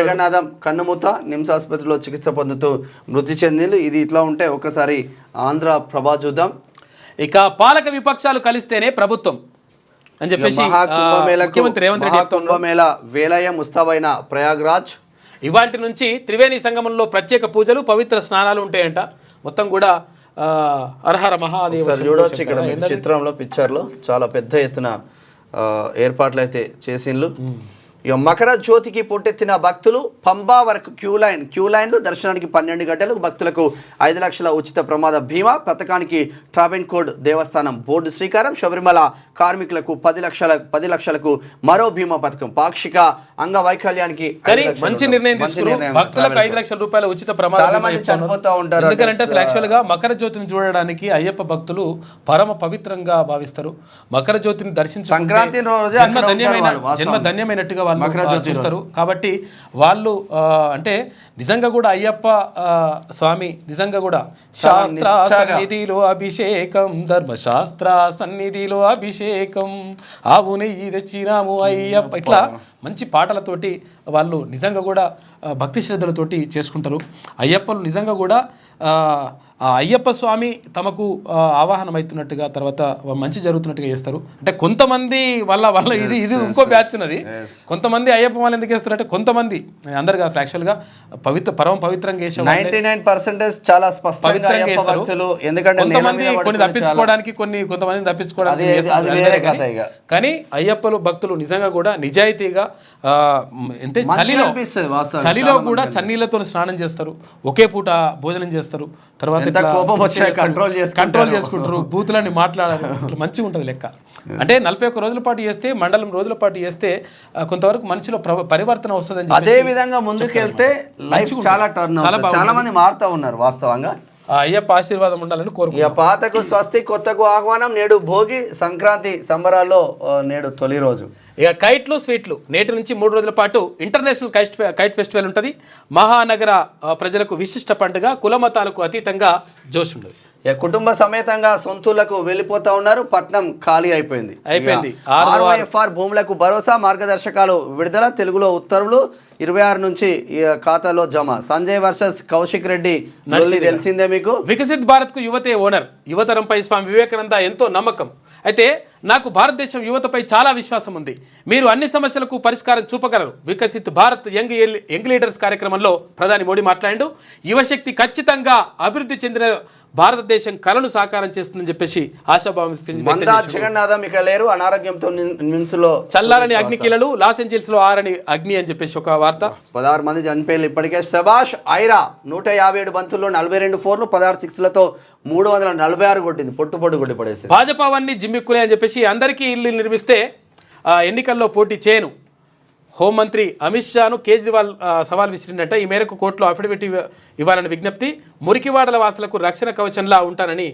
జగన్నాథం కన్నుమూత నిమ్స్ ఆసుపత్రిలో చికిత్స పొందుతూ మృతి చెందింది. ఇది ఇట్లా ఉంటే ఒకసారి ఆంధ్ర ప్రభా చూద్దాం. ఇక పాలక విపక్షాలు కలిస్తేనే ప్రభుత్వం అని చెప్పేసి ముఖ్యమంత్రి రేవంత్ రెడ్డి కుంభమేళ వేలయ ముస్తాబైన ప్రయాగ్రాజ్. ఇవాల్టి నుంచి త్రివేణి సంగమంలో ప్రత్యేక పూజలు, పవిత్ర స్నానాలు ఉంటాయంట. మొత్తం కూడా హరహర మహాదేవ చూడవచ్చు. ఇక్కడ చిత్రంలో పిక్చర్లో చాలా పెద్ద ఎత్తున ఏర్పాట్లు అయితే చేసిండ్లు. ఇక మకర జ్యోతికి పొట్టెత్తిన భక్తులు. పంబా వరకు క్యూ లైన్లు. దర్శనానికి 12 గంటలు. భక్తులకు 5 లక్షల ఉచిత ప్రమాద బీమా. పథకానికి ట్రావెన్కోడ్ దేవస్థానం బోర్డు శ్రీకారం. శబరిమల కార్మికులకు 10 లక్షలకు మరో బీమా పథకం. పాక్షిక అంగవైకల్యానికి మంచి నిర్ణయం తీసుకున్నారు. భక్తులకు 5 లక్షల రూపాయల ఉచిత ప్రమాద. చాలా మంది చనిపోతూ ఉంటారు. ఎందుకంటే యాక్చువల్ గా మకర జ్యోతిని చూడడానికి అయ్యప్ప భక్తులు పరమ పవిత్రంగా భావిస్తారు. మకర జ్యోతిని దర్శించి సంక్రాంతి రోజు జన్మ ధన్యమైనట్టుగా చూస్తారు. కాబట్టి వాళ్ళు అంటే నిజంగా కూడా అయ్యప్ప స్వామి నిజంగా కూడా శాస్త్ర సన్నిధిలో అభిషేకం, ధర్మశాస్త్ర సన్నిధిలో అభిషేకం, ఆవు నెయ్యి తెచ్చినాము అయ్యప్ప, ఇట్లా మంచి పాటలతోటి వాళ్ళు నిజంగా కూడా భక్తి శ్రద్ధలతోటి చేసుకుంటారు. అయ్యప్పలు నిజంగా కూడా ఆ అయ్యప్ప స్వామి తమకు ఆవాహనం అవుతున్నట్టుగా, తర్వాత మంచి జరుగుతున్నట్టుగా చేస్తారు. అంటే కొంతమంది వల్ల ఇది ఇంకో బ్యాచ్ ఉన్నది. కొంతమంది అయ్యప్ప వాళ్ళు ఎందుకు వేస్తారంటే కొంతమంది అందరు కాదు, యాక్చువల్గా పరమ పవిత్రంగా వేసే 99% చాలా స్పష్టంగా వేస్తారు. ఎందుకంటే కొంతమంది కొన్ని తప్పించుకోవడానికి కొంతమంది తప్పించుకోవడానికి. కానీ అయ్యప్పలు భక్తులు నిజంగా కూడా నిజాయితీగా అంటే చలిలో కూడా చన్నీళ్లతో స్నానం చేస్తారు, ఒకే పూట భోజనం చేస్తారు, తర్వాత కంట్రోల్ చేసుకుంటారు, బూతులని మాట్లాడారు. మంచిగా ఉంటుంది లెక్క. అంటే 41 రోజుల పాటు చేస్తే, మండలం రోజుల పాటు చేస్తే కొంతవరకు మనిషిలో పరివర్తన వస్తుందని. అదే విధంగా ముందుకెళ్తే లైఫ్ చాలా మంది మారుతా ఉన్నారు వాస్తవంగా. అయ్యప్ప ఆశీర్వాదం ఉండాలని కోరుకుంటున్నాం. పాతకు స్వస్తి, కొత్తకు ఆహ్వానం. నేడు భోగి సంక్రాంతి సంబరాల్లో నేడు తొలి రోజు. ఇక కైట్లు స్వీట్లు. నేటి నుంచి 3 రోజుల పాటు ఇంటర్నేషనల్ కైట్ ఫెస్టివల్ ఉంటుంది. మహానగర ప్రజలకు విశిష్ట పండుగ. కులమతాలకు అతీతంగా జోష్ ఉండదు. కుటుంబ సమేతంగా సొంతూళ్లకు వెళ్ళిపోతా ఉన్నారు. పట్నం ఖాళీ అయిపోయింది. ఆర్ఓఎఫ్ఆర్ భూములకు భరోసా, మార్గదర్శకాలు విడుదల. తెలుగులో ఉత్తర్వులు 26 నుంచి ఖాతాలో జమ. సంజయ్ వర్సెస్ కౌశిక్ రెడ్డి తెలిసిందే మీకు. వికసిత్ భారత్ కు యువతే ఓనర్. యువతరంపై స్వామి వివేకానంద ఎంతో నమ్మకం. అయితే నాకు భారతదేశం యువతపై చాలా విశ్వాసం ఉంది. మీరు అన్ని సమస్యలకు పరిష్కారం చూపగలరు. వికసిత్ భారత్ యంగ్ లీడర్స్ కార్యక్రమంలో ప్రధాని మోడీ మాట్లాడారు. యువశక్తి ఖచ్చితంగా అభివృద్ధి చెందిన భారతదేశం కలను సాకారం చేస్తుందని చెప్పేసి ఆశాభావం. జగన్నాథం ఇక లేరు. అనారోగ్యంతో చల్లారని అగ్నికీలలు. లాస్ ఏంజల్స్ లో ఆరని అగ్ని అని చెప్పేసి ఒక వార్త. 16 మంది చనిపోయారు ఇప్పటికే. శబాష్ ఐరా 157 బంతుల్లో 42 4లు, 16 6లతో 346 కొట్టింది. పొట్టు కొట్టి పడేసి. భాజపా వన్నీ జిమ్మిక్కులే అని చెప్పేసి అందరికీ ఇల్లు నిర్మిస్తే ఎన్నికల్లో పోటీ చేయను. హోంమంత్రి అమిత్ షాను కేజ్రీవాల్ సవాల్ విసిరిందంట. ఈ మేరకు కోర్టులో అఫిడవిట్ ఇవ్వాలని విజ్ఞప్తి. మురికివాడల వాసులకు రక్షణ కవచంలా ఉంటానని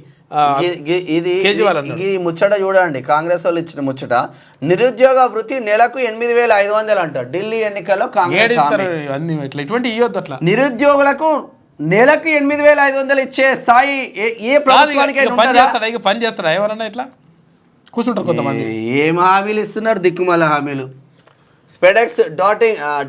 కేజ్రీవాల్ అన్నారు. ఈ ముచ్చట చూడండి, కాంగ్రెస్ వాళ్ళు ఇచ్చిన ముచ్చట. నిరుద్యోగ వృత్తి నెలకు 8,500 అంట. ఢిల్లీ ఎన్నికల్లో కాంగ్రెస్ ఇటువంటి ఇవ్వద్దు. అట్లా నిరుద్యోగులకు నెలకు 8,500 ఇచ్చే స్థాయి ఏ ప్రభుత్వానికి పని చేస్తాడా ఎవరన్నా ఇట్లా కూర్చుంటారు కొంతమంది. ఏం హామీలు ఇస్తున్నారు దిక్కుమాల హామీలు. స్పెడెక్స్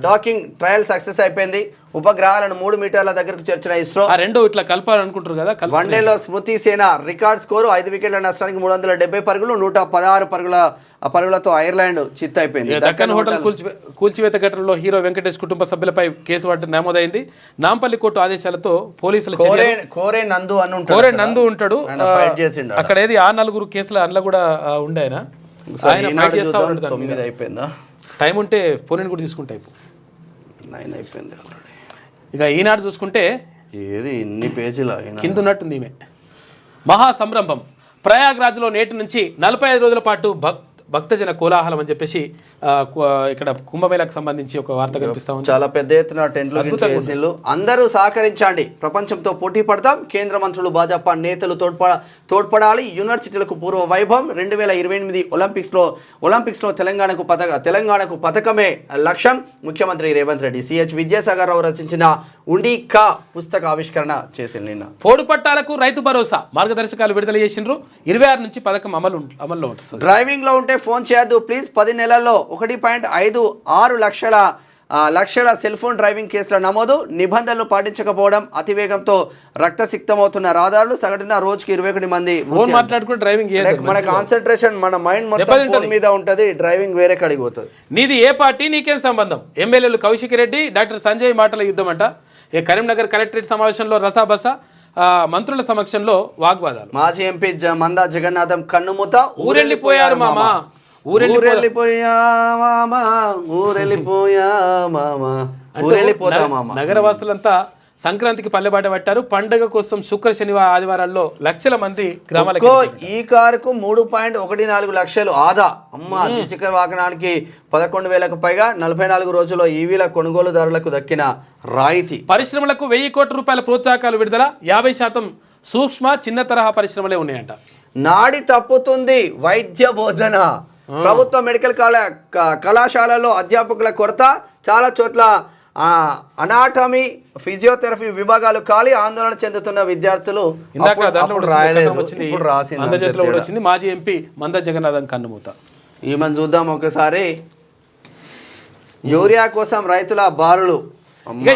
డాకింగ్ ట్రయల్ సక్సెస్ అయిపోయింది. ఉపగ్రహాలను 3 మీటర్ల దగ్గరకు చేర్చిన ఇస్రో. ఆ రెండు ఇట్లా కలపాలనుకుంటారు కదా. వన్డేలో స్మృతి సేన రికార్డ్ స్కోరు 5 వికెట్ల నష్టానికి 370 పరుగులు, 116 పరుగులతో ఐర్లాండ్ చిత్తైపోయింది. దక్కన్ హోటల్ కూల్చివేత ఘటనలో హీరో వెంకటేష్ కుటుంబ సభ్యులపై కేసు నమోదైంది. నాంపల్లి కోర్టు ఆదేశాలతో పోలీసులు కోరే నందు ఉంటాడు అక్కడ. ఏది ఆ 4 కేసులు అందులో కూడా ఉండే అయిపోయిందా? టైం ఉంటే ఫోన్ కూడా తీసుకుంటే 9 అయిపోయింది ఆల్రెడీ. ఇక ఈనాడు చూసుకుంటే ఏది ఇన్ని పేజీల కింద ఉన్నట్టుంది ఈమె. మహా సంరంభం ప్రయాగ్రాజ్లో నేటి నుంచి 45 రోజుల పాటు భక్తజన కోలాహలం అని చెప్పేసి ఇక్కడ కుంభమేళకు సంబంధించి ఒక వార్త కనిపిస్తా ఉంది. చాలా పెద్ద ఎత్తున టెంట్లు. అందరూ సహకరించండి, ప్రపంచంతో పోటీ పడతాం. కేంద్ర మంత్రులు, భాజపా నేతలు తోడ్పడాలి. యూనివర్సిటీలకు పూర్వ వైభవం. 2028 ఒలింపిక్స్లో తెలంగాణకు పథకమే లక్ష్యం. ముఖ్యమంత్రి రేవంత్ రెడ్డి. సిహెచ్ విద్యాసాగర్ రావు రచించిన ఉండికా పుస్తక ఆవిష్కరణ చేసింది నిన్న. పోడు పట్టాలకు రైతు భరోసా మార్గదర్శకాలు విడుదల చేసిండ్రు. 26 నుంచి పథకం అమల్లో ఉంటుంది. డ్రైవింగ్ లో ఉంటే ఫోన్ చేయొద్దు ప్లీజ్. 10 నెలల్లో 1.56 లక్షల సెల్ ఫోన్ డ్రైవింగ్ కేసుల నమోదు. నిబంధనలు పాటించకపోవడం, అతివేగంతో రక్తసిక్తమవుతున్న రహదారులు. సగటున రోజుకి 21 మంది. మన కాన్సన్ట్రేషన్, మన మైండ్ మొత్తం ఫోన్ మీద ఉంటది. డ్రైవింగ్ వేరే కడిగి పోతుంది. నీది ఏ పార్టీ, నీకేం సంబంధం? ఎమ్మెల్యేలు కౌశిక్ రెడ్డి, డాక్టర్ సంజయ్ మాటల యుద్ధం అంట. కరీంనగర్ కలెక్టరేట్ సమావేశంలో రసాబస, మంత్రుల సమక్షంలో వాగ్వాదాలు. మాజీ ఎంపీ మందా జగన్నాథం కన్నుమూత. ఊరెళ్ళిపోయారు మామా, నగరవాసులంతా సంక్రాంతికి పల్లెబాట పట్టారు. పండుగ కోసం శుక్ర శనివారం ఆదివారాల్లో లక్షల మంది గ్రామాలకు. ఈ కారుకు 3.14 లక్షలు ఆదా. ద్విచక్ర వాహనానికి 11,000కు పైగా. 44 రోజుల్లో ఈవీల కొనుగోలుదారులకు దక్కిన రాయితీ. పరిశ్రమలకు 1,000 కోట్ల రూపాయల ప్రోత్సాహకాలు విడుదల. 50% సూక్ష్మ చిన్న తరహా పరిశ్రమలే ఉన్నాయంట. నాడి తప్పుతుంది వైద్య బోధన. ప్రభుత్వ మెడికల్ కళాశాలలో అధ్యాపకుల కొరత. చాలా చోట్ల అనాటమీ, ఫిజియోథెరపీ విభాగాలు ఖాళీ. ఆందోళన చెందుతున్న విద్యార్థులు. మాజీ ఎంపీ మందా జగన్నాథం కన్నుమూత. ఈమెను చూద్దాం ఒకసారి. యూరియా కోసం రైతుల బారులు.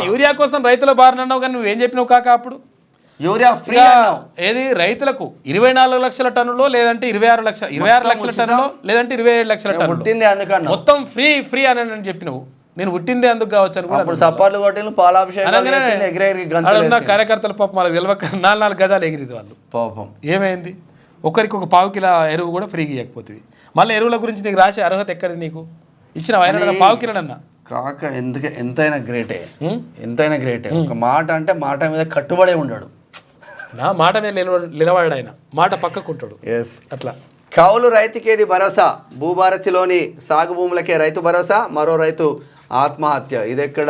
యూరియా కోసం రైతుల బారులు అన్నావు కానీ నువ్వేం చెప్పినావు కాక అప్పుడు? యూరియా ఫ్రీ ఏది రైతులకు 24 లక్షల టన్నులో, లేదంటే 26 లక్షల టన్నులో, లేదంటే 27 లక్షల టన్నులు మొత్తం ఫ్రీ అని చెప్పినావు. నేను పుట్టిందే అందుకు కావచ్చు అని సపాట్లు కొట్టిన పాలాభిషేకం. కార్యకర్తల పాపం వాళ్ళకి తెలియక 4 గజాలు ఎగిరిది వాళ్ళు. పాపం ఏమైంది? ఒకరికి ఒక 1/4 కిలో ఎరువు కూడా ఫ్రీగా ఇవ్వకపోతుంది. మళ్ళీ ఎరువుల గురించి నీకు రాసే అర్హత ఎక్కడిది? నీకు ఇచ్చిన 1/4 కిలోనన్నా కాక ఎంతైనా గ్రేటే. ఒక మాట అంటే మాట మీద కట్టుబడే ఉన్నాడు. నా మాట మీద నిలబడాడు ఆయన, మాట పక్కకుంటాడు. అట్లా కౌలు రైతుకేది భరోసా. భూభారతిలోని సాగు భూములకే రైతు భరోసా. మరో రైతు ఆత్మహత్య. ఇదెక్కడ?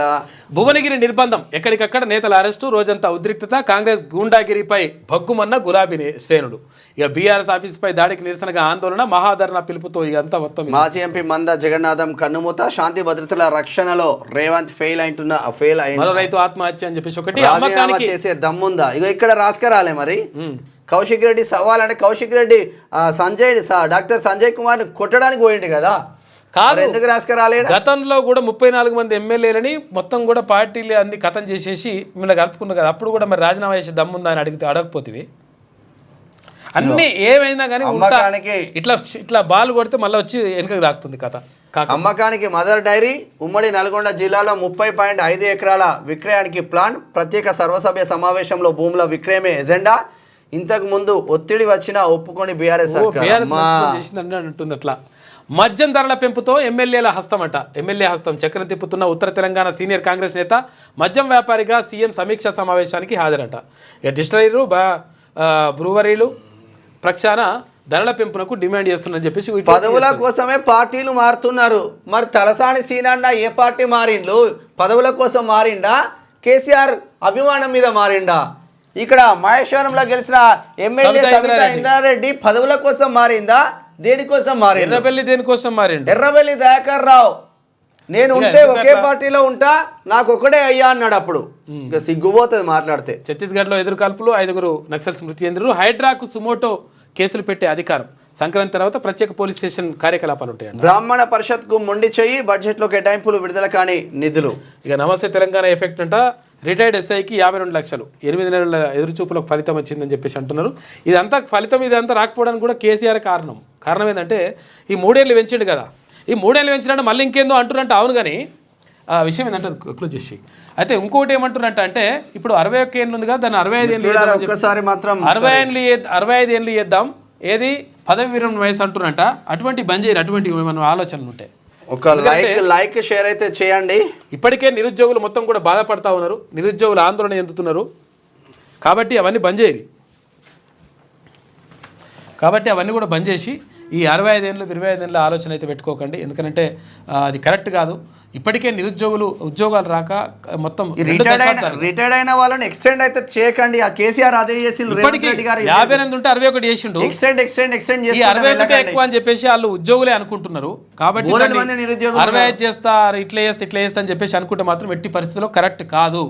భువనగిరి నిర్బంధం. ఎక్కడికక్కడ నేతల అరెస్టు. రోజంతా ఉద్రిక్తత. కాంగ్రెస్ గూండాగిరిపై భగ్గుమన్న గులాబీ శ్రేణులు. ఇక బీఆర్ఎస్ ఆఫీసుపై దాడికి నిరసనగా ఆందోళన. మహాధరణ పిలుపుతో ఇదంతా మొత్తం. మాజీ ఎంపీ మందా జగన్నాథం కన్నుమూత. శాంతి భద్రతల రక్షణలో రేవంత్ ఫెయిల్ మరో రైతు ఆత్మహత్య అని చెప్పేసి ఒకటి. రాజీనామా చేసే దమ్ముందా? ఇగో ఇక్కడ రాసుకరాలే మరి. కౌశిక్ రెడ్డి సవాల్ అంటే కౌశిక్ రెడ్డి డాక్టర్ సంజయ్ కుమార్ కొట్టడానికి పోయింది కదా. కాదు, ఎందుకు రాసుకరాలేదు? గతంలో కూడా 34 మంది ఎమ్మెల్యేలని మొత్తం కూడా పార్టీలు అన్ని కథం చేసేసి మిమ్మల్ని కలుపుకున్నారు కదా. అప్పుడు కూడా మరి రాజీనామా చేసి దమ్ముందా అని అడగపోతుంది. అన్ని ఏమైనా కానీ ఇట్లా బాల్ కొడితే మళ్ళీ వచ్చి వెనుకకు దాక్కుతుంది కథ. అమ్మకానికి మదర్ డైరీ. ఉమ్మడి నల్గొండ జిల్లాలో 30.5 ఎకరాల విక్రయానికి ప్లాన్. ప్రత్యేక సర్వసభ్య సమావేశంలో భూముల విక్రయమే ఎజెండా. ఇంతకు ముందు ఒత్తిడి వచ్చినా ఒప్పుకొని బీఆర్ఎస్ అంటుంది. అట్లా మద్యం ధరల పెంపుతో ఎమ్మెల్యే హస్తం చక్రం తిప్పుతున్న ఉత్తర తెలంగాణ సీనియర్ కాంగ్రెస్ నేత. మద్యం వ్యాపారిగా సీఎం సమీక్షా సమావేశానికి హాజరట. డిస్టిలరీలు, బ్రూవరీలు ప్రక్షాళన ధరల పెంపునకు డిమాండ్ చేస్తుందని చెప్పేసి. పదవుల కోసమే పార్టీలు మారుతున్నారు. మరి తలసాని సీనన్న ఏ పార్టీ మారిండు? పదవుల కోసం మారిండా? కేసీఆర్ అభిమానం మీద మారిండా? ఇక్కడ మహేశ్వరంలో గెలిచిన ఎమ్మెల్యే సబితా ఇంద్రారెడ్డి పదవుల కోసం మారిందా? దేనికోసం మారింది? ఎర్రబెల్లి దేనికోసం మారిండు? ఎర్రబెల్లి దయాకర్ రావు నేను ఉంటే ఒకే పార్టీలో ఉంటా, నాకు ఒకటే అయ్యా అన్నాడు. అప్పుడు ఇక సిగ్గుపోతుంది మాట్లాడితే. ఛత్తీస్గఢ్లో ఎదురుకాల్పులు, 5 నక్సల్స్ మృతి చెందిరు. హైడ్రాకు సుమోటో కేసులు పెట్టే అధికారం. సంక్రాంతి తర్వాత ప్రత్యేక పోలీస్ స్టేషన్ కార్యకలాపాలు ఉంటాయండి. బ్రాహ్మణ పరిషత్కు మొండి చేయి, బడ్జెట్లో కేటాయింపులు, విడుదల కాని నిధులు. ఇక నమస్తే తెలంగాణ ఎఫెక్ట్ అంట. రిటైర్డ్ ఎస్ఐకి 52 లక్షలు, 8 నెలల ఎదురుచూపులకు ఫలితం వచ్చిందని చెప్పేసి అంటున్నారు. ఇదంతా ఫలితం ఇదంతా రాకపోవడానికి కూడా కేసీఆర్ కారణం ఏంటంటే ఈ 3 ఏళ్ళు పెంచాడు కదా. ఈ 3 ఏళ్ళు పెంచినట్టు మళ్ళీ ఇంకేందో అంటున్నట్టు. అవును, కానీ ఆ విషయం ఏంటంటే క్లోజ్ చేసి అయితే ఇంకోటి ఏమంటున్నట్టు అంటే ఇప్పుడు 61 ఏళ్ళు ఉంది కదా, దాన్ని 65 ఏళ్ళు ఒక్కసారి మాత్రం 65 ఏళ్ళు చేద్దాం. ఏది పదవి విరమణ వయసు అంటున్నట్ట. అటువంటి బంద్ చేయరు. అటువంటి ఏమైనా ఆలోచనలు ఉంటాయి. ఒక లైక్ షేర్ అయితే చేయండి. ఇప్పటికే నిరుద్యోగులు మొత్తం కూడా బాధపడతా ఉన్నారు. నిరుద్యోగులు ఆందోళన చెందుతున్నారు. కాబట్టి అవన్నీ బంద్ చేయరు. కాబట్టి అవన్నీ కూడా బంద్ చేసి ఈ 65 ఏళ్ళు 25 ఏళ్ళ ఆలోచన అయితే పెట్టుకోకండి. ఎందుకంటే అది కరెక్ట్ కాదు. ఇప్పటికే నిరుద్యోగులు ఉద్యోగాలు రాక మొత్తం రిటైర్డ్ అయిన వాళ్ళని ఎక్స్టెండ్ అయితే చేయకండి. ఆ కేసీఆర్ అదే చేసి 58 ఉంటే 61 చేసిండు. ఎక్స్టెండ్ ఈ 61 ఎక్కువ అని చెప్పేసి వాళ్ళు ఉద్యోగులే అనుకుంటున్నారు. కాబట్టి 65 చేస్తారు, ఇట్లా చేస్తా అని చెప్పేసి అనుకుంటే మాత్రం ఎట్టి పరిస్థితుల్లో కరెక్ట్ కాదు.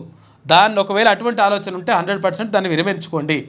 దాన్ని ఒకవేళ అటువంటి ఆలోచన ఉంటే 100% దాన్ని విరమించుకోండి.